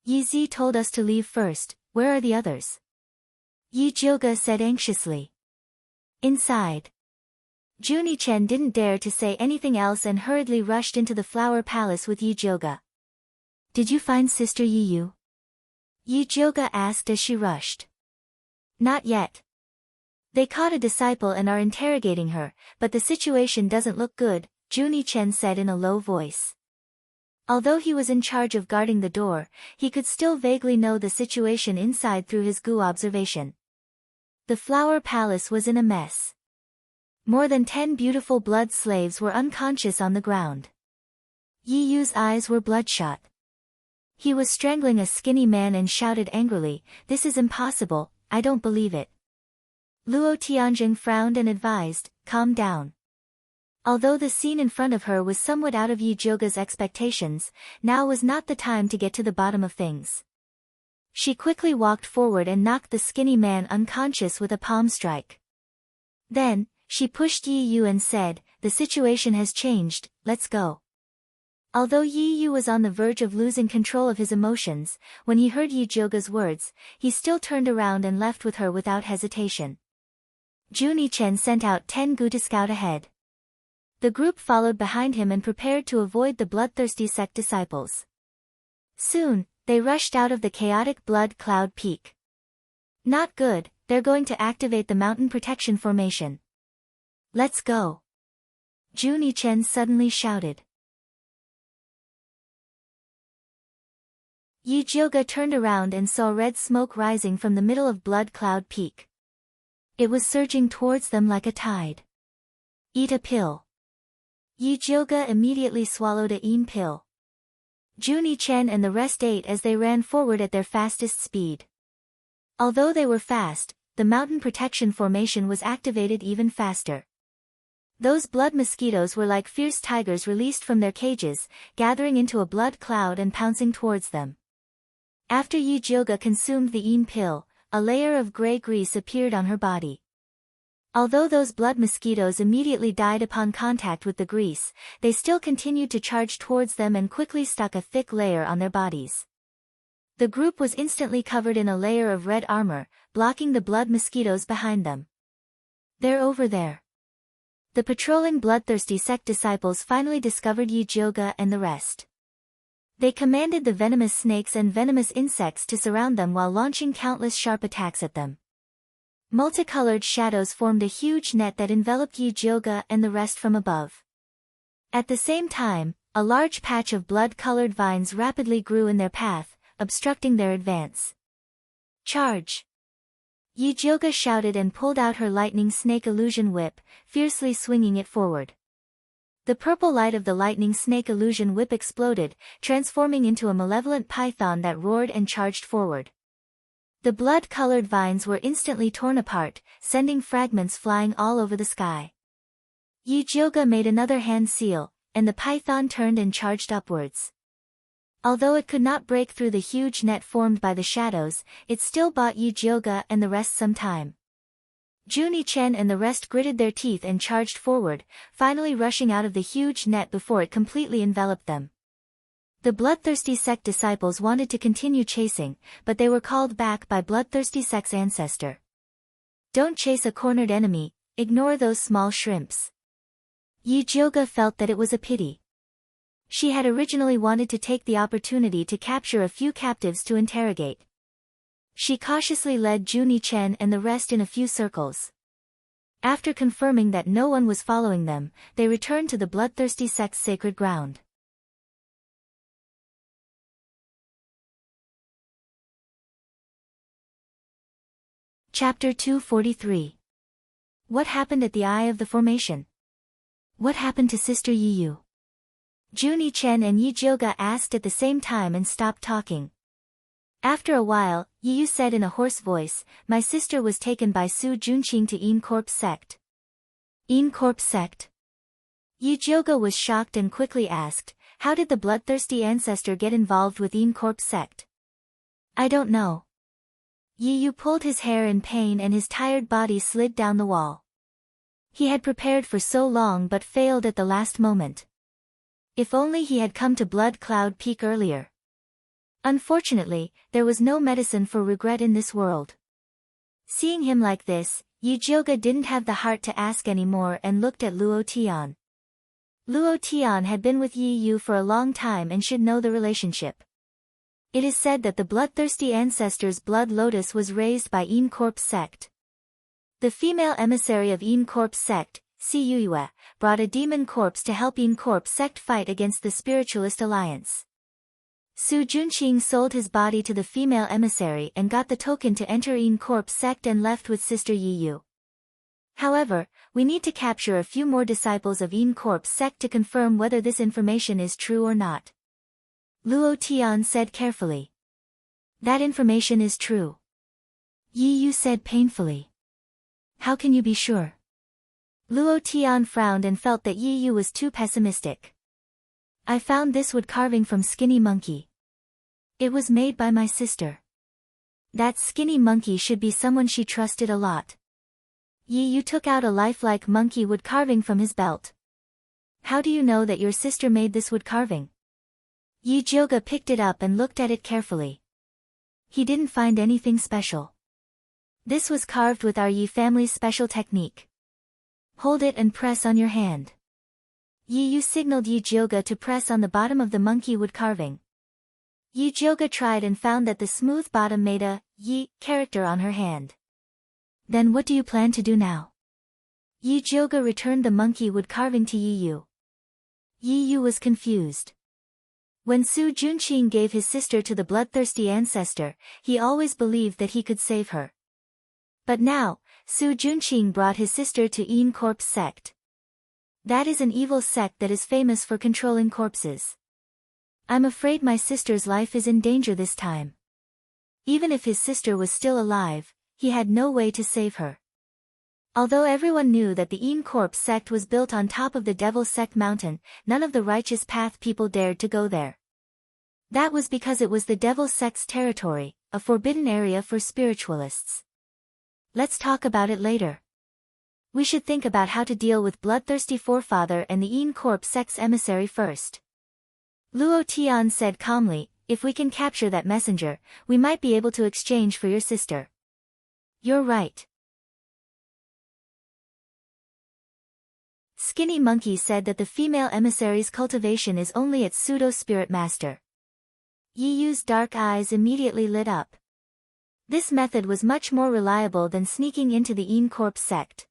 Yi Zi told us to leave first, where are the others?" Yi Jioge said anxiously. "Inside." Juni Chen didn't dare to say anything else and hurriedly rushed into the Flower Palace with Yi Jioge. "Did you find Sister Yi Yu?" Yi Jioge asked as she rushed. "Not yet. They caught a disciple and are interrogating her, but the situation doesn't look good," Juni Chen said in a low voice. Although he was in charge of guarding the door, he could still vaguely know the situation inside through his Gu observation. The Flower Palace was in a mess. More than 10 beautiful blood slaves were unconscious on the ground. Yi Yu's eyes were bloodshot. He was strangling a skinny man and shouted angrily, "This is impossible, I don't believe it." Luo Tianjing frowned and advised, "Calm down." Although the scene in front of her was somewhat out of Yi Jioga's expectations, now was not the time to get to the bottom of things. She quickly walked forward and knocked the skinny man unconscious with a palm strike. Then, she pushed Yi Yu and said, "The situation has changed, let's go." Although Yi Yu was on the verge of losing control of his emotions, when he heard Yi Jioga's words, he still turned around and left with her without hesitation. Juni Chen sent out 10 Gu to scout ahead. The group followed behind him and prepared to avoid the bloodthirsty sect disciples. Soon, they rushed out of the chaotic blood cloud peak. Not good, they're going to activate the mountain protection formation. Let's go. Juni Chen suddenly shouted. Yi Jioga turned around and saw red smoke rising from the middle of Blood Cloud Peak. It was surging towards them like a tide. Eat a pill. Yi Jioga immediately swallowed a Eam pill. Juni Chen and the rest ate as they ran forward at their fastest speed. Although they were fast, the mountain protection formation was activated even faster. Those blood mosquitoes were like fierce tigers released from their cages, gathering into a blood cloud and pouncing towards them. After Yi Jioga consumed the Eam pill, a layer of gray grease appeared on her body. Although those blood mosquitoes immediately died upon contact with the grease, they still continued to charge towards them and quickly stuck a thick layer on their bodies. The group was instantly covered in a layer of red armor, blocking the blood mosquitoes behind them. "They're over there." The patrolling bloodthirsty sect disciples finally discovered Yi Jioga and the rest. They commanded the venomous snakes and venomous insects to surround them while launching countless sharp attacks at them. Multicolored shadows formed a huge net that enveloped Yi Jioga and the rest from above. At the same time, a large patch of blood-colored vines rapidly grew in their path, obstructing their advance. "Charge!" Yi Jioga shouted and pulled out her lightning snake illusion whip, fiercely swinging it forward. The purple light of the lightning snake illusion whip exploded, transforming into a malevolent python that roared and charged forward. The blood-colored vines were instantly torn apart, sending fragments flying all over the sky. Yi Jioga made another hand seal, and the python turned and charged upwards. Although it could not break through the huge net formed by the shadows, it still bought Yi Jioga and the rest some time. Juni Chen and the rest gritted their teeth and charged forward, finally rushing out of the huge net before it completely enveloped them. The bloodthirsty sect disciples wanted to continue chasing, but they were called back by bloodthirsty sect's ancestor. "Don't chase a cornered enemy, ignore those small shrimps." Yi Jioga felt that it was a pity. She had originally wanted to take the opportunity to capture a few captives to interrogate. She cautiously led Juni Chen and the rest in a few circles. After confirming that no one was following them, they returned to the bloodthirsty sect's sacred ground. Chapter 243. What happened at the eye of the formation? What happened to Sister Yi Yu? Juni Chen and Yi Jioga asked at the same time and stopped talking. After a while, Yi Yu said in a hoarse voice, "My sister was taken by Su Junqing to Yin Corp's sect." Yin Corp's sect? Yi Jioga was shocked and quickly asked, "How did the bloodthirsty ancestor get involved with Yin Corp's sect?" "I don't know." Yi Yu pulled his hair in pain and his tired body slid down the wall. He had prepared for so long but failed at the last moment. If only he had come to Blood Cloud Peak earlier. Unfortunately, there was no medicine for regret in this world. Seeing him like this, Yi Jioga didn't have the heart to ask any more and looked at Luo Tian. Luo Tian had been with Yi Yu for a long time and should know the relationship. It is said that the bloodthirsty ancestor's blood lotus was raised by Yin Corp's sect. The female emissary of Yin Corp's sect, Si Yuyue, brought a demon corpse to help Yin Corp's sect fight against the Spiritualist Alliance. Su Junqing sold his body to the female emissary and got the token to enter Yin Corp's sect and left with Sister Yi Yu. However, we need to capture a few more disciples of Yin Corp's sect to confirm whether this information is true or not. Luo Tian said carefully. That information is true. Yi Yu said painfully. How can you be sure? Luo Tian frowned and felt that Yi Yu was too pessimistic. I found this wood carving from Skinny Monkey. It was made by my sister. That Skinny Monkey should be someone she trusted a lot. Yi Yu took out a lifelike monkey wood carving from his belt. How do you know that your sister made this wood carving? Yi Jioga picked it up and looked at it carefully. He didn't find anything special. This was carved with our Yi family's special technique. Hold it and press on your hand. Yi Yu signaled Yi Jioga to press on the bottom of the monkey wood carving. Yi Jioga tried and found that the smooth bottom made a Yi character on her hand. Then what do you plan to do now? Yi Jioga returned the monkey wood carving to Yi Yu. Yi Yu was confused. When Su Junqing gave his sister to the bloodthirsty ancestor, he always believed that he could save her. But now, Su Junqing brought his sister to Yin Corp's sect. That is an evil sect that is famous for controlling corpses. I'm afraid my sister's life is in danger this time. Even if his sister was still alive, he had no way to save her. Although everyone knew that the Yin Corp sect was built on top of the Devil Sect mountain, none of the Righteous Path people dared to go there. That was because it was the Devil Sect's territory, a forbidden area for spiritualists. Let's talk about it later. We should think about how to deal with Bloodthirsty Forefather and the Yin Corp sect's emissary first. Luo Tian said calmly, if we can capture that messenger, we might be able to exchange for your sister. You're right. Skinny Monkey said that the female emissary's cultivation is only at Pseudo-Spirit Master. Yi Yu's dark eyes immediately lit up. This method was much more reliable than sneaking into the Yin Corp sect.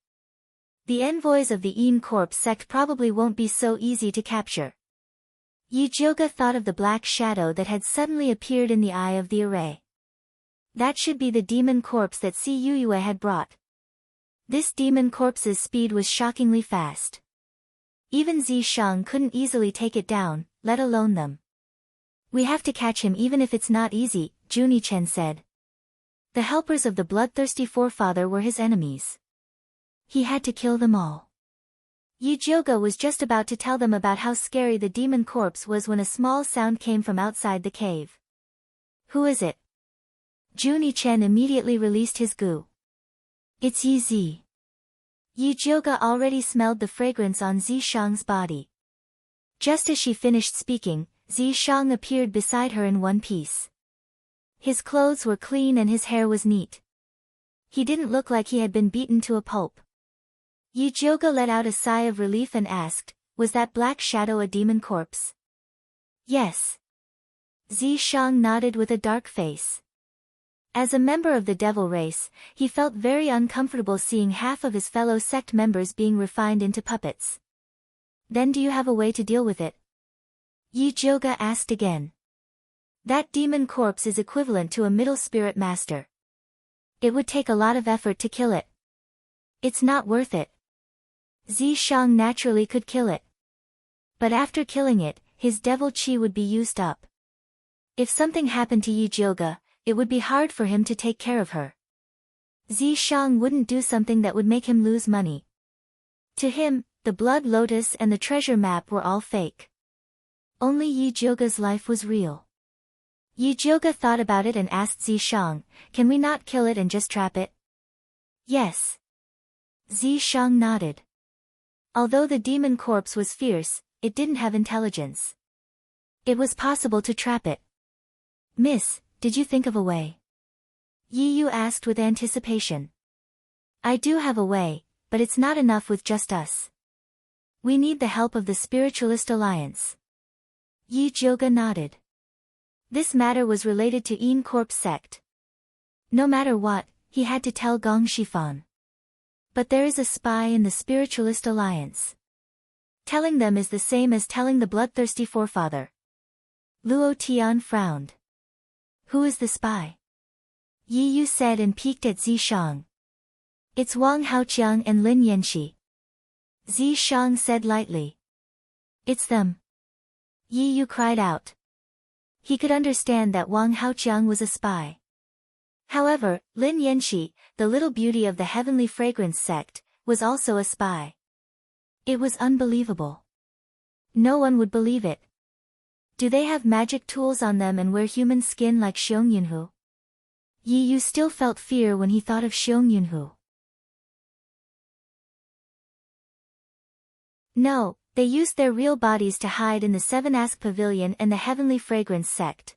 The envoys of the Yin Corp sect probably won't be so easy to capture. Yi Jioga thought of the black shadow that had suddenly appeared in the eye of the array. That should be the demon corpse that Si Yuyue had brought. This demon corpse's speed was shockingly fast. Even Zi Shang couldn't easily take it down, let alone them. We have to catch him even if it's not easy, Juni Chen said. The helpers of the bloodthirsty forefather were his enemies. He had to kill them all. Yi Jioga was just about to tell them about how scary the demon corpse was when a small sound came from outside the cave. Who is it? Juni Chen immediately released his goo. It's Yi Zi. Yi Jioga already smelled the fragrance on Zi Shang's body. Just as she finished speaking, Zi Shang appeared beside her in one piece. His clothes were clean and his hair was neat. He didn't look like he had been beaten to a pulp. Yi Jioga let out a sigh of relief and asked, was that black shadow a demon corpse? Yes. Zi Shang nodded with a dark face. As a member of the devil race, he felt very uncomfortable seeing half of his fellow sect members being refined into puppets. Then do you have a way to deal with it? Yi Jioga asked again. That demon corpse is equivalent to a middle spirit master. It would take a lot of effort to kill it. It's not worth it. Zi Shang naturally could kill it. But after killing it, his devil chi would be used up. If something happened to Yi Jioga, it would be hard for him to take care of her. Zi Shang wouldn't do something that would make him lose money. To him, the blood lotus and the treasure map were all fake. Only Yi Jioga's life was real. Yi Jioga thought about it and asked Zi Shang, can we not kill it and just trap it? Yes. Zi Shang nodded. Although the demon corpse was fierce, it didn't have intelligence. It was possible to trap it. Miss, did you think of a way? Yi Yu asked with anticipation. I do have a way, but it's not enough with just us. We need the help of the Spiritualist Alliance. Yi Jioga nodded. This matter was related to Yin Corp sect. No matter what, he had to tell Gong Shifan. But there is a spy in the Spiritualist Alliance. Telling them is the same as telling the bloodthirsty forefather. Luo Tian frowned. Who is the spy? Yi Yu said and peeked at Zi Shang. It's Wang Haoqiang and Lin Yanxi. Zi Shang said lightly. It's them. Yi Yu cried out. He could understand that Wang Haoqiang was a spy. However, Lin Yanxi, the little beauty of the Heavenly Fragrance sect, was also a spy. It was unbelievable. No one would believe it. Do they have magic tools on them and wear human skin like Xiong Yunhu? Yi Yu still felt fear when he thought of Xiong Yunhu. No, they used their real bodies to hide in the Seven-Ask Pavilion and the Heavenly Fragrance sect.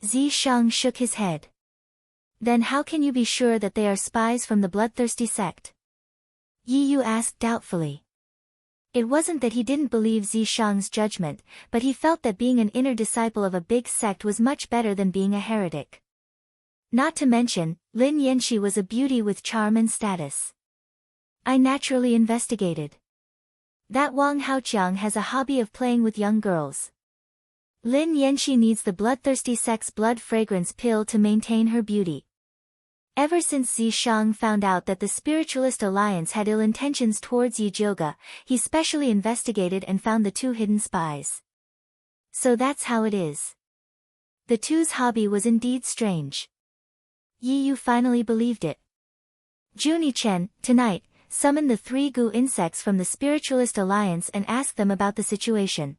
Zi Shang shook his head. Then how can you be sure that they are spies from the bloodthirsty sect? Yi Yu asked doubtfully. It wasn't that he didn't believe Zi Shang's judgment, but he felt that being an inner disciple of a big sect was much better than being a heretic. Not to mention, Lin Yanxi was a beauty with charm and status. I naturally investigated. That Wang Haoqiang has a hobby of playing with young girls. Lin Yanxi needs the bloodthirsty sect's blood fragrance pill to maintain her beauty. Ever since Zi Shang found out that the Spiritualist Alliance had ill intentions towards Yi Jioge, he specially investigated and found the two hidden spies. So that's how it is. The two's hobby was indeed strange. Yi Yu finally believed it. Junie Chen, tonight, summon the 3 goo insects from the Spiritualist Alliance and ask them about the situation.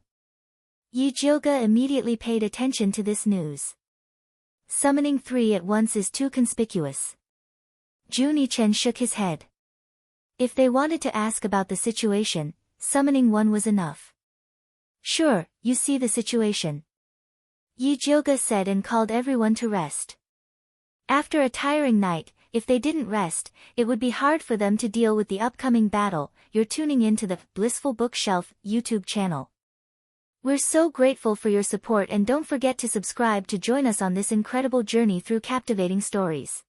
Yi Jioge immediately paid attention to this news. Summoning 3 at once is too conspicuous. Junie Chen shook his head. If they wanted to ask about the situation, summoning 1 was enough. Sure, you see the situation. Yi Jioge said and called everyone to rest. After a tiring night, if they didn't rest, it would be hard for them to deal with the upcoming battle. You're tuning into the Blissful Bookshelf YouTube channel. We're so grateful for your support and don't forget to subscribe to join us on this incredible journey through captivating stories.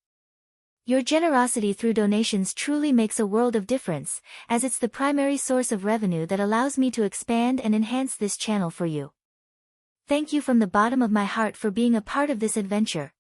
Your generosity through donations truly makes a world of difference, as it's the primary source of revenue that allows me to expand and enhance this channel for you. Thank you from the bottom of my heart for being a part of this adventure.